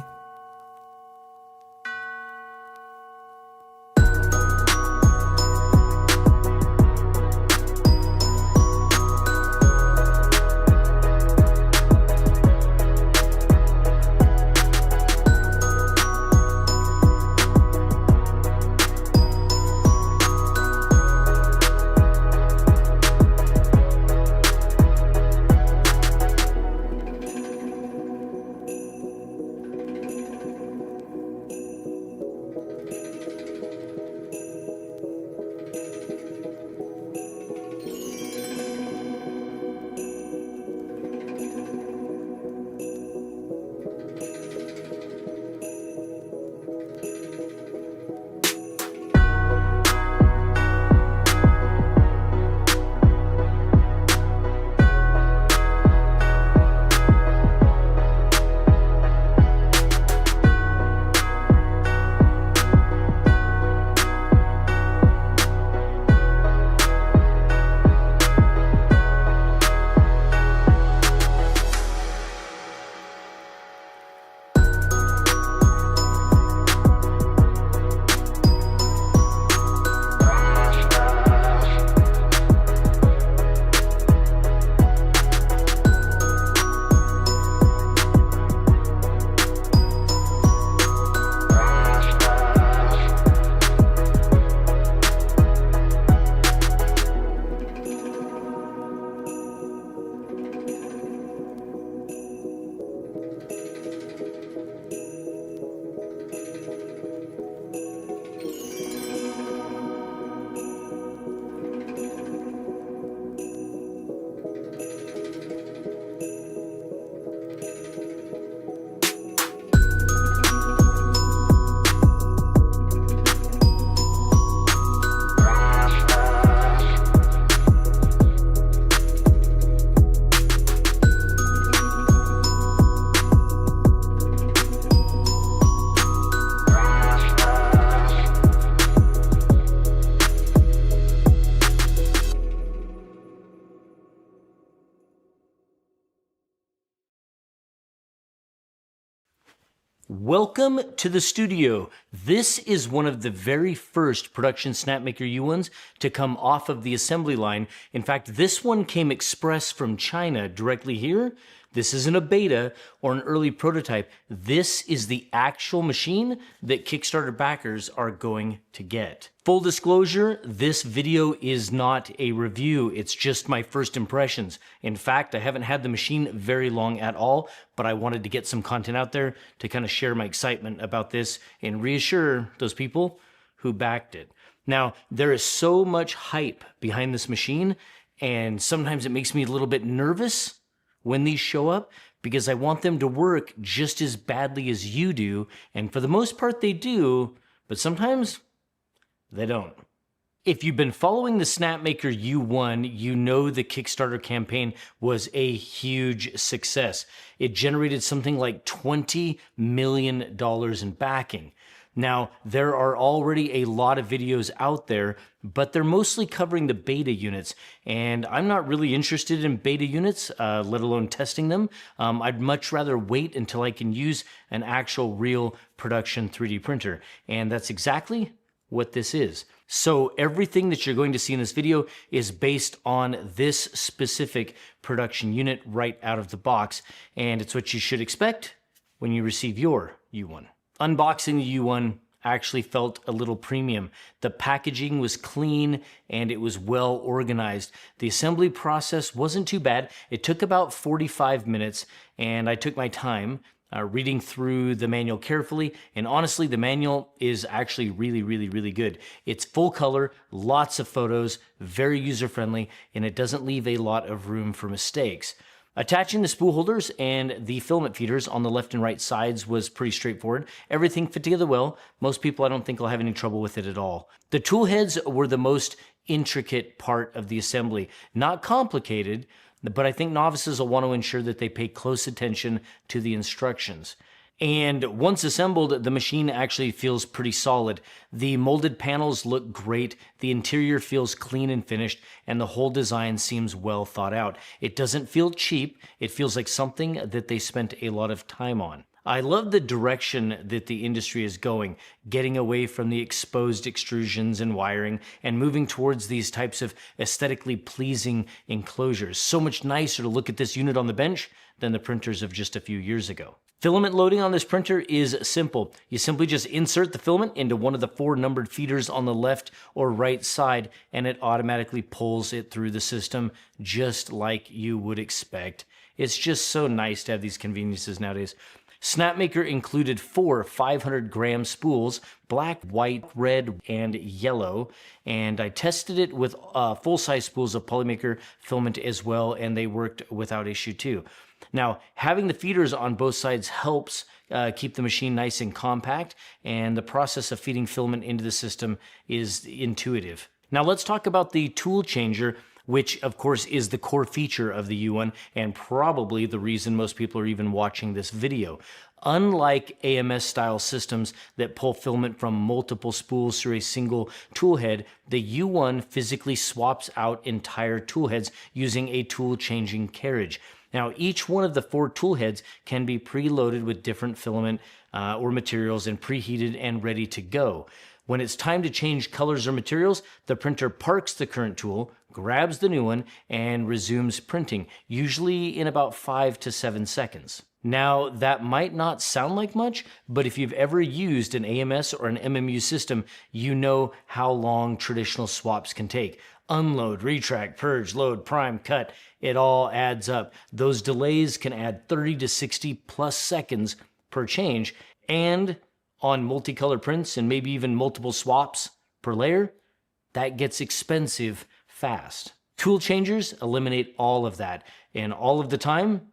Welcome to the studio. This is one of the very first production Snapmaker U1s to come off of the assembly line. In fact, this one came express from China directly here. This isn't a beta or an early prototype. This is the actual machine that Kickstarter backers are going to get. Full disclosure, this video is not a review. It's just my first impressions. In fact, I haven't had the machine very long at all, but I wanted to get some content out there to kind of share my excitement about this and reassure those people who backed it. Now, there is so much hype behind this machine, and sometimes it makes me a little bit nervous when these show up because I want them to work just as badly as you do, and for the most part they do, but sometimes they don't. If you've been following the Snapmaker U1, you know the Kickstarter campaign was a huge success. It generated something like $20 million in backing. Now, there are already a lot of videos out there, but they're mostly covering the beta units, and I'm not really interested in beta units, let alone testing them. I'd much rather wait until I can use an actual real production 3D printer, and that's exactly what this is. So everything that you're going to see in this video is based on this specific production unit right out of the box, and it's what you should expect when you receive your U1. Unboxing the U1 actually felt a little premium. The packaging was clean and it was well organized. The assembly process wasn't too bad. It took about 45 minutes and I took my time reading through the manual carefully, and honestly, the manual is actually really good. It's full color, lots of photos, very user-friendly, and it doesn't leave a lot of room for mistakes. Attaching the spool holders and the filament feeders on the left and right sides was pretty straightforward. Everything fit together well. Most people I don't think will have any trouble with it at all. The tool heads were the most intricate part of the assembly. Not complicated, but I think novices will want to ensure that they pay close attention to the instructions. And once assembled, the machine actually feels pretty solid. The molded panels look great, the interior feels clean and finished, and the whole design seems well thought out. It doesn't feel cheap, it feels like something that they spent a lot of time on. I love the direction that the industry is going, getting away from the exposed extrusions and wiring and moving towards these types of aesthetically pleasing enclosures. So much nicer to look at this unit on the bench than the printers of just a few years ago. Filament loading on this printer is simple. You simply just insert the filament into one of the 4 numbered feeders on the left or right side, and it automatically pulls it through the system just like you would expect. It's just so nice to have these conveniences nowadays. Snapmaker included 4 500-gram spools, black, white, red, and yellow, and I tested it with full-size spools of Polymaker filament as well, and they worked without issue too. Now, having the feeders on both sides helps keep the machine nice and compact, and the process of feeding filament into the system is intuitive. Now let's talk about the tool changer, which of course is the core feature of the U1 and probably the reason most people are even watching this video. Unlike AMS style systems that pull filament from multiple spools through a single tool head, the U1 physically swaps out entire tool heads using a tool changing carriage. Now, each one of the 4 tool heads can be preloaded with different filament or materials and preheated and ready to go. When it's time to change colors or materials, the printer parks the current tool, grabs the new one, and resumes printing, usually in about 5 to 7 seconds. Now, that might not sound like much, but if you've ever used an AMS or an MMU system, you know how long traditional swaps can take. Unload, retract, purge, load, prime, cut, it all adds up. Those delays can add 30 to 60 plus seconds per change, and on multicolored prints and maybe even multiple swaps per layer, that gets expensive fast. Tool changers eliminate all of that, and all of the time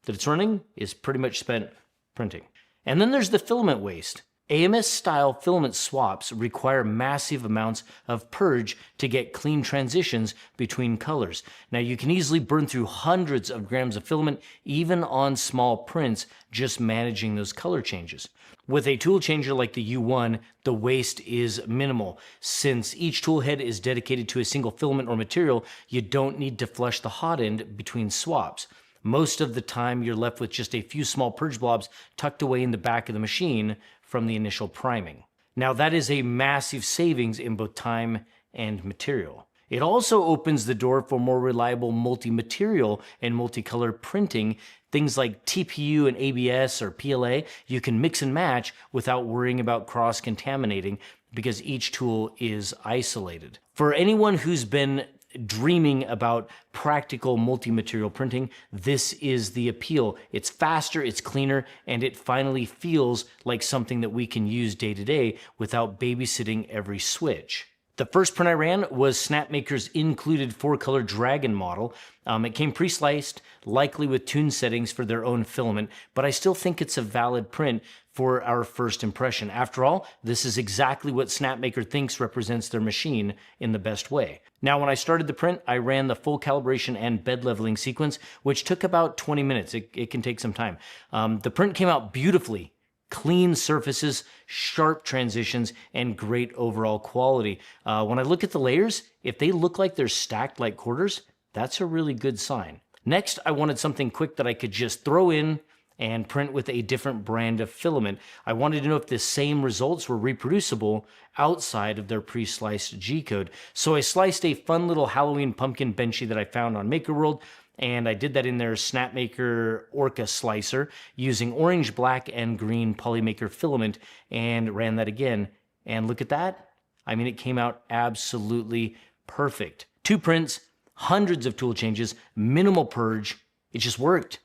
that it's running is pretty much spent printing. And then there's the filament waste. AMS-style filament swaps require massive amounts of purge to get clean transitions between colors. Now, you can easily burn through hundreds of grams of filament, even on small prints, just managing those color changes. With a tool changer like the U1, the waste is minimal. Since each tool head is dedicated to a single filament or material, you don't need to flush the hot end between swaps. Most of the time, you're left with just a few small purge blobs tucked away in the back of the machine from the initial priming. Now, that is a massive savings in both time and material. It also opens the door for more reliable multi-material and multicolor printing. Things like TPU and ABS or PLA, you can mix and match without worrying about cross-contaminating because each tool is isolated. For anyone who's been dreaming about practical multi-material printing, this is the appeal. It's faster, it's cleaner, and it finally feels like something that we can use day to day without babysitting every switch. The first print I ran was Snapmaker's included 4-color dragon model. It came pre-sliced, likely with tune settings for their own filament, but I still think it's a valid print for our first impression. After all, this is exactly what Snapmaker thinks represents their machine in the best way. Now, when I started the print, I ran the full calibration and bed leveling sequence, which took about 20 minutes. It can take some time. The print came out beautifully. Clean surfaces, sharp transitions, and great overall quality. When I look at the layers, if they look like they're stacked like quarters, that's a really good sign. Next, I wanted something quick that I could just throw in and print with a different brand of filament. I wanted to know if the same results were reproducible outside of their pre-sliced G-code. So I sliced a fun little Halloween pumpkin benchy that I found on MakerWorld, and I did that in their Snapmaker Orca slicer using orange, black, and green Polymaker filament, and ran that again. And look at that. I mean, it came out absolutely perfect. 2 prints, hundreds of tool changes, minimal purge. It just worked.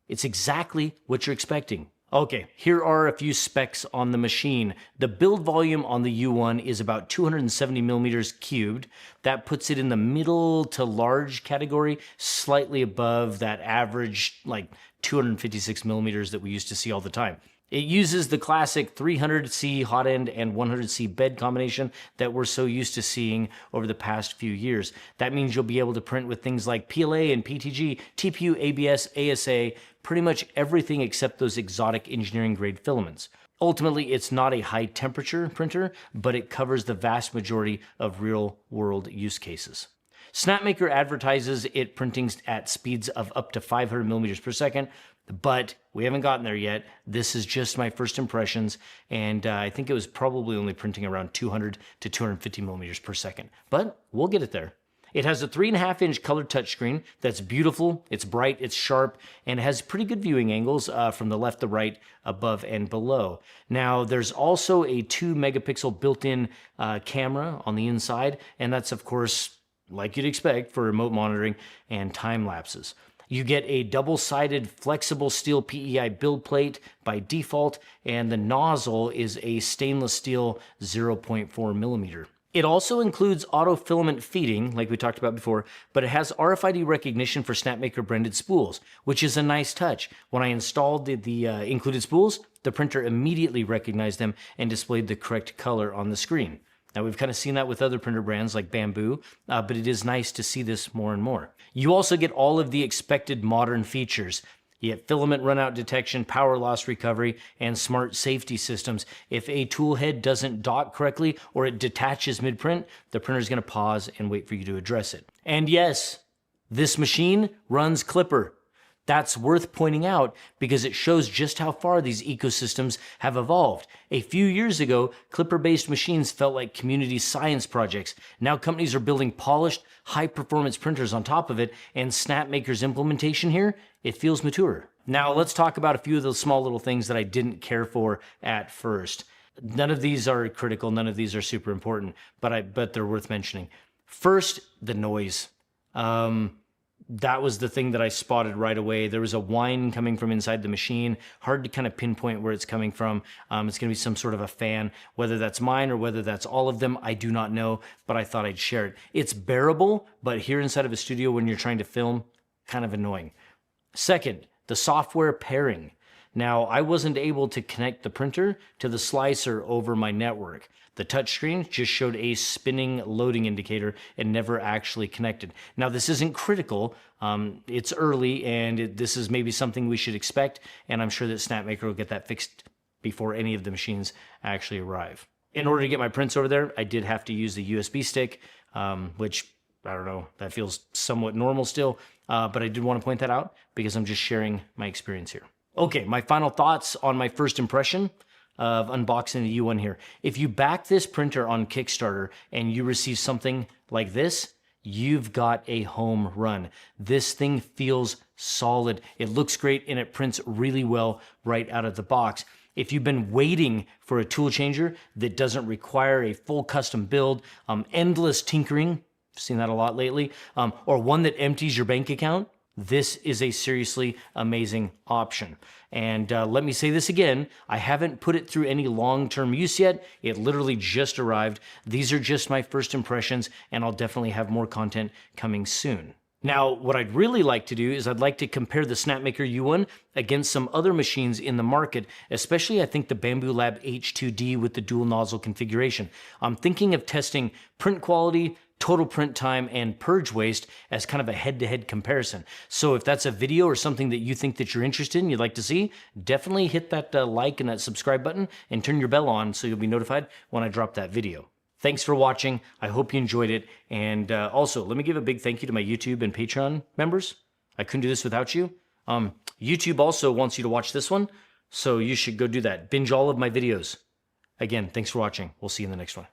It's exactly what you're expecting. Okay, here are a few specs on the machine. The build volume on the U1 is about 270 millimeters cubed. That puts it in the middle to large category, slightly above that average, like 256 millimeters that we used to see all the time. It uses the classic 300C hot end and 100C bed combination that we're so used to seeing over the past few years. That means you'll be able to print with things like PLA and PTG, TPU, ABS, ASA, pretty much everything except those exotic engineering grade filaments. Ultimately, it's not a high temperature printer, but it covers the vast majority of real world use cases. Snapmaker advertises it printing at speeds of up to 500 millimeters per second, but we haven't gotten there yet. This is just my first impressions, and I think it was probably only printing around 200 to 250 millimeters per second, but we'll get it there. It has a 3.5-inch colored touchscreen that's beautiful, it's bright, it's sharp, and it has pretty good viewing angles from the left to right, above and below. Now, there's also a 2-megapixel built-in camera on the inside, and that's, of course, like you'd expect for remote monitoring and time lapses. You get a double-sided flexible steel PEI build plate by default, and the nozzle is a stainless steel 0.4 millimeter. It also includes auto filament feeding, like we talked about before, but it has RFID recognition for Snapmaker branded spools, which is a nice touch. When I installed the included spools, the printer immediately recognized them and displayed the correct color on the screen. Now, we've kind of seen that with other printer brands like Bamboo, but it is nice to see this more and more. You also get all of the expected modern features. You get filament runout detection, power loss recovery, and smart safety systems. If a tool head doesn't dock correctly or it detaches mid-print, the printer is going to pause and wait for you to address it. And yes, this machine runs Clipper. That's worth pointing out because it shows just how far these ecosystems have evolved. A few years ago, Clipper-based machines felt like community science projects. Now companies are building polished, high-performance printers on top of it, and Snapmaker's implementation here, it feels mature. Now let's talk about a few of those small little things that I didn't care for at first. None of these are critical, none of these are super important, but they're worth mentioning. First, the noise. That was the thing that I spotted right away. There was a whine coming from inside the machine. Hard to kind of pinpoint where it's coming from. It's going to be some sort of a fan. Whether that's mine or whether that's all of them, I do not know, but I thought I'd share it. It's bearable, but here inside of a studio when you're trying to film, kind of annoying. Second, the software pairing. Now, I wasn't able to connect the printer to the slicer over my network. The touchscreen just showed a spinning loading indicator and never actually connected. Now, this isn't critical. It's early, and this is maybe something we should expect, and I'm sure that Snapmaker will get that fixed before any of the machines actually arrive. In order to get my prints over there, I did have to use the USB stick, which, I don't know, that feels somewhat normal still, but I did want to point that out because I'm just sharing my experience here. Okay, my final thoughts on my first impression of unboxing the U1 here. If you back this printer on Kickstarter and you receive something like this, you've got a home run. This thing feels solid. It looks great and it prints really well right out of the box. If you've been waiting for a tool changer that doesn't require a full custom build, endless tinkering, I've seen that a lot lately, or one that empties your bank account, this is a seriously amazing option. And let me say this again, I haven't put it through any long-term use yet. It literally just arrived. These are just my first impressions, and I'll definitely have more content coming soon. Now, what I'd really like to do is I'd like to compare the Snapmaker U1 against some other machines in the market, especially I think the Bamboo Lab H2D with the dual nozzle configuration. I'm thinking of testing print quality, total print time, and purge waste as kind of a head-to-head comparison. So if that's a video or something that you think that you're interested in, you'd like to see, definitely hit that like and that subscribe button and turn your bell on so you'll be notified when I drop that video. Thanks for watching. I hope you enjoyed it. And also, let me give a big thank you to my YouTube and Patreon members. I couldn't do this without you. YouTube also wants you to watch this one, so you should go do that. Binge all of my videos. Again, thanks for watching. We'll see you in the next one.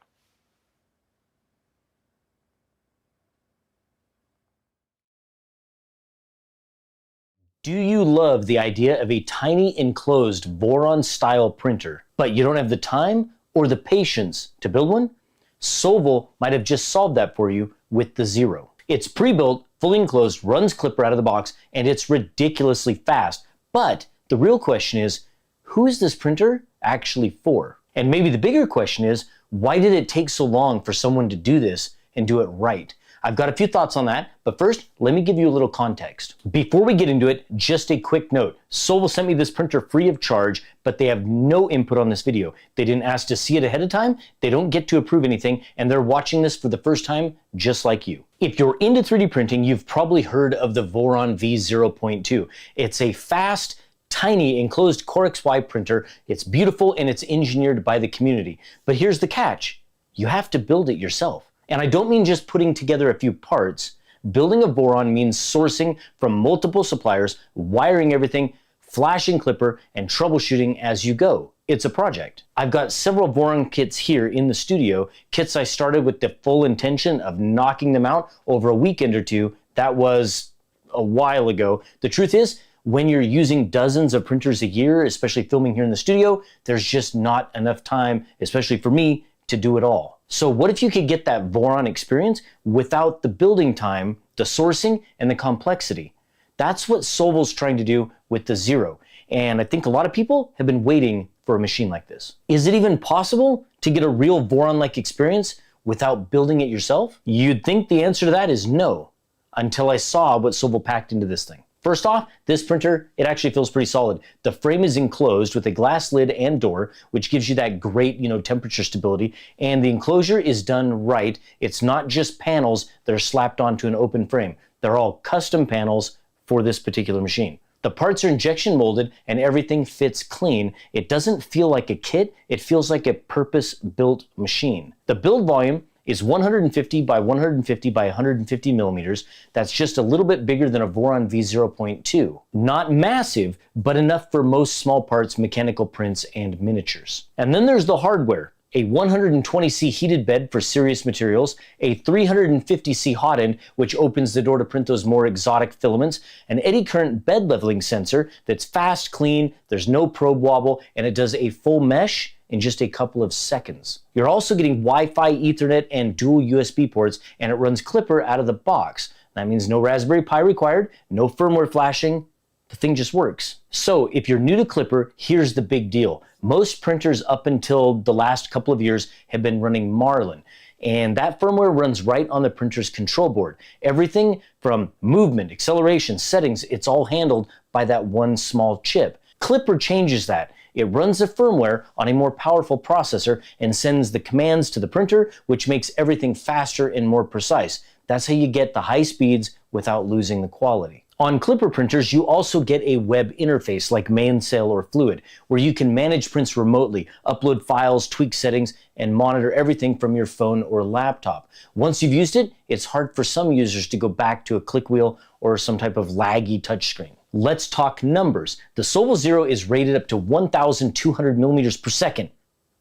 Do you love the idea of a tiny enclosed Voron-style printer, but you don't have the time or the patience to build one? Solval might have just solved that for you with the Zero. It's pre-built, fully enclosed, runs Clipper out of the box, and it's ridiculously fast. But the real question is, who is this printer actually for? And maybe the bigger question is, why did it take so long for someone to do this and do it right? I've got a few thoughts on that, but first, let me give you a little context. Before we get into it, just a quick note. Solval sent me this printer free of charge, but they have no input on this video. They didn't ask to see it ahead of time, they don't get to approve anything, and they're watching this for the first time, just like you. If you're into 3D printing, you've probably heard of the Voron V0.2. It's a fast, tiny enclosed Core XY printer. It's beautiful and it's engineered by the community. But here's the catch. You have to build it yourself. And I don't mean just putting together a few parts. Building a Voron means sourcing from multiple suppliers, wiring everything, flashing Clipper, and troubleshooting as you go. It's a project. I've got several Voron kits here in the studio, kits I started with the full intention of knocking them out over a weekend or two. That was a while ago. The truth is, when you're using dozens of printers a year, especially filming here in the studio, there's just not enough time, especially for me, to do it all. So what if you could get that Voron experience without the building time, the sourcing, and the complexity? That's what Solval's trying to do with the Zero. And I think a lot of people have been waiting for a machine like this. Is it even possible to get a real Voron-like experience without building it yourself? You'd think the answer to that is no, until I saw what Solval packed into this thing. First off, this printer, it actually feels pretty solid. The frame is enclosed with a glass lid and door, which gives you that great, temperature stability. And the enclosure is done right. It's not just panels that are slapped onto an open frame. They're all custom panels for this particular machine. The parts are injection molded and everything fits clean. It doesn't feel like a kit. It feels like a purpose-built machine. The build volume is 150 by 150 by 150 millimeters. That's just a little bit bigger than a Voron V0.2. Not massive, but enough for most small parts, mechanical prints, and miniatures. And then there's the hardware. A 120C heated bed for serious materials, a 350C hot end, which opens the door to print those more exotic filaments, an eddy current bed leveling sensor that's fast, clean, there's no probe wobble, and it does a full mesh in just a couple of seconds. You're also getting Wi-Fi, Ethernet, and dual USB ports, and it runs Clipper out of the box. That means no Raspberry Pi required, no firmware flashing. The thing just works. So if you're new to Clipper, here's the big deal. Most printers up until the last couple of years have been running Marlin, and that firmware runs right on the printer's control board. Everything from movement, acceleration, settings, it's all handled by that one small chip. Clipper changes that. It runs the firmware on a more powerful processor and sends the commands to the printer, which makes everything faster and more precise. That's how you get the high speeds without losing the quality. On Clipper printers, you also get a web interface like Mainsail or Fluid, where you can manage prints remotely, upload files, tweak settings, and monitor everything from your phone or laptop. Once you've used it, it's hard for some users to go back to a click wheel or some type of laggy touchscreen. Let's talk numbers. The Solval Zero is rated up to 1,200 millimeters per second.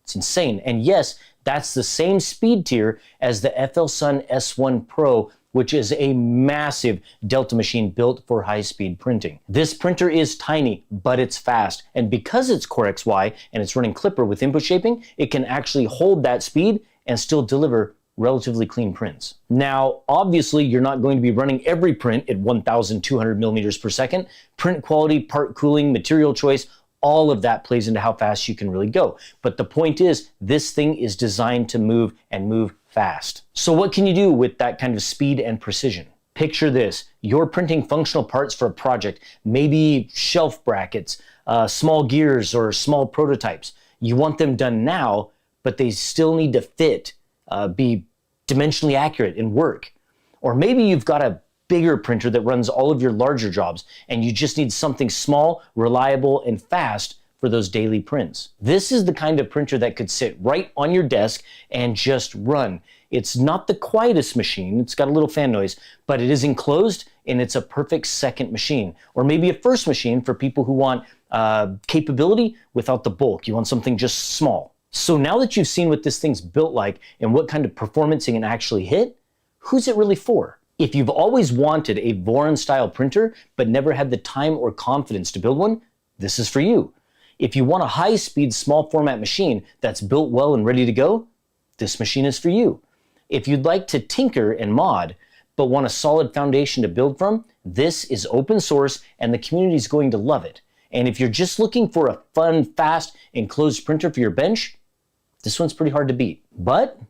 It's insane. And yes, that's the same speed tier as the FL Sun S1 Pro, which is a massive Delta machine built for high-speed printing. This printer is tiny, but it's fast. And because it's Core XY and it's running Clipper with input shaping, it can actually hold that speed and still deliver relatively clean prints. Now, obviously, you're not going to be running every print at 1,200 millimeters per second. Print quality, part cooling, material choice, all of that plays into how fast you can really go. But the point is, this thing is designed to move and move fast. So what can you do with that kind of speed and precision? Picture this, you're printing functional parts for a project, maybe shelf brackets, small gears or small prototypes. You want them done now, but they still need to fit, be dimensionally accurate and work. Or maybe you've got a bigger printer that runs all of your larger jobs and you just need something small, reliable, and fast for those daily prints. This is the kind of printer that could sit right on your desk and just run. It's not the quietest machine, it's got a little fan noise, but it is enclosed and it's a perfect second machine. Or maybe a first machine for people who want capability without the bulk. You want something just small. So now that you've seen what this thing's built like and what kind of performance it can actually hit, who's it really for? If you've always wanted a Voron style printer but never had the time or confidence to build one, this is for you. If you want a high-speed, small format machine that's built well and ready to go, this machine is for you. If you'd like to tinker and mod, but want a solid foundation to build from, this is open source and the community is going to love it. And if you're just looking for a fun, fast, enclosed printer for your bench, this one's pretty hard to beat. But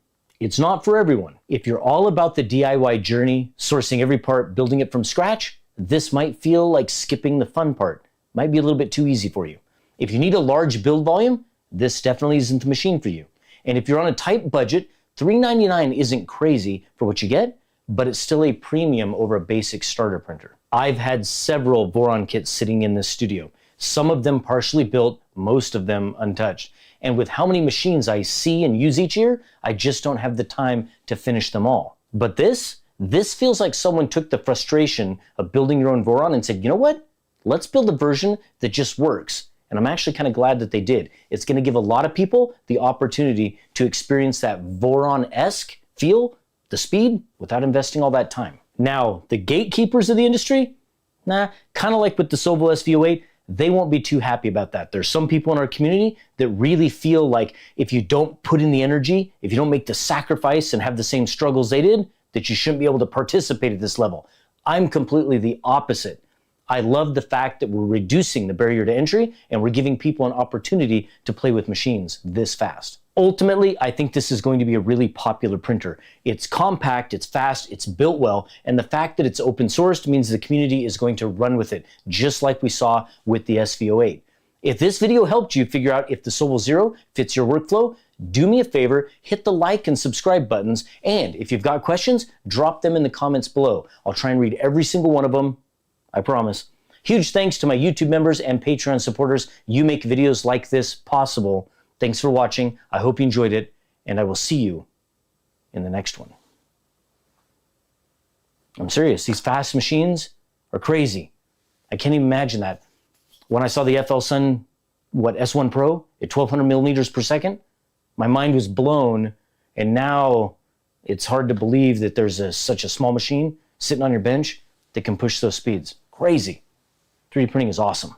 it's not for everyone. If you're all about the DIY journey, sourcing every part, building it from scratch, this might feel like skipping the fun part. Might be a little bit too easy for you. If you need a large build volume, this definitely isn't the machine for you. And if you're on a tight budget, $399 isn't crazy for what you get, but it's still a premium over a basic starter printer. I've had several Voron kits sitting in this studio, some of them partially built, most of them untouched. And with how many machines I see and use each year, I just don't have the time to finish them all. But this feels like someone took the frustration of building your own Voron and said, you know what? Let's build a version that just works. And I'm actually kind of glad that they did. It's going to give a lot of people the opportunity to experience that Voron-esque feel, the speed, without investing all that time. Now, the gatekeepers of the industry, kind of like with the Sobel SV08, they won't be too happy about that. There's some people in our community that really feel like if you don't put in the energy, if you don't make the sacrifice and have the same struggles they did, that you shouldn't be able to participate at this level. I'm completely the opposite. I love the fact that we're reducing the barrier to entry and we're giving people an opportunity to play with machines this fast. Ultimately, I think this is going to be a really popular printer. It's compact, it's fast, it's built well, and the fact that it's open sourced means the community is going to run with it, just like we saw with the SV08. If this video helped you figure out if the Sobel Zero fits your workflow, do me a favor, hit the like and subscribe buttons, and if you've got questions, drop them in the comments below. I'll try and read every single one of them, I promise. Huge thanks to my YouTube members and Patreon supporters. You make videos like this possible. Thanks for watching. I hope you enjoyed it, and I will see you in the next one. I'm serious. These fast machines are crazy. I can't even imagine that. When I saw the FL Sun, S1 Pro at 1200 millimeters per second, my mind was blown, and now it's hard to believe that there's such a small machine sitting on your bench that can push those speeds. Crazy. 3D printing is awesome.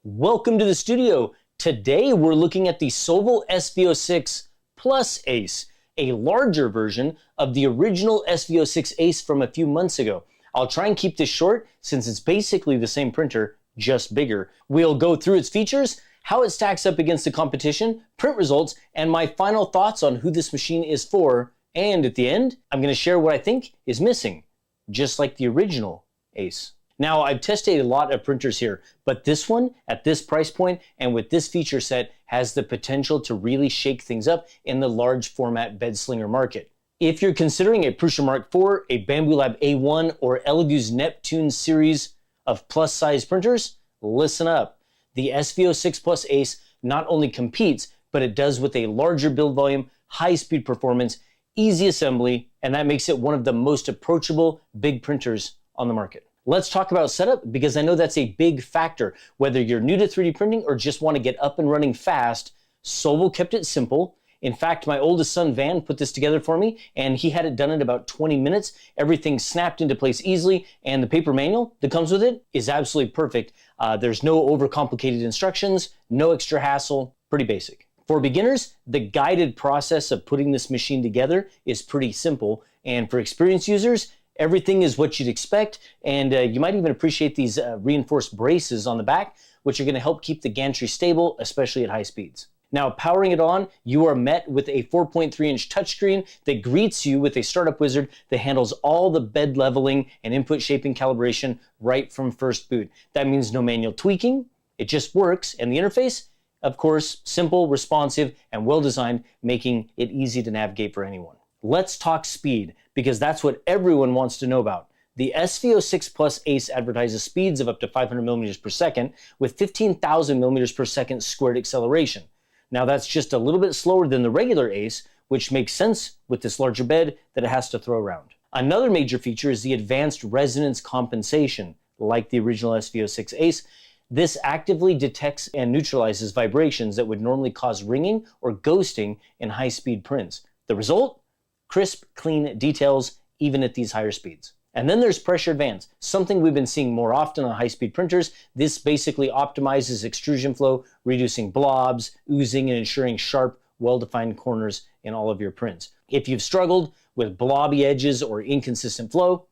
Welcome to the studio. Today we're looking at the Sobel SV06 Plus Ace, a larger version of the original SV06 Ace from a few months ago. I'll try and keep this short since it's basically the same printer, just bigger. We'll go through its features, how it stacks up against the competition, print results, and my final thoughts on who this machine is for. And at the end, I'm going to share what I think is missing, just like the original Ace. Now, I've tested a lot of printers here, but this one, at this price point and with this feature set, has the potential to really shake things up in the large format bed slinger market. If you're considering a Prusa Mark IV, a Bambu Lab A1, or Elegoo's Neptune series of plus size printers, listen up. The SV06 Plus Ace not only competes, but it does with a larger build volume, high speed performance, easy assembly, and that makes it one of the most approachable big printers on the market. Let's talk about setup because I know that's a big factor. Whether you're new to 3D printing or just want to get up and running fast, Sobel kept it simple. In fact, my oldest son Van put this together for me and he had it done in about 20 minutes. Everything snapped into place easily, and the paper manual that comes with it is absolutely perfect. There's no overcomplicated instructions, no extra hassle, pretty basic. For beginners, the guided process of putting this machine together is pretty simple. And for experienced users, everything is what you'd expect. And you might even appreciate these reinforced braces on the back, which are going to help keep the gantry stable, especially at high speeds. Now, powering it on, you are met with a 4.3-inch touchscreen that greets you with a startup wizard that handles all the bed leveling and input shaping calibration right from first boot. That means no manual tweaking, it just works, and the interface, of course, simple, responsive, and well-designed, making it easy to navigate for anyone. Let's talk speed, because that's what everyone wants to know about. The SV06 Plus Ace advertises speeds of up to 500 millimeters per second with 15,000 millimeters per second squared acceleration. Now that's just a little bit slower than the regular Ace, which makes sense with this larger bed that it has to throw around. Another major feature is the advanced resonance compensation. Like the original SV06 Ace, this actively detects and neutralizes vibrations that would normally cause ringing or ghosting in high-speed prints. The result? Crisp, clean details, even at these higher speeds. And then there's pressure advance, something we've been seeing more often on high-speed printers. This basically optimizes extrusion flow, reducing blobs, oozing, and ensuring sharp, well-defined corners in all of your prints. If you've struggled with blobby edges or inconsistent flow,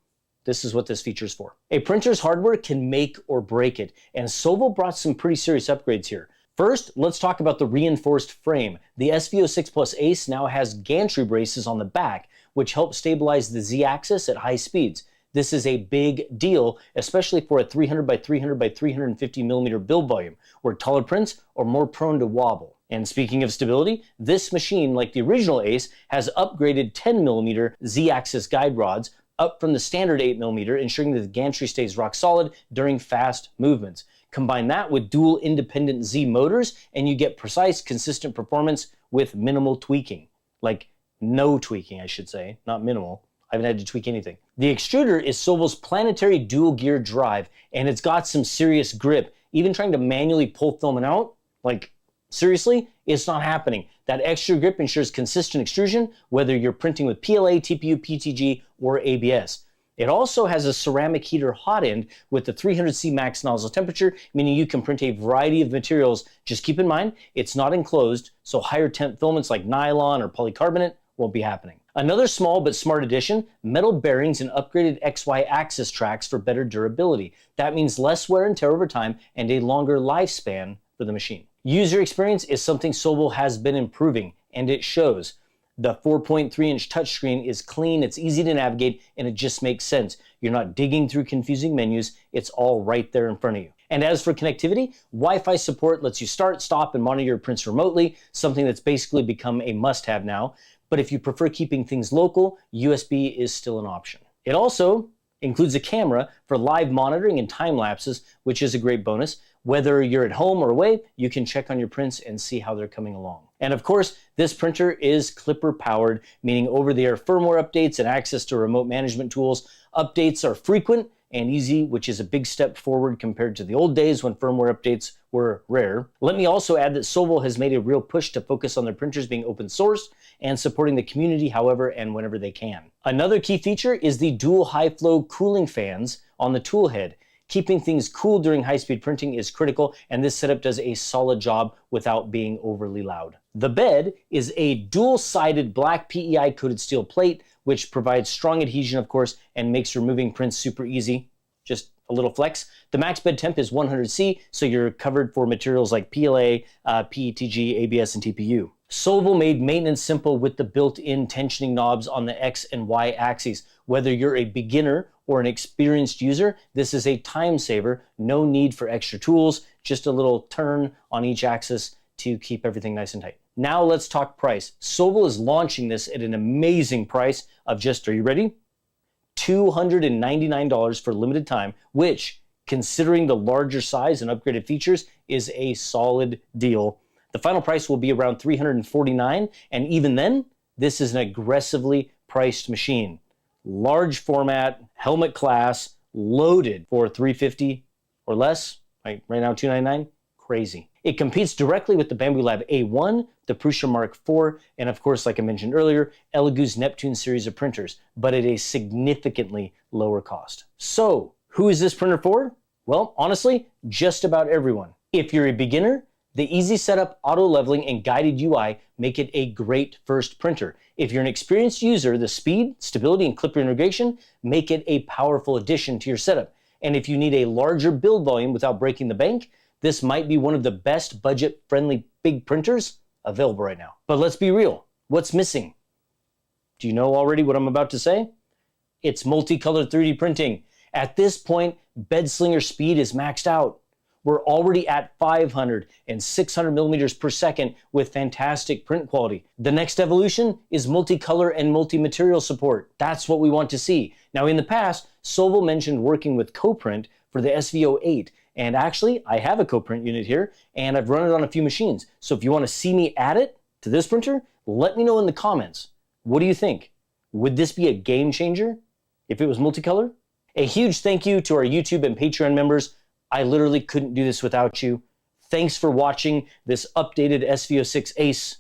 this is what this feature is for. A printer's hardware can make or break it, and Soval brought some pretty serious upgrades here. First, let's talk about the reinforced frame. The SV06 Plus Ace now has gantry braces on the back, which help stabilize the Z-axis at high speeds. This is a big deal, especially for a 300 by 300 by 350 millimeter build volume, where taller prints are more prone to wobble. And speaking of stability, this machine, like the original Ace, has upgraded 10 millimeter Z-axis guide rods up from the standard 8 millimeter, ensuring that the gantry stays rock solid during fast movements. Combine that with dual independent Z motors, and you get precise, consistent performance with minimal tweaking. Like, no tweaking, I should say, not minimal. I haven't had to tweak anything. The extruder is Soval's planetary dual gear drive, and it's got some serious grip. Even trying to manually pull filament out, like, seriously, it's not happening. That extra grip ensures consistent extrusion, whether you're printing with PLA, TPU, PTG, or ABS. It also has a ceramic heater hot end with the 300C max nozzle temperature, meaning you can print a variety of materials. Just keep in mind, it's not enclosed, so higher temp filaments like nylon or polycarbonate won't be happening. Another small but smart addition, metal bearings and upgraded XY axis tracks for better durability. That means less wear and tear over time and a longer lifespan for the machine. User experience is something Soval has been improving, and it shows. The 4.3-inch touchscreen is clean, it's easy to navigate, and it just makes sense. You're not digging through confusing menus, it's all right there in front of you. And as for connectivity, Wi-Fi support lets you start, stop, and monitor your prints remotely, something that's basically become a must-have now. But if you prefer keeping things local, USB is still an option. It also includes a camera for live monitoring and time lapses, which is a great bonus. Whether you're at home or away, you can check on your prints and see how they're coming along. And of course, this printer is Clipper powered, meaning over-the-air firmware updates and access to remote management tools. Updates are frequent and easy, which is a big step forward compared to the old days when firmware updates were rare. Let me also add that Soval has made a real push to focus on their printers being open source and supporting the community however and whenever they can. Another key feature is the dual high-flow cooling fans on the tool head. Keeping things cool during high-speed printing is critical, and this setup does a solid job without being overly loud. The bed is a dual-sided black PEI coated steel plate, which provides strong adhesion, of course, and makes removing prints super easy. Just a little flex. The max bed temp is 100C, so you're covered for materials like PLA, PETG, ABS, and TPU. Soval made maintenance simple with the built-in tensioning knobs on the X and Y axes. Whether you're a beginner or an experienced user, this is a time saver. No need for extra tools, just a little turn on each axis to keep everything nice and tight. Now let's talk price. Soval is launching this at an amazing price of just, are you ready? $299 for limited time, which, considering the larger size and upgraded features, is a solid deal. The final price will be around $349, and even then, this is an aggressively priced machine. Large format, helmet class, loaded for $350 or less. Right now, $299, crazy. It competes directly with the Bambu Lab A1, the Prusa Mark IV, and of course, like I mentioned earlier, Elegoo's Neptune series of printers, but at a significantly lower cost. So, who is this printer for? Well, honestly, just about everyone. If you're a beginner, The easy setup, auto leveling, and guided UI make it a great first printer. If you're an experienced user, the speed, stability, and clipper integration make it a powerful addition to your setup. And if you need a larger build volume without breaking the bank, this might be one of the best budget-friendly big printers available right now. But let's be real, what's missing? Do you know already what I'm about to say? It's multicolored 3D printing. At this point, bedslinger speed is maxed out. We're already at 500 and 600 millimeters per second with fantastic print quality. The next evolution is multicolor and multi-material support. That's what we want to see. Now, in the past, Sobel mentioned working with CoPrint for the SV08. And actually, I have a CoPrint unit here, and I've run it on a few machines. So if you want to see me add it to this printer, let me know in the comments. What do you think? Would this be a game changer if it was multicolor? A huge thank you to our YouTube and Patreon members. I literally couldn't do this without you. Thanks for watching this updated SV06 Ace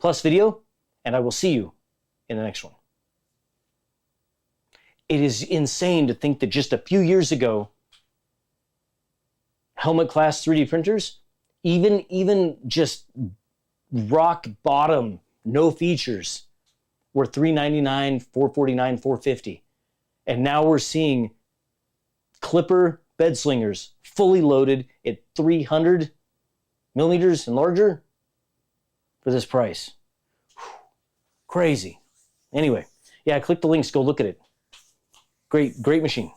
Plus video, and I will see you in the next one. It is insane to think that just a few years ago, helmet class 3D printers, even just rock bottom, no features, were $399, $449, $450. And now we're seeing clipper bed slingers fully loaded at 300 millimeters and larger for this price. Whew. Crazy. Anyway, yeah, click the links, go look at it. Great machine.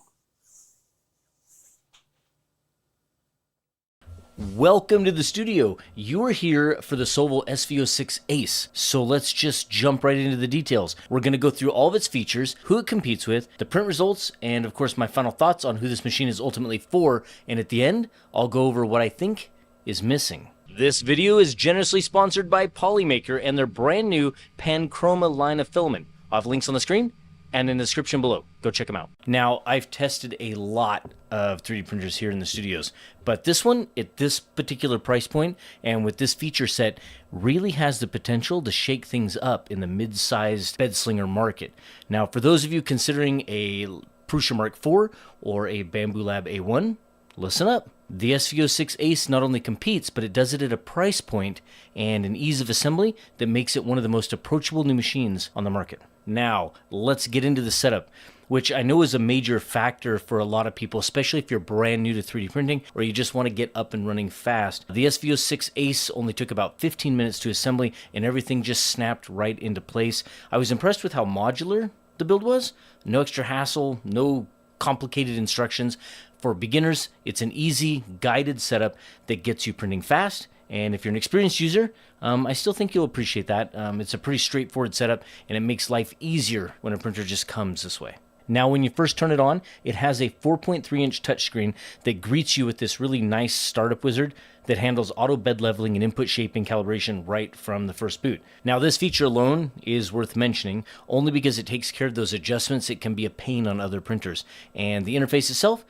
Welcome to the studio. You are here for the Sobel SV06 Ace. So let's just jump right into the details. We're going to go through all of its features, who it competes with, the print results, and of course my final thoughts on who this machine is ultimately for. And at the end, I'll go over what I think is missing. This video is generously sponsored by Polymaker and their brand new Panchroma line of filament. I'll have links on the screen and in the description below. Go check them out. Now, I've tested a lot of 3D printers here in the studios, but this one, at this particular price point and with this feature set, really has the potential to shake things up in the mid-sized bedslinger market. Now, for those of you considering a Prusa Mark IV or a Bamboo Lab A1, listen up. The SV06 Ace not only competes, but it does it at a price point and an ease of assembly that makes it one of the most approachable new machines on the market. Now, let's get into the setup, which I know is a major factor for a lot of people, especially if you're brand new to 3D printing or you just want to get up and running fast. The SV06 Ace only took about 15 minutes to assembly and everything just snapped right into place. I was impressed with how modular the build was. No extra hassle, no complicated instructions. For beginners, it's an easy, guided setup that gets you printing fast. And if you're an experienced user, I still think you'll appreciate that. It's a pretty straightforward setup, and it makes life easier when a printer just comes this way. Now, when you first turn it on, it has a 4.3-inch touchscreen that greets you with this really nice startup wizard that handles auto bed leveling and input shaping calibration right from the first boot. Now, this feature alone is worth mentioning only because it takes care of those adjustments that can be a pain on other printers. And the interface itself,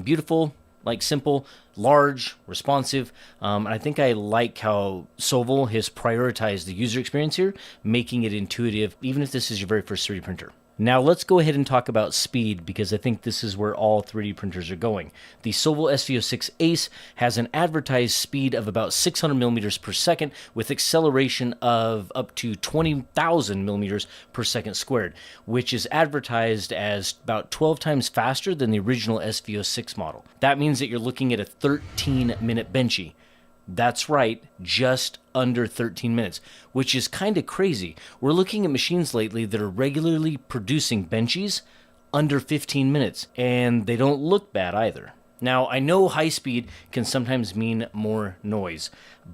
beautiful, like simple, large, responsive. I think I like how Sobel has prioritized the user experience here, making it intuitive, even if this is your very first 3D printer. Now let's go ahead and talk about speed, because I think this is where all 3D printers are going. The Sobel SV06 Ace has an advertised speed of about 600 millimeters per second with acceleration of up to 20,000 millimeters per second squared, which is advertised as about 12 times faster than the original SV06 model. That means that you're looking at a 13-minute benchy. That's right, just under 13 minutes, which is kind of crazy. We're looking at machines lately that are regularly producing benchies under 15 minutes, and they don't look bad either. Now, I know high speed can sometimes mean more noise,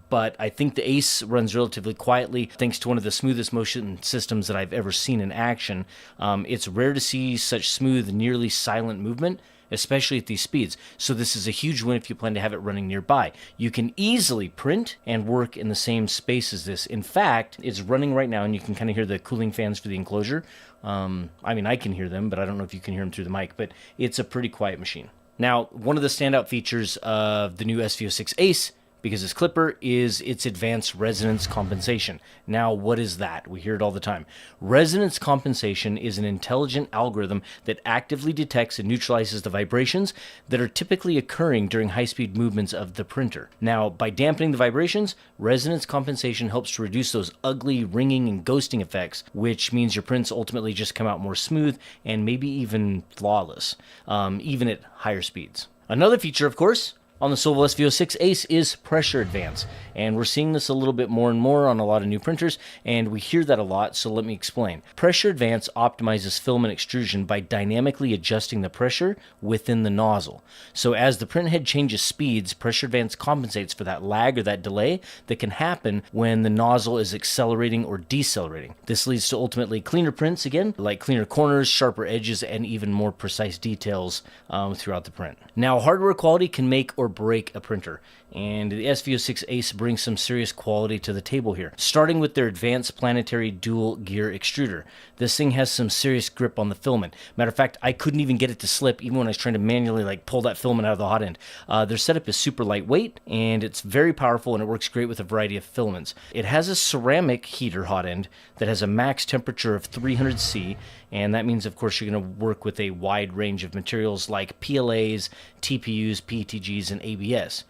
but I think the Ace runs relatively quietly thanks to one of the smoothest motion systems that I've ever seen in action. It's rare to see such smooth, nearly silent movement, especially at these speeds. So this is a huge win if you plan to have it running nearby. You can easily print and work in the same space as this. In fact, it's running right now, and you can kind of hear the cooling fans for the enclosure. I mean, I can hear them, but I don't know if you can hear them through the mic, but it's a pretty quiet machine. Now, one of the standout features of the new SV06 Ace because this clipper is its advanced resonance compensation. Now, what is that? We hear it all the time. Resonance compensation is an intelligent algorithm that actively detects and neutralizes the vibrations that are typically occurring during high-speed movements of the printer. Now, by dampening the vibrations, resonance compensation helps to reduce those ugly ringing and ghosting effects, which means your prints ultimately just come out more smooth and maybe even flawless, even at higher speeds. Another feature, of course, on the Solval SV06 Ace is pressure advance, and we're seeing this a little bit more and more on a lot of new printers, and we hear that a lot, so let me explain. Pressure advance optimizes filament extrusion by dynamically adjusting the pressure within the nozzle. So as the print head changes speeds, pressure advance compensates for that lag or that delay that can happen when the nozzle is accelerating or decelerating. This leads to ultimately cleaner prints again, like cleaner corners, sharper edges, and even more precise details throughout the print. Now, hardware quality can make or break a printer, and the SV06 Ace brings some serious quality to the table here, starting with their advanced planetary dual gear extruder. This thing has some serious grip on the filament. Matter of fact, I couldn't even get it to slip even when I was trying to manually pull that filament out of the hot end. Their setup is super lightweight, and it's very powerful, and it works great with a variety of filaments. It has a ceramic heater hot end that has a max temperature of 300 C, and that means, of course, you're going to work with a wide range of materials like PLAs, TPUs, PETGs, and ABS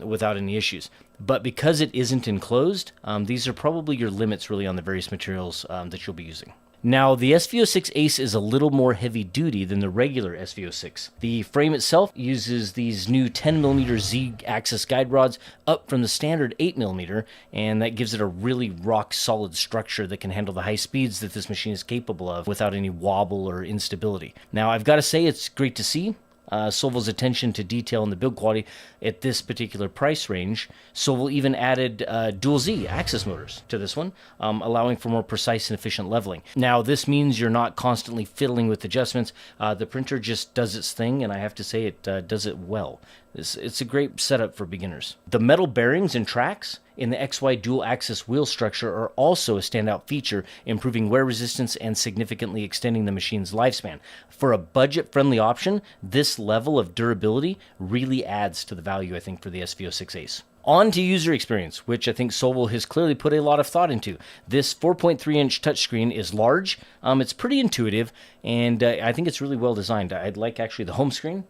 without any issues. But because it isn't enclosed, these are probably your limits really on the various materials that you'll be using. Now, the SV06 Ace is a little more heavy-duty than the regular SV06. The frame itself uses these new 10mm Z-axis guide rods up from the standard 8mm, and that gives it a really rock-solid structure that can handle the high speeds that this machine is capable of without any wobble or instability. Now, I've got to say, it's great to see Solval's attention to detail and the build quality at this particular price range. Solval even added dual Z axis motors to this one, allowing for more precise and efficient leveling. Now, this means you're not constantly fiddling with adjustments. The printer just does its thing, and I have to say it does it well. It's a great setup for beginners. The metal bearings and tracks in the XY dual-axis wheel structure are also a standout feature, improving wear resistance and significantly extending the machine's lifespan. For a budget-friendly option, this level of durability really adds to the value, I think, for the SV06 Ace. On to user experience, which I think Solval has clearly put a lot of thought into. This 4.3-inch touchscreen is large, it's pretty intuitive, and I think it's really well designed. I'd like actually the home screen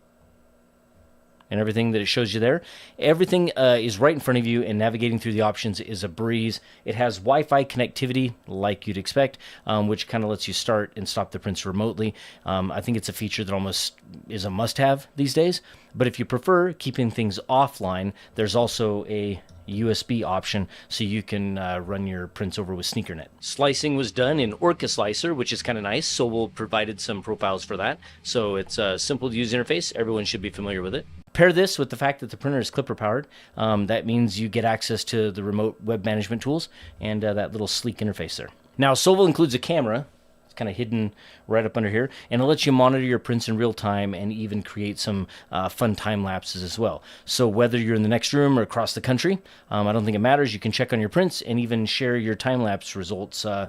and everything that it shows you there. Everything is right in front of you, and navigating through the options is a breeze. It has Wi-Fi connectivity, like you'd expect, which kind of lets you start and stop the prints remotely. I think it's a feature that almost is a must-have these days. But if you prefer keeping things offline, there's also a USB option, so you can run your prints over with SneakerNet. Slicing was done in Orca Slicer, which is kind of nice. Solval provided some profiles for that, so it's a simple to use interface. Everyone should be familiar with it. Pair this with the fact that the printer is clipper powered. That means you get access to the remote web management tools and that little sleek interface there. Now, Solval includes a camera. It's kind of hidden right up under here, and it lets you monitor your prints in real time and even create some fun time lapses as well. So whether you're in the next room or across the country, I don't think it matters. You can check on your prints and even share your time lapse results, I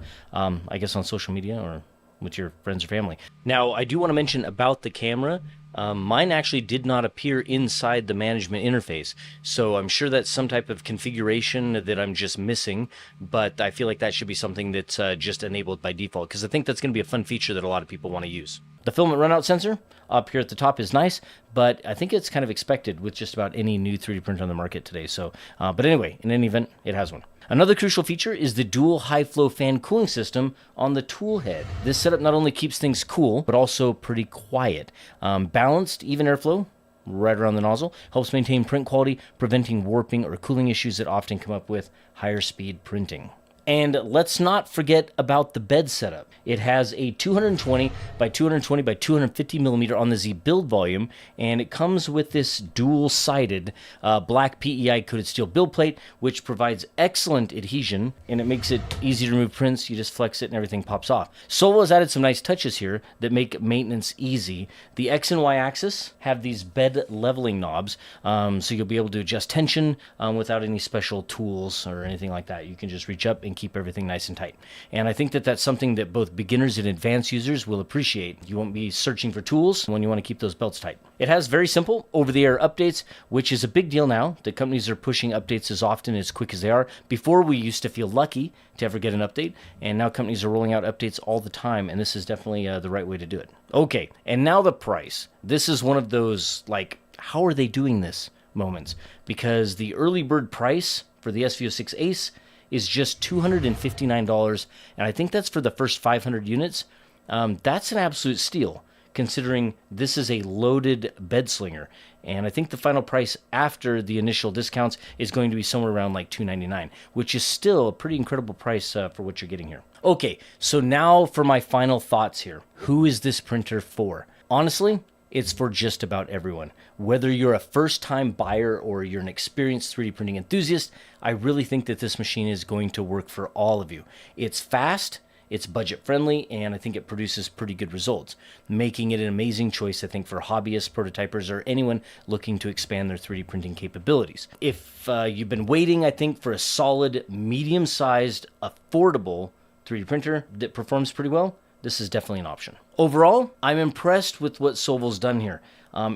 guess, on social media or with your friends or family. Now, I do want to mention about the camera. Mine actually did not appear inside the management interface, so I'm sure that's some type of configuration that I'm just missing, but I feel like that should be something that's just enabled by default, because I think that's going to be a fun feature that a lot of people want to use. The filament runout sensor up here at the top is nice, but I think it's kind of expected with just about any new 3D printer on the market today. So, but anyway, in any event, it has one. Another crucial feature is the dual high-flow fan cooling system on the tool head. This setup not only keeps things cool, but also pretty quiet. Balanced, even airflow right around the nozzle helps maintain print quality, preventing warping or cooling issues that often come up with higher speed printing. And let's not forget about the bed setup. It has a 220 by 220 by 250 millimeter on the Z build volume, and it comes with this dual-sided black PEI coated steel build plate, which provides excellent adhesion, and it makes it easy to remove prints. You just flex it and everything pops off. Solval has added some nice touches here that make maintenance easy. The X and Y axis have these bed leveling knobs, so you'll be able to adjust tension without any special tools or anything like that. You can just reach up and and keep everything nice and tight. And I think that that's something that both beginners and advanced users will appreciate. You won't be searching for tools when you want to keep those belts tight. It has very simple over-the-air updates, which is a big deal now. The companies are pushing updates as often, as quick as they are. Before, we used to feel lucky to ever get an update, and now companies are rolling out updates all the time, and this is definitely the right way to do it. Okay, and now the price. This is one of those, like, how are they doing this moments, because the early bird price for the SV06 Ace is just $259, and I think that's for the first 500 units. That's an absolute steal, considering this is a loaded bed slinger, and I think the final price after the initial discounts is going to be somewhere around like $299, which is still a pretty incredible price for what you're getting here. Okay, so now for my final thoughts here. Who is this printer for? Honestly, it's for just about everyone. Whether you're a first-time buyer or you're an experienced 3D printing enthusiast, I really think that this machine is going to work for all of you. It's fast, it's budget-friendly, and I think it produces pretty good results, making it an amazing choice, I think, for hobbyists, prototypers, or anyone looking to expand their 3D printing capabilities. If you've been waiting, I think, for a solid, medium-sized, affordable 3D printer that performs pretty well, this is definitely an option. Overall, I'm impressed with what Sovol's done here.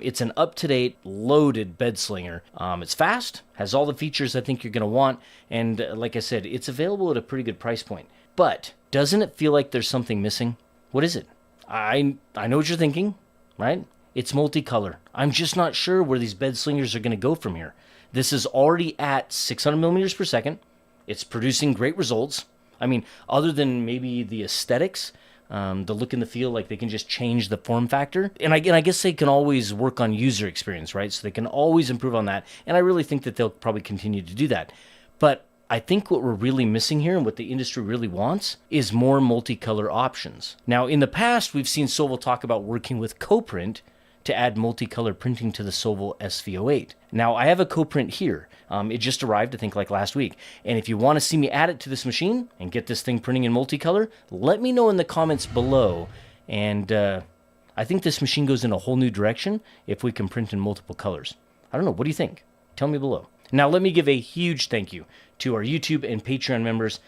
It's an up-to-date, loaded bed slinger. It's fast, has all the features I think you're going to want, and like I said, it's available at a pretty good price point. But doesn't it feel like there's something missing? What is it? I know what you're thinking, right? It's multicolor. I'm just not sure where these bed slingers are going to go from here. This is already at 600 millimeters per second. It's producing great results. I mean, other than maybe the aesthetics, the look and the feel, like they can just change the form factor. And I guess they can always work on user experience, right? So they can always improve on that. And I really think that they'll probably continue to do that. But I think what we're really missing here and what the industry really wants is more multicolor options. Now, in the past, we've seen Sovol talk about working with CoPrint to add multicolor printing to the Sovol SV08. Now, I have a CoPrint here. It just arrived, I think, like last week. And if you want to see me add it to this machine and get this thing printing in multicolor, let me know in the comments below. And I think this machine goes in a whole new direction if we can print in multiple colors. I don't know. What do you think? Tell me below. Now, let me give a huge thank you to our YouTube and Patreon members.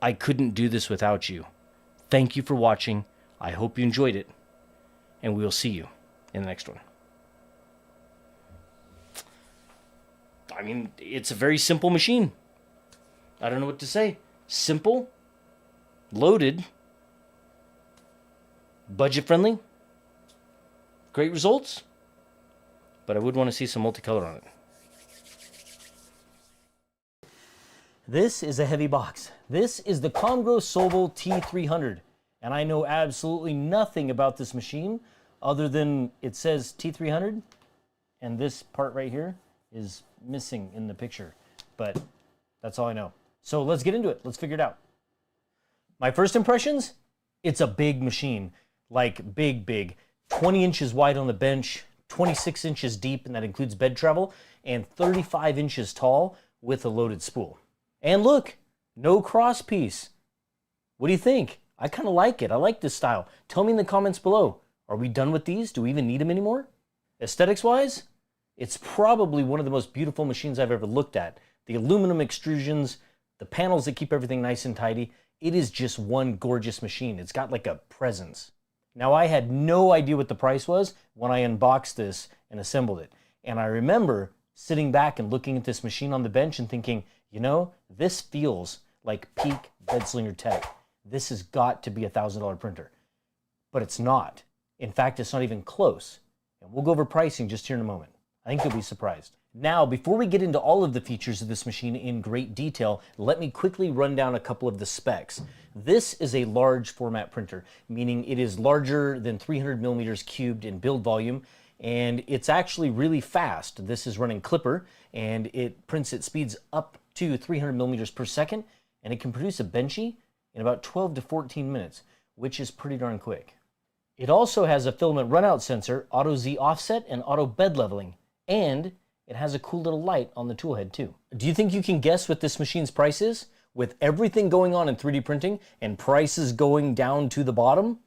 I couldn't do this without you. Thank you for watching. I hope you enjoyed it. And we will see you in the next one. I mean, it's a very simple machine. I don't know what to say. Simple, loaded, budget-friendly, great results, but I would want to see some multicolor on it. This is a heavy box. This is the Congro Sovol T300, and I know absolutely nothing about this machine other than it says T300, and this part right here is missing in the picture, but that's all I know. So let's get into it. Let's figure it out. My first impressions, it's a big machine, like big, 20 inches wide on the bench, 26 inches deep, and that includes bed travel, and 35 inches tall with a loaded spool. And look, no cross piece. What do you think? I kind of like it. I like this style. Tell me in the comments below. Are we done with these? Do we even need them anymore? Aesthetics-wise, it's probably one of the most beautiful machines I've ever looked at. The aluminum extrusions, the panels that keep everything nice and tidy. It is just one gorgeous machine. It's got like a presence. Now, I had no idea what the price was when I unboxed this and assembled it. And I remember sitting back and looking at this machine on the bench and thinking, you know, this feels like peak bedslinger tech. This has got to be a $1,000 printer. But it's not. In fact, it's not even close. And we'll go over pricing just here in a moment. I think you'll be surprised. Now, before we get into all of the features of this machine in great detail, let me quickly run down a couple of the specs. This is a large format printer, meaning it is larger than 300 millimeters cubed in build volume, and it's actually really fast. This is running Clipper, and it prints at speeds up to 300 millimeters per second, and it can produce a Benchy in about 12 to 14 minutes, which is pretty darn quick. It also has a filament runout sensor, auto Z offset, and auto bed leveling, and it has a cool little light on the tool head too. Do you think you can guess what this machine's price is? With everything going on in 3D printing and prices going down to the bottom?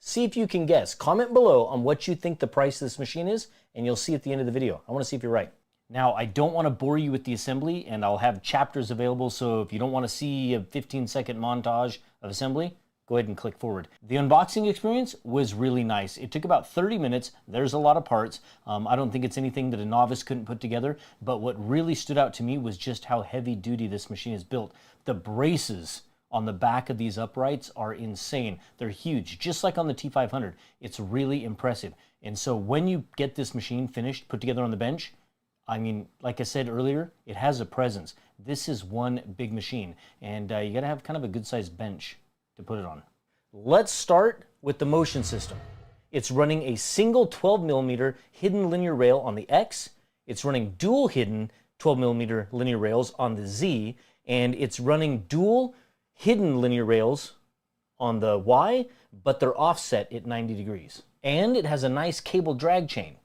See if you can guess. Comment below on what you think the price of this machine is, and you'll see at the end of the video. I want to see if you're right. Now, I don't want to bore you with the assembly, and I'll have chapters available, so if you don't want to see a 15-second montage of assembly, go ahead and click forward. The unboxing experience was really nice. It took about 30 minutes. There's a lot of parts. I don't think it's anything that a novice couldn't put together, but what really stood out to me was just how heavy duty this machine is built. The braces on the back of these uprights are insane. They're huge, just like on the T500. It's really impressive. And so when you get this machine finished, put together on the bench, I mean, like I said earlier, it has a presence. This is one big machine, and you gotta have kind of a good-sized bench to put it on. Let's start with the motion system. It's running a single 12mm hidden linear rail on the X. It's running dual hidden 12mm linear rails on the Z, and it's running dual hidden linear rails on the Y, but they're offset at 90 degrees. And it has a nice cable drag chain.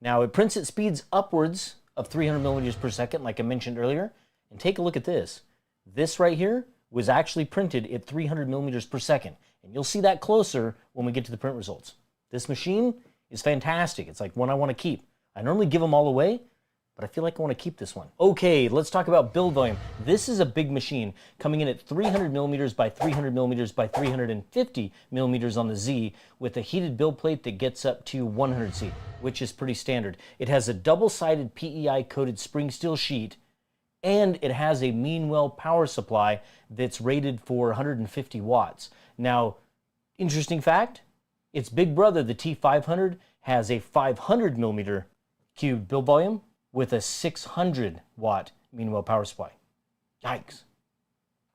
Now, it prints at speeds upwards of 300 millimeters per second, like I mentioned earlier. And take a look at this. This right here was actually printed at 300 millimeters per second. And you'll see that closer when we get to the print results. This machine is fantastic. It's like one I want to keep. I normally give them all away, but I feel like I want to keep this one. Okay, let's talk about build volume. This is a big machine coming in at 300 millimeters by 300 millimeters by 350 millimeters on the Z with a heated build plate that gets up to 100 C, which is pretty standard. It has a double-sided PEI coated spring steel sheet, and it has a Meanwell power supply that's rated for 150 watts. Now, interesting fact, its big brother, the T500, has a 500 millimeter cube build volume with a 600 watt Meanwell power supply. Yikes.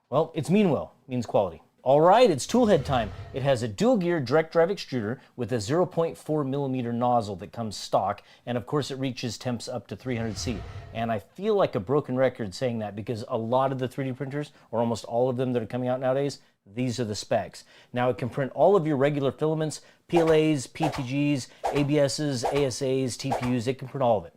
Well, it's Meanwell, means quality. All right, it's toolhead time. It has a dual gear direct drive extruder with a 0.4 millimeter nozzle that comes stock, and of course it reaches temps up to 300 C. And I feel like a broken record saying that because a lot of the 3D printers, or almost all of them that are coming out nowadays, these are the specs. Now it can print all of your regular filaments, PLAs, PTGs, ABSs, ASAs, TPUs, it can print all of it.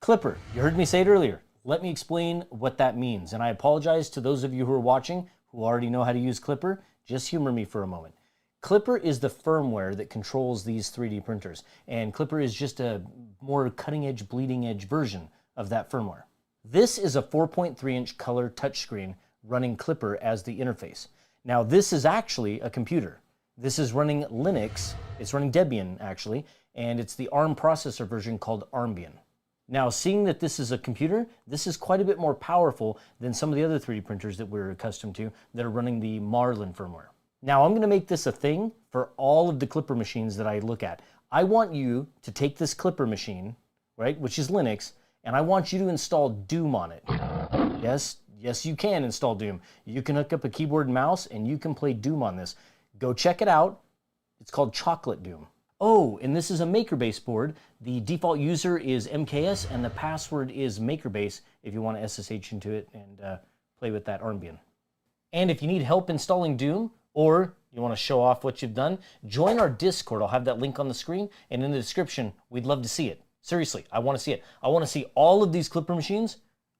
Clipper, you heard me say it earlier. Let me explain what that means. And I apologize to those of you who are watching who already know how to use Clipper. Just humor me for a moment. Clipper is the firmware that controls these 3D printers. And Clipper is just a more cutting edge, bleeding edge version of that firmware. This is a 4.3-inch color touchscreen running Clipper as the interface. Now this is actually a computer. This is running Linux. It's running Debian actually, and it's the ARM processor version called Armbian. Now, seeing that this is a computer, this is quite a bit more powerful than some of the other 3D printers that we're accustomed to that are running the Marlin firmware. Now, I'm going to make this a thing for all of the Clipper machines that I look at. I want you to take this Clipper machine, right, which is Linux, and I want you to install Doom on it. Yes, you can install Doom. You can hook up a keyboard and mouse, and you can play Doom on this. Go check it out. It's called Chocolate Doom. Oh, and this is a MakerBase board. The default user is MKS, and the password is MakerBase if you want to SSH into it and play with that Armbian. And if you need help installing Doom, or you want to show off what you've done, join our Discord. I'll have that link on the screen, and in the description, we'd love to see it. Seriously, I want to see it. I want to see all of these Clipper machines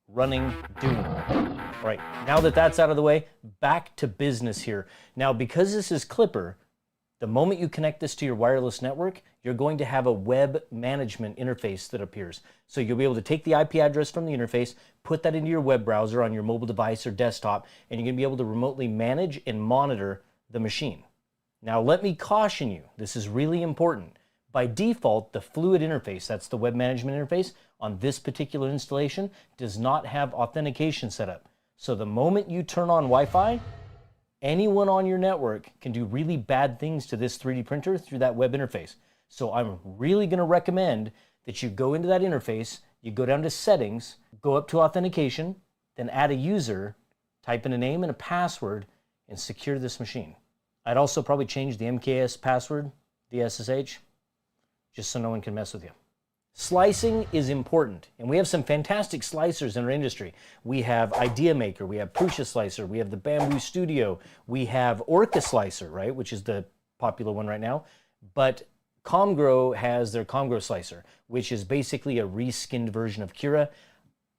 running Doom. All right, now that that's out of the way, back to business here. Now, because this is Clipper, the moment you connect this to your wireless network, you're going to have a web management interface that appears. So you'll be able to take the IP address from the interface, put that into your web browser on your mobile device or desktop, and you're going to be able to remotely manage and monitor the machine. Now let me caution you, this is really important. By default, the Fluid interface, that's the web management interface, on this particular installation does not have authentication set up. So the moment you turn on Wi-Fi, anyone on your network can do really bad things to this 3D printer through that web interface. So I'm really going to recommend that you go into that interface, you go down to settings, go up to authentication, then add a user, type in a name and a password, and secure this machine. I'd also probably change the MKS password, the SSH, just so no one can mess with you. Slicing is important, and we have some fantastic slicers in our industry. We have Idea Maker, we have Prusa Slicer, we have the Bamboo Studio, we have Orca Slicer, right, which is the popular one right now. But Comgrow has their Comgrow Slicer, which is basically a reskinned version of Cura.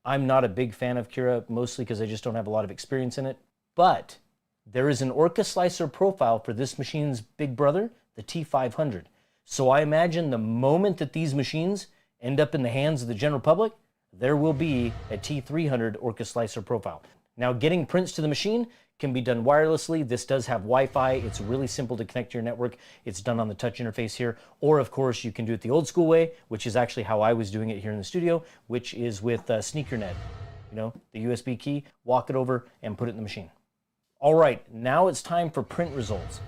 I'm not a big fan of Cura, mostly because I just don't have a lot of experience in it. But there is an Orca Slicer profile for this machine's big brother, the T500. So I imagine the moment that these machines end up in the hands of the general public, there will be a T300 Orca Slicer profile. Now, getting prints to the machine can be done wirelessly. This does have Wi-Fi. It's really simple to connect to your network. It's done on the touch interface here. Or, of course, you can do it the old school way, which is actually how I was doing it here in the studio, which is with SneakerNet. You know, the USB key, walk it over, and put it in the machine. All right, now it's time for print results.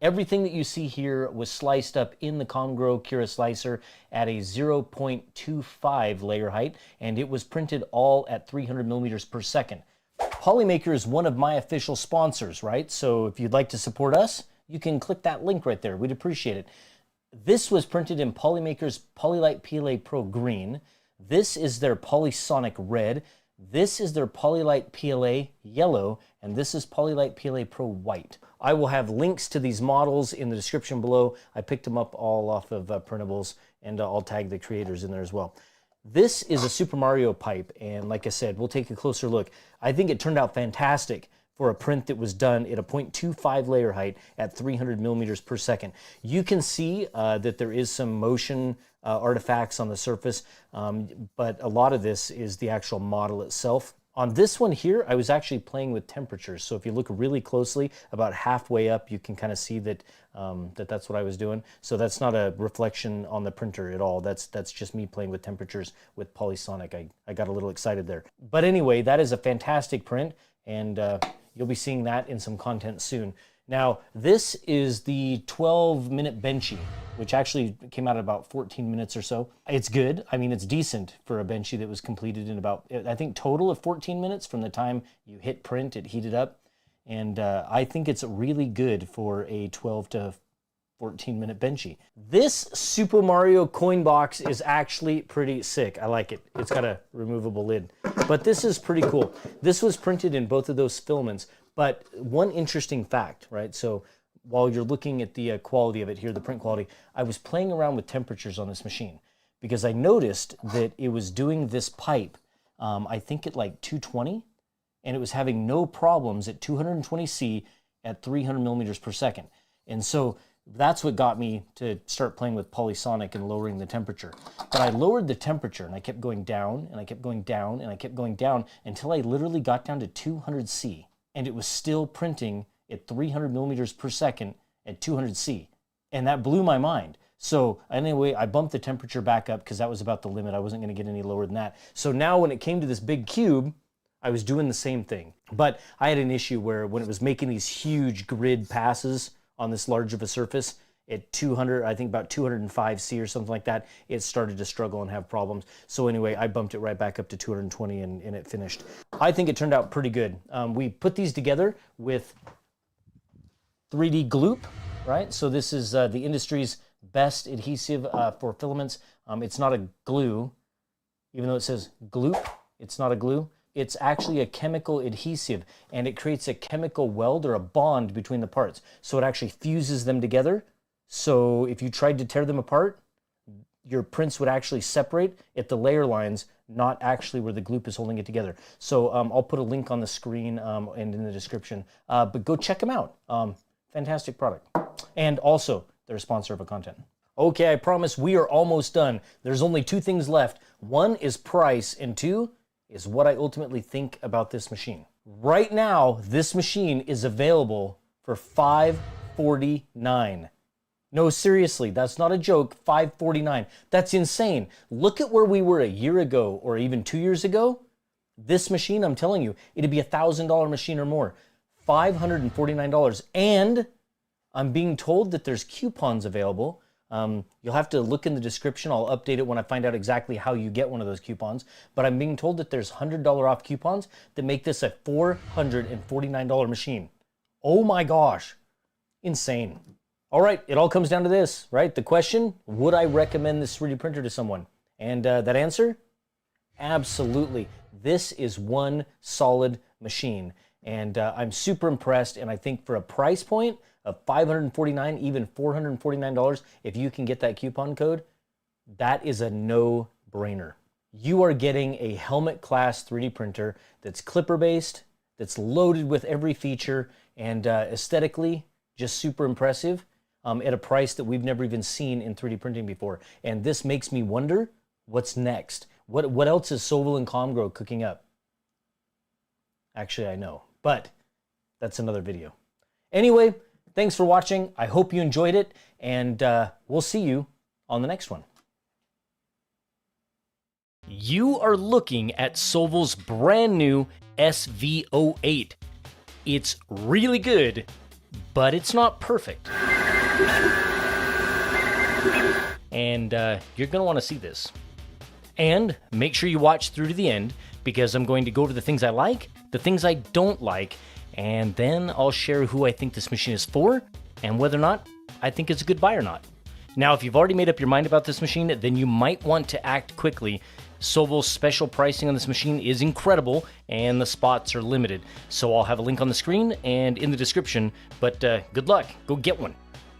Everything that you see here was sliced up in the Comgrow Cura Slicer at a 0.25 layer height, and it was printed all at 300 millimeters per second. Polymaker is one of my official sponsors, right? So if you'd like to support us, you can click that link right there. We'd appreciate it. This was printed in Polymaker's Polylite PLA Pro Green. This is their Polysonic Red. This is their Polylite PLA Yellow, and this is Polylite PLA Pro White. I will have links to these models in the description below. I picked them up all off of Printables, and I'll tag the creators in there as well. This is a Super Mario pipe, and like I said, we'll take a closer look. I think it turned out fantastic for a print that was done at a 0.25 layer height at 300 millimeters per second. You can see that there is some motion artifacts on the surface, but a lot of this is the actual model itself. On this one here, I was actually playing with temperatures. So if you look really closely, about halfway up, you can kind of see that, that's what I was doing. So that's not a reflection on the printer at all. That's just me playing with temperatures with Polysonic. I got a little excited there. But anyway, that is a fantastic print, and you'll be seeing that in some content soon. Now, this is the 12-minute Benchy, which actually came out at about 14 minutes or so. It's good. I mean, it's decent for a Benchy that was completed in about, I think, total of 14 minutes from the time you hit print, it heated up. And I think it's really good for a 12 to 14-minute Benchy. This Super Mario coin box is actually pretty sick. I like it. It's got a removable lid. But this is pretty cool. This was printed in both of those filaments. But one interesting fact, right? So while you're looking at the quality of it here, the print quality, I was playing around with temperatures on this machine because I noticed that it was doing this pipe, I think at like 220, and it was having no problems at 220C at 300 millimeters per second. And so that's what got me to start playing with Polysonic and lowering the temperature. But I lowered the temperature and I kept going down and I kept going down and I kept going down until I literally got down to 200C. And it was still printing at 300 millimeters per second at 200C. And that blew my mind. So anyway, I bumped the temperature back up because that was about the limit. I wasn't going to get any lower than that. So now when it came to this big cube, I was doing the same thing. But I had an issue where when it was making these huge grid passes on this large of a surface, at 200, I think about 205C or something like that, it started to struggle and have problems. So anyway, I bumped it right back up to 220 and it finished. I think it turned out pretty good. We put these together with 3D Gloop, right? So this is the industry's best adhesive for filaments. It's not a glue, even though it says Gloop, it's not a glue. It's actually a chemical adhesive, and it creates a chemical weld or a bond between the parts. So it actually fuses them together. So if you tried to tear them apart, your prints would actually separate at the layer lines, not actually where the gloop is holding it together. So I'll put a link on the screen and in the description, but go check them out. Fantastic product. And also, they're a sponsor of a content. Okay, I promise we are almost done. There's only two things left. One is price, and two is what I ultimately think about this machine. Right now, this machine is available for $549. No, seriously, that's not a joke, $549. That's insane. Look at where we were a year ago or even 2 years ago. This machine, I'm telling you, it'd be a $1,000 machine or more. $549. And I'm being told that there's coupons available. You'll have to look in the description. I'll update it when I find out exactly how you get one of those coupons. But I'm being told that there's $100 off coupons that make this a $449 machine. Oh my gosh. Insane. All right, it all comes down to this, right? The question, would I recommend this 3D printer to someone? And that answer, absolutely. This is one solid machine. And I'm super impressed. And I think for a price point of $549, even $449, if you can get that coupon code, that is a no-brainer. You are getting a helmet class 3D printer that's clipper based, that's loaded with every feature, and aesthetically just super impressive. At a price that we've never even seen in 3D printing before. And this makes me wonder, what's next? What else is Sobel and Comgrow cooking up? Actually, I know, but that's another video. Anyway, thanks for watching. I hope you enjoyed it, and we'll see you on the next one. You are looking at Sobel's brand new SV08. It's really good, but it's not perfect. And you're going to want to see this. And make sure you watch through to the end, because I'm going to go over the things I like, the things I don't like, and then I'll share who I think this machine is for, and whether or not I think it's a good buy or not. Now, if you've already made up your mind about this machine, then you might want to act quickly. Sobel's special pricing on this machine is incredible, and the spots are limited. So I'll have a link on the screen and in the description, but good luck. Go get one.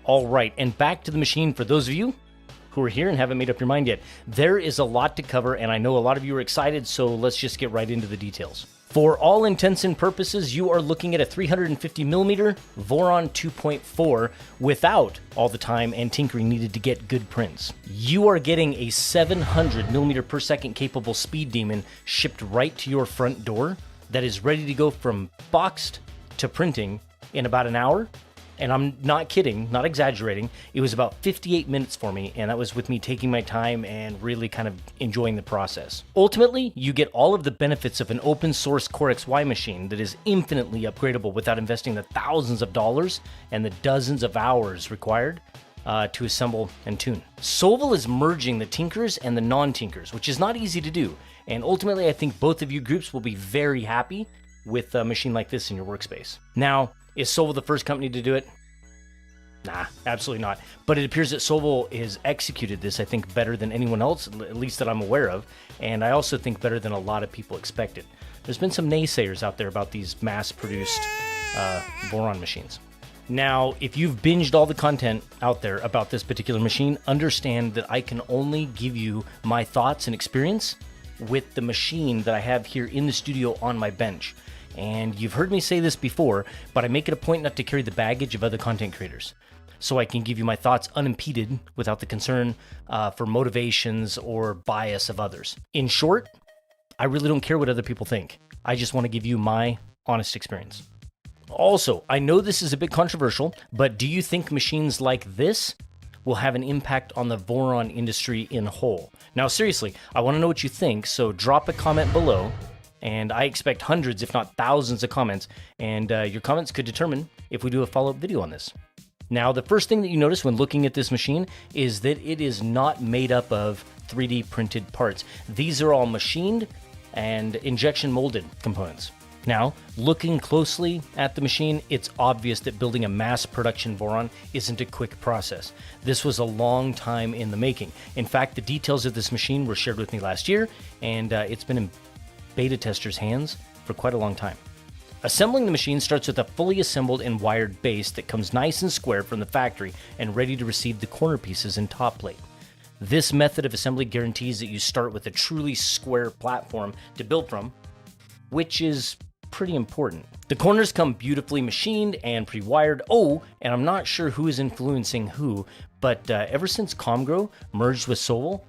All right, and back to the machine for those of you who are here and haven't made up your mind yet. There is a lot to cover, and I know a lot of you are excited, so let's just get right into the details. For all intents and purposes, you are looking at a 350mm Voron 2.4 without all the time and tinkering needed to get good prints. You are getting a 700mm per second capable speed demon shipped right to your front door that is ready to go from boxed to printing in about an hour. And I'm not kidding, not exaggerating. It was about 58 minutes for me, and that was with me taking my time and really kind of enjoying the process. Ultimately, you get all of the benefits of an open source Core XY machine that is infinitely upgradable without investing the thousands of dollars and the dozens of hours required to assemble and tune. Sobel is merging the tinkers and the non-tinkers, which is not easy to do. And ultimately, I think both of you groups will be very happy with a machine like this in your workspace. Now, is Sobel the first company to do it? Nah, absolutely not. But it appears that Sobel has executed this, I think, better than anyone else, at least that I'm aware of, and I also think better than a lot of people expected. There's been some naysayers out there about these mass-produced Voron machines. Now, if you've binged all the content out there about this particular machine, understand that I can only give you my thoughts and experience with the machine that I have here in the studio on my bench. And you've heard me say this before, but I make it a point not to carry the baggage of other content creators. So I can give you my thoughts unimpeded without the concern for motivations or bias of others. In short, I really don't care what other people think. I just want to give you my honest experience. Also, I know this is a bit controversial, but do you think machines like this will have an impact on the Voron industry in whole? Now, seriously, I want to know what you think, so drop a comment below. And I expect hundreds, if not thousands of comments, and your comments could determine if we do a follow-up video on this. Now, the first thing that you notice when looking at this machine is that it is not made up of 3D printed parts. These are all machined and injection molded components. Now, looking closely at the machine, it's obvious that building a mass production Voron isn't a quick process. This was a long time in the making. In fact, the details of this machine were shared with me last year, and it's been in beta testers' hands for quite a long time. Assembling the machine starts with a fully assembled and wired base that comes nice and square from the factory and ready to receive the corner pieces and top plate. This method of assembly guarantees that you start with a truly square platform to build from, which is pretty important. The corners come beautifully machined and pre-wired. Oh, and I'm not sure who is influencing who, but ever since Comgrow merged with Sobel,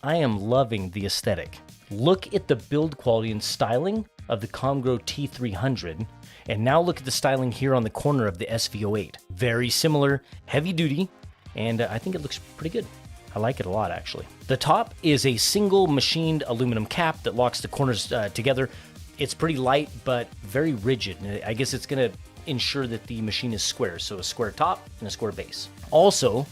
I am loving the aesthetic. Look at the build quality and styling of the Comgrow T300, and now look at the styling here on the corner of the SV08. Very similar, heavy duty, and I think it looks pretty good. I like it a lot, actually. The top is a single machined aluminum cap that locks the corners together. It's pretty light, but very rigid. I guess it's gonna ensure that the machine is square, so a square top and a square base. Also,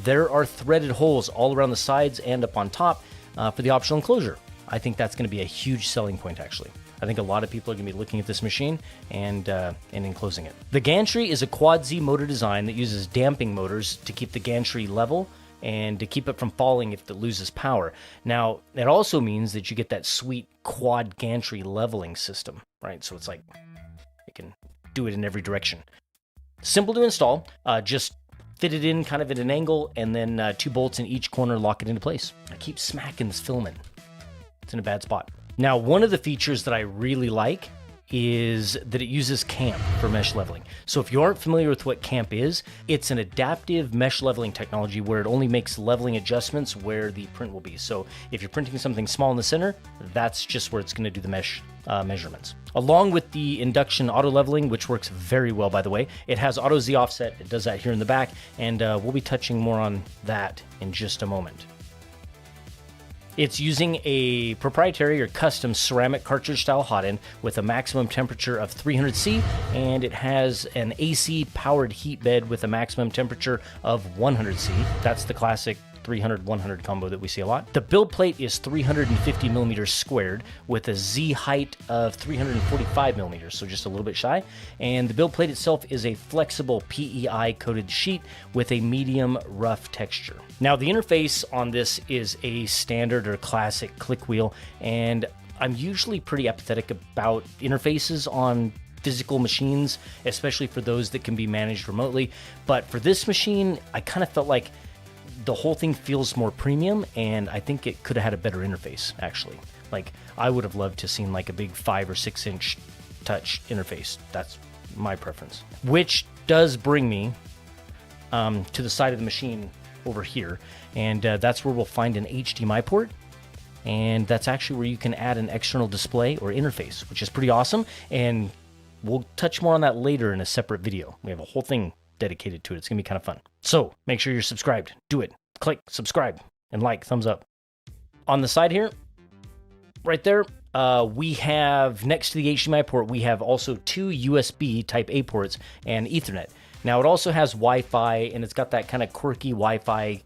there are threaded holes all around the sides and up on top for the optional enclosure. I think that's going to be a huge selling point, actually. I think a lot of people are going to be looking at this machine and enclosing it. The gantry is a quad Z motor design that uses damping motors to keep the gantry level and to keep it from falling if it loses power. Now, that also means that you get that sweet quad gantry leveling system, right? So it's like it can do it in every direction. Simple to install, just fit it in kind of at an angle, and then 2 bolts in each corner lock it into place. I keep smacking this filament. It's in a bad spot. Now, one of the features that I really like is that it uses CAMP for mesh leveling. So if you aren't familiar with what CAMP is, it's an adaptive mesh leveling technology where it only makes leveling adjustments where the print will be. So if you're printing something small in the center, that's just where it's going to do the mesh measurements. Along with the induction auto leveling, which works very well, by the way, it has auto Z offset. It does that here in the back, and we'll be touching more on that in just a moment. It's using a proprietary or custom ceramic cartridge style hot end with a maximum temperature of 300 C, and it has an AC powered heat bed with a maximum temperature of 100 C. That's the classic 300-100 combo that we see a lot. The build plate is 350 millimeters squared with a Z height of 345 millimeters, so just a little bit shy. And the build plate itself is a flexible PEI coated sheet with a medium rough texture. Now the interface on this is a standard or classic click wheel, and I'm usually pretty apathetic about interfaces on physical machines, especially for those that can be managed remotely. But for this machine, I kind of felt like the whole thing feels more premium, and I think it could have had a better interface, actually. Like, I would have loved to seen like a big 5 or 6 inch touch interface. That's my preference. Which does bring me to the side of the machine over here, and that's where we'll find an HDMI port, and that's actually where you can add an external display or interface, which is pretty awesome, and we'll touch more on that later in a separate video. We have a whole thing dedicated to it. It's gonna be kind of fun. So make sure you're subscribed. Do it. Click subscribe and like, thumbs up. On the side here, right there, we have next to the HDMI port, we have also 2 USB type A ports and Ethernet. Now it also has Wi-Fi, and it's got that kind of quirky Wi-Fi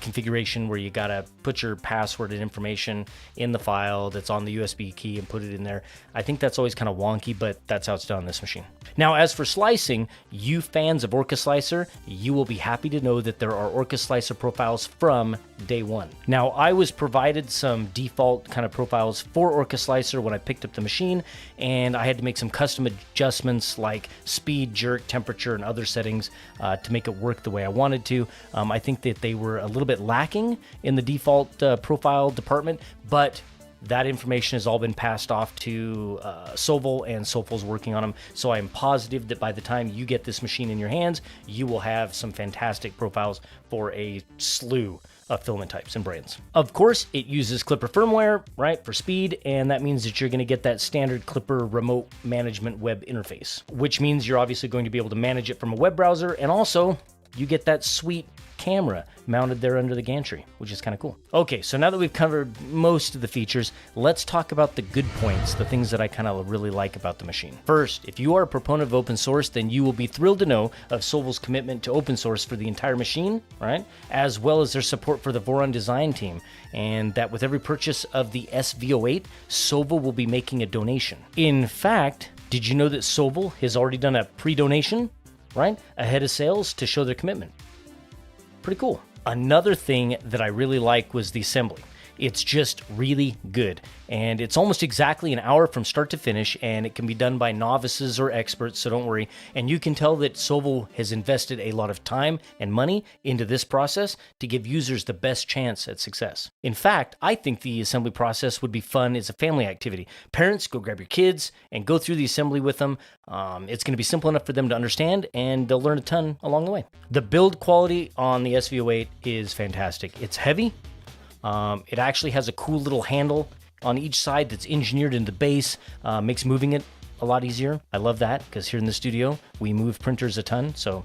configuration where you gotta put your password and information in the file that's on the USB key and put it in there. I think that's always kind of wonky, but that's how it's done on this machine. Now, as for slicing, you fans of Orca Slicer, you will be happy to know that there are Orca Slicer profiles from day one. Now, I was provided some default kind of profiles for Orca Slicer when I picked up the machine, and I had to make some custom adjustments like speed, jerk, temperature, and other settings to make it work the way I wanted to. I think that they were a little bit lacking in the default profile department, but that information has all been passed off to Sovol, and Sovol's working on them. So I'm positive that by the time you get this machine in your hands, you will have some fantastic profiles for a slew of filament types and brands. Of course, it uses Clipper firmware, right, for speed, and that means that you're going to get that standard Clipper remote management web interface, which means you're obviously going to be able to manage it from a web browser, and also you get that sweet camera mounted there under the gantry, which is kind of cool. Okay, so now that we've covered most of the features, let's talk about the good points, the things that I kind of really like about the machine. First, if you are a proponent of open source, then you will be thrilled to know of Sovol's commitment to open source for the entire machine, right? As well as their support for the Voron design team, and that with every purchase of the SV08, Sovol will be making a donation. In fact, did you know that Sovol has already done a pre-donation, right, ahead of sales to show their commitment? Pretty cool. Another thing that I really like was the assembly. It's just really good, and it's almost exactly an hour from start to finish, and it can be done by novices or experts, so don't worry. And you can tell that Sovol has invested a lot of time and money into this process to give users the best chance at success. In fact, I think the assembly process would be fun as a family activity. Parents, go grab your kids and go through the assembly with them. It's going to be simple enough for them to understand, and they'll learn a ton along the way. The build quality on the SV08 is fantastic. It's heavy. It actually has a cool little handle on each side that's engineered into the base, makes moving it a lot easier. I love that, because here in the studio, we move printers a ton, so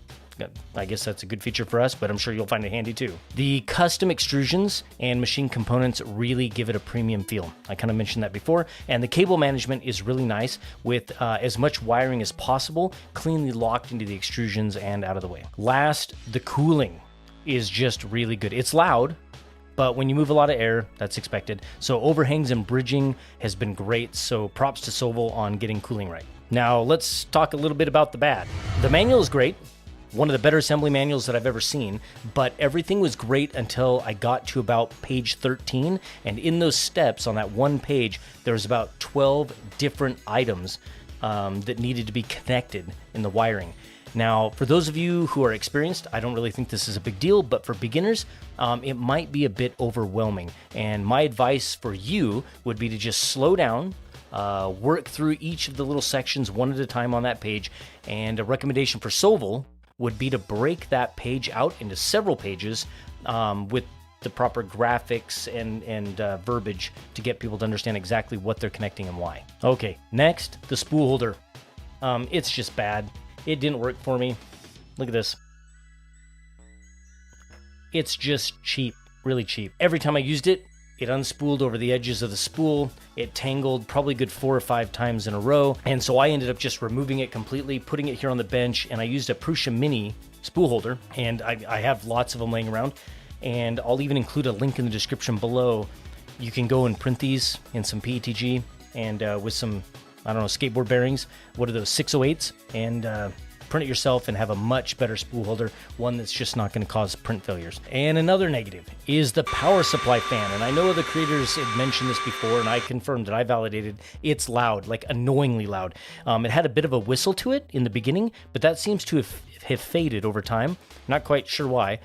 I guess that's a good feature for us, but I'm sure you'll find it handy too. The custom extrusions and machine components really give it a premium feel. I kind of mentioned that before, and the cable management is really nice with as much wiring as possible, cleanly locked into the extrusions and out of the way. Last, the cooling is just really good. It's loud, but when you move a lot of air, that's expected. So overhangs and bridging has been great, so props to Sovol on getting cooling right. Now let's talk a little bit about the bad. The manual is great, one of the better assembly manuals that I've ever seen, but everything was great until I got to about page 13, and in those steps on that one page, there was about 12 different items that needed to be connected in the wiring. Now, for those of you who are experienced, I don't really think this is a big deal, but for beginners, it might be a bit overwhelming. And my advice for you would be to just slow down, work through each of the little sections one at a time on that page. And a recommendation for Soval would be to break that page out into several pages with the proper graphics and verbiage to get people to understand exactly what they're connecting and why. Okay, next, the spool holder. It's just bad. It didn't work for me. Look at this. It's just cheap, really cheap. Every time I used it, it unspooled over the edges of the spool. It tangled probably good 4 or 5 times in a row. And so I ended up just removing it completely, putting it here on the bench, and I used a Prusa Mini spool holder, and I have lots of them laying around. And I'll even include a link in the description below. You can go and print these in some PETG and with some, I don't know, skateboard bearings. What are those, 608s? And print it yourself and have a much better spool holder, one that's just not going to cause print failures. And another negative is the power supply fan. And I know the creators had mentioned this before, and I confirmed that I validated it's loud, like annoyingly loud. It had a bit of a whistle to it in the beginning, but that seems to have faded over time. Not quite sure why.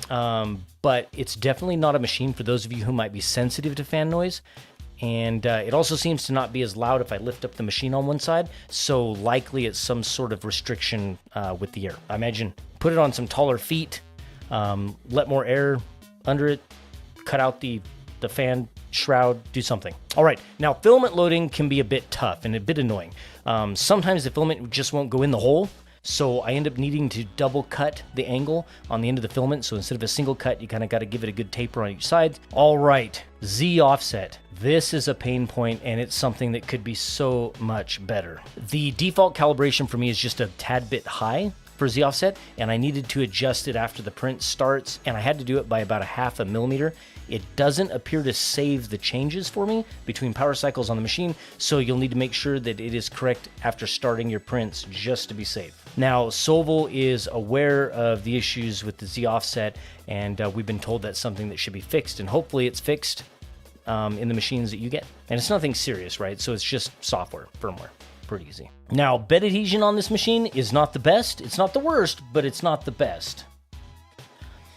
But it's definitely not a machine for those of you who might be sensitive to fan noise. And it also seems to not be as loud if I lift up the machine on one side. So likely it's some sort of restriction with the air. I imagine put it on some taller feet, let more air under it, cut out the fan shroud, do something. All right, now filament loading can be a bit tough and a bit annoying. Sometimes the filament just won't go in the hole. So I end up needing to double cut the angle on the end of the filament. So instead of a single cut, you kind of got to give it a good taper on each side. All right, Z offset. This is a pain point, and it's something that could be so much better. The default calibration for me is just a tad bit high for Z offset, and I needed to adjust it after the print starts, and I had to do it by about a 0.5 millimeter. It doesn't appear to save the changes for me between power cycles on the machine, so you'll need to make sure that it is correct after starting your prints just to be safe. Now, Soval is aware of the issues with the Z offset, and we've been told that's something that should be fixed, and hopefully it's fixed in the machines that you get. And it's nothing serious, right? So it's just software, firmware. Pretty easy. Now, bed adhesion on this machine is not the best. It's not the worst, but it's not the best.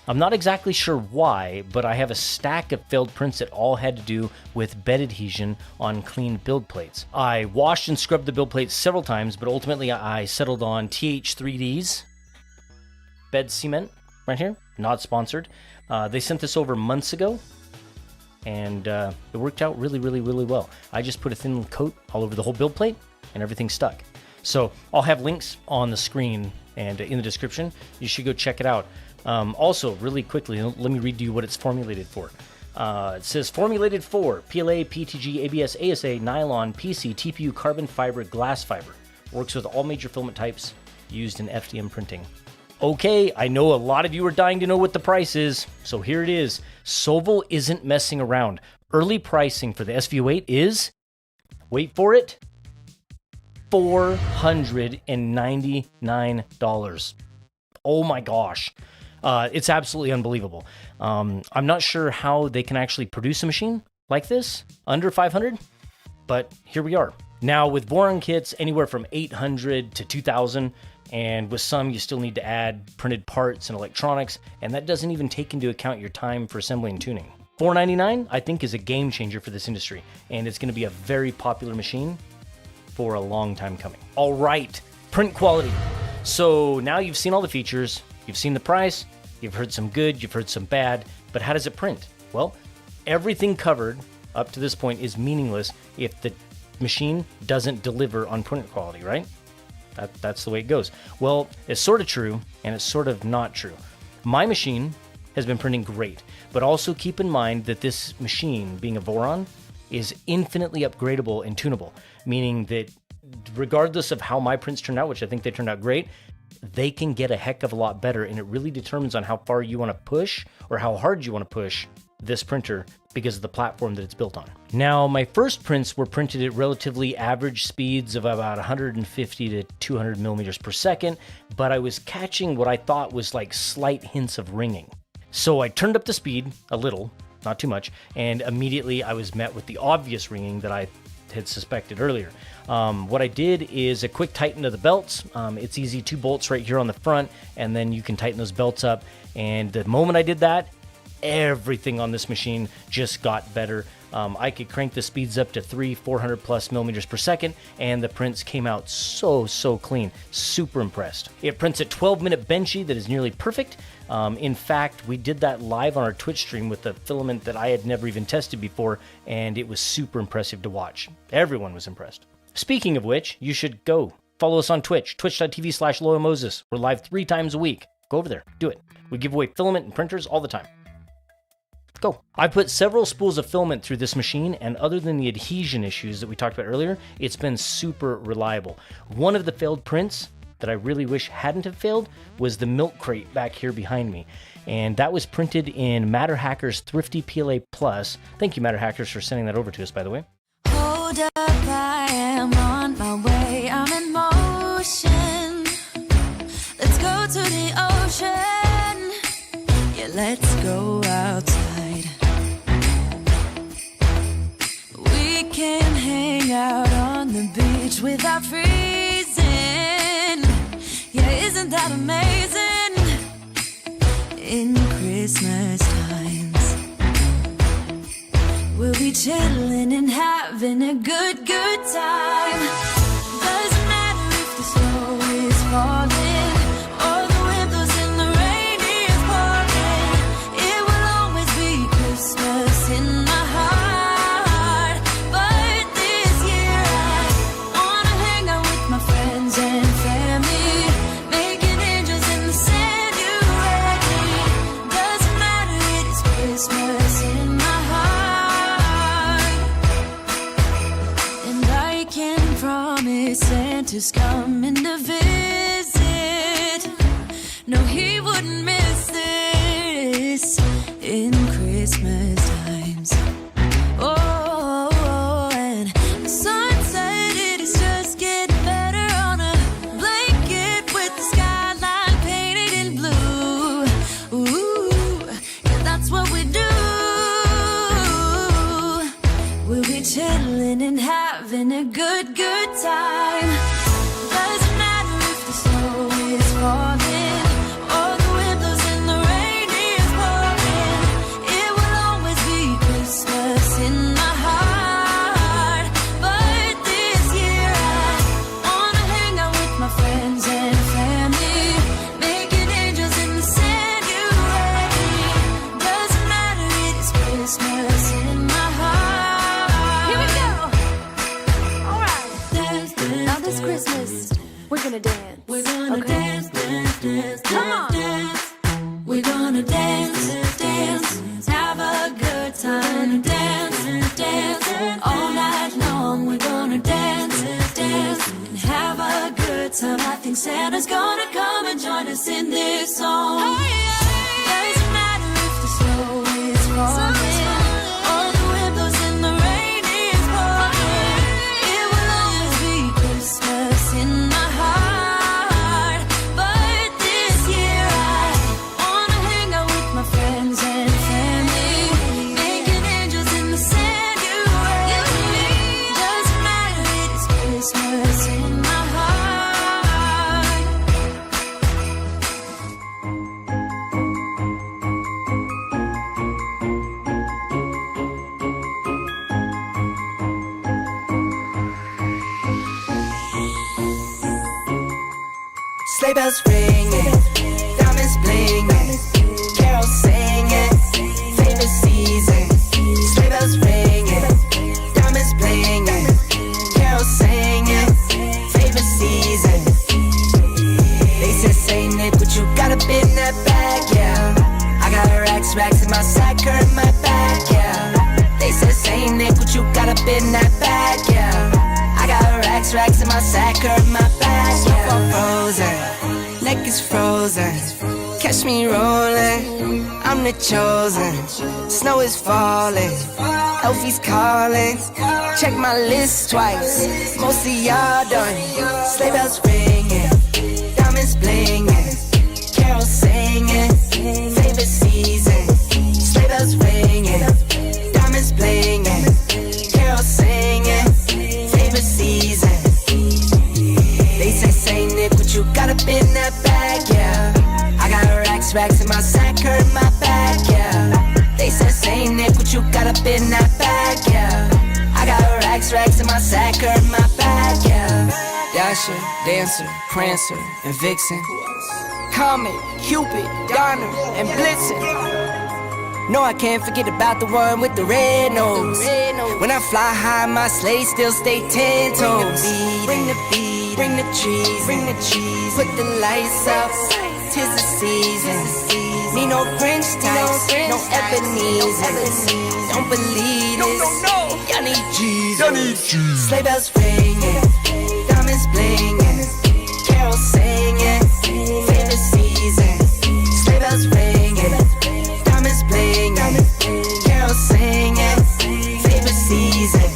I'm not exactly sure why, but I have a stack of failed prints that all had to do with bed adhesion on clean build plates. I washed and scrubbed the build plates several times, but ultimately I settled on TH3D's bed cement right here, not sponsored. They sent this over months ago, and it worked out really, really, really well. I just put a thin coat all over the whole build plate, and everything stuck. So I'll have links on the screen and in the description. You should go check it out. Also, really quickly, let me read you what it's formulated for. It says formulated for PLA, PTG, ABS, ASA, nylon, PC, TPU, carbon fiber, glass fiber. Works with all major filament types used in FDM printing. Okay, I know a lot of you are dying to know what the price is, so here it is. Soval isn't messing around. Early pricing for the SVO8 is, wait for it, $499. Oh my gosh. It's absolutely unbelievable. I'm not sure how they can actually produce a machine like this under 500, but here we are. Now with Voron kits, anywhere from 800 to 2,000, and with some you still need to add printed parts and electronics, and that doesn't even take into account your time for assembly and tuning. $499, I think, is a game changer for this industry, and it's going to be a very popular machine for a long time coming. All right, print quality. So now you've seen all the features, you've seen the price, you've heard some good, you've heard some bad, but how does it print? Well, everything covered up to this point is meaningless if the machine doesn't deliver on print quality, right? That's the way it goes. Well, it's sort of true, and it's sort of not true. My machine has been printing great, but also keep in mind that this machine, being a Voron, is infinitely upgradable and tunable, meaning that regardless of how my prints turned out, which I think they turned out great, they can get a heck of a lot better, and it really determines on how far you want to push or how hard you want to push this printer because of the platform that it's built on. Now, my first prints were printed at relatively average speeds of about 150 to 200 millimeters per second, but I was catching what I thought was like slight hints of ringing. So I turned up the speed a little, not too much, and immediately I was met with the obvious ringing that I had suspected earlier. What I did is a quick tighten of the belts. It's easy, 2 bolts right here on the front, and then you can tighten those belts up. And the moment I did that, everything on this machine just got better. I could crank the speeds up to 400 plus millimeters per second, and the prints came out so clean. Super impressed. It prints at 12-minute benchy that is nearly perfect. In fact, we did that live on our Twitch stream with a filament that I had never even tested before, and it was super impressive to watch. Everyone was impressed. Speaking of which, you should go follow us on Twitch, twitch.tv/LoyalMoses. We're live 3 times a week. Go over there, do it. We give away filament and printers all the time. Go. I put several spools of filament through this machine, and other than the adhesion issues that we talked about earlier, it's been super reliable. One of the failed prints that I really wish hadn't have failed was the milk crate back here behind me. And that was printed in Matter Hackers Thrifty PLA Plus. Thank you, Matter Hackers, for sending that over to us, by the way. Hold up, I am on my way. I'm in motion. Let's go to the ocean. Yeah, let's go outside. We can hang out on the beach without freezing. Yeah, isn't that amazing? In Christmas times, we'll be chilling and having a good time. Doesn't matter if the snow is falling or the wind blows and the rain is pouring. It will always be Christmas in my heart. But this year I wanna hang out with my friends and family, making angels in the sand. You ready? Doesn't matter, it is Christmas in my heart. And I can promise Santa's coming to visit. No, he wouldn't miss this in Christmas times. Oh, and the sun said it is just getting better on a blanket with the skyline painted in blue. Ooh, yeah, that's what we do. We'll be chilling and having a good time. Doesn't matter if the snow is falling or the wind blows and the rain is pouring. It will always be Christmas in my heart. But this year I wanna hang out with my friends and family, making angels in the sand. You ready? Doesn't matter, it is Christmas in my heart. Here we go. All right. Dance, dance, now this Christmas, we're gonna dance. We're gonna dance, dance, dance, come on. Dance. We're gonna dance, dance, have a good time. Dance, dance, all night long. We're gonna dance, dance, and have a good time. I think Santa's gonna come and join us in this song. Doesn't matter if the snow is falling or the wind blows and the rain is pouring. It will always be Christmas in my heart. But this year I wanna hang out with my friends and family, making angels in the sand. You ready? Doesn't matter, it is Christmas in my heart. Sleigh bells ringing, diamonds blinging, carols singing, favorite season. Sleigh bells ringing, diamonds blinging, carols singing, favorite season. They said, say Nick, what you got up in that bag, yeah. I got racks in my sack or in my bag, yeah. They said, say Nick, what you got up in that bag, yeah. I got racks in my sack or in my bag, yeah. Frozen, neck is frozen. Catch me rolling, I'm the chosen. Snow is falling, Elfie's calling. Check my list twice, most of y'all done. Sleigh bells ringing, diamonds blinging, carols singing, favorite season. Sleigh bells ringing, diamonds blinging, carols singing, favorite season. They say Nick, what you got up in that bag, yeah. I got racks in my sack or in my bag, yeah. They said, say Nick, what you got up in that bag, yeah. racks in my sack or in my bag, yeah. Dasher, Dancer, Prancer, and Vixen. Comet, Cupid, Donner, and Blitzen. No, I can't forget about the one with the red nose. When I fly high, my sleigh still stay 10 toes. Bring the beat, bring the cheese, bring the cheese. Put the lights up, 'tis the season. Need no Grinch types, no Ebenezer. Don't believe this, y'all need Jesus. Sleigh bells ringing, diamonds blinging, carols singing, favorite season. Sleigh bells ringing, diamonds blinging, carols singing, favorite season.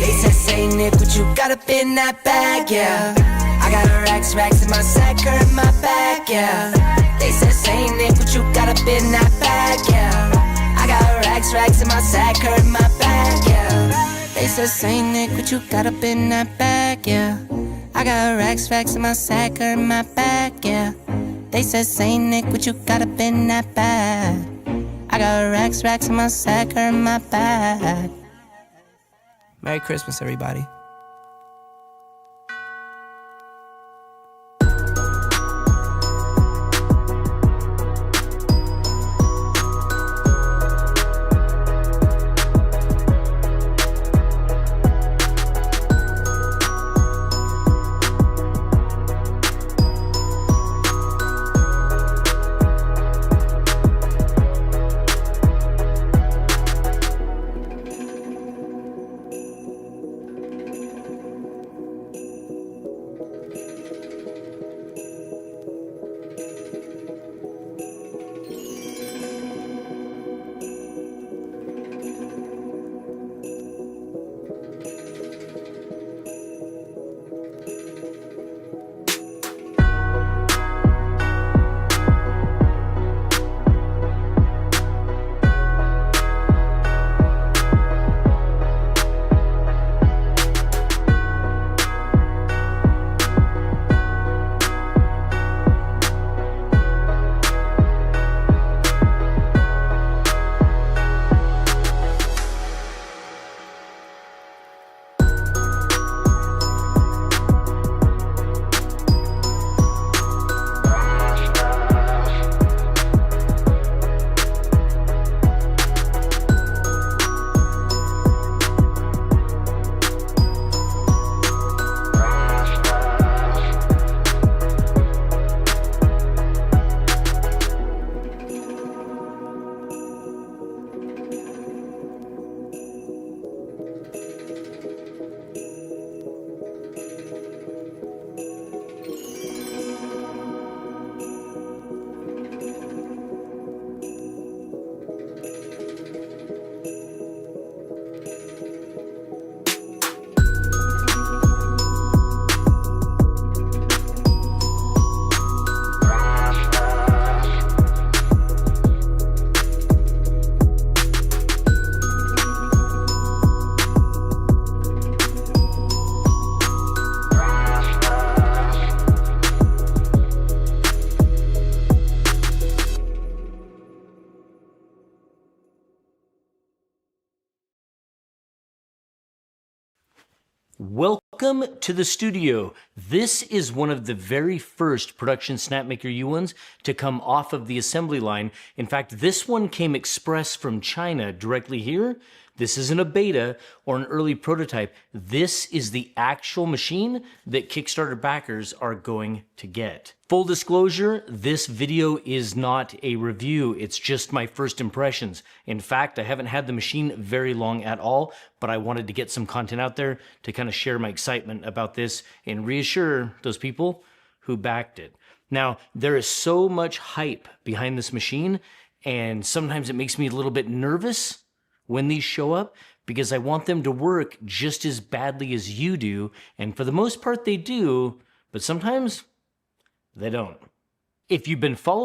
They said, Saint Nick, what you got up in that bag, yeah. I got racks in my sack or in my bag, yeah. They said, Saint Nick, what you got up in that bag, yeah. I got racks in my sack or in my bag, yeah. They said, Saint Nick, what you got up in that bag, yeah. I got racks in my sack or in my bag, yeah. They said, Saint Nick, what you got up in that bag. I got racks in my sack or in my bag. Merry Christmas, everybody. Welcome to the studio. This is one of the very first production Snapmaker U1s to come off of the assembly line. In fact, this one came express from China directly here. This isn't a beta or an early prototype. This is the actual machine that Kickstarter backers are going to get. Full disclosure, this video is not a review. It's just my first impressions. In fact, I haven't had the machine very long at all, but I wanted to get some content out there to kind of share my excitement about this and reassure those people who backed it. Now, there is so much hype behind this machine, and sometimes it makes me a little bit nervous when these show up, because I want them to work just as badly as you do, and for the most part they do, but sometimes they don't. If you've been following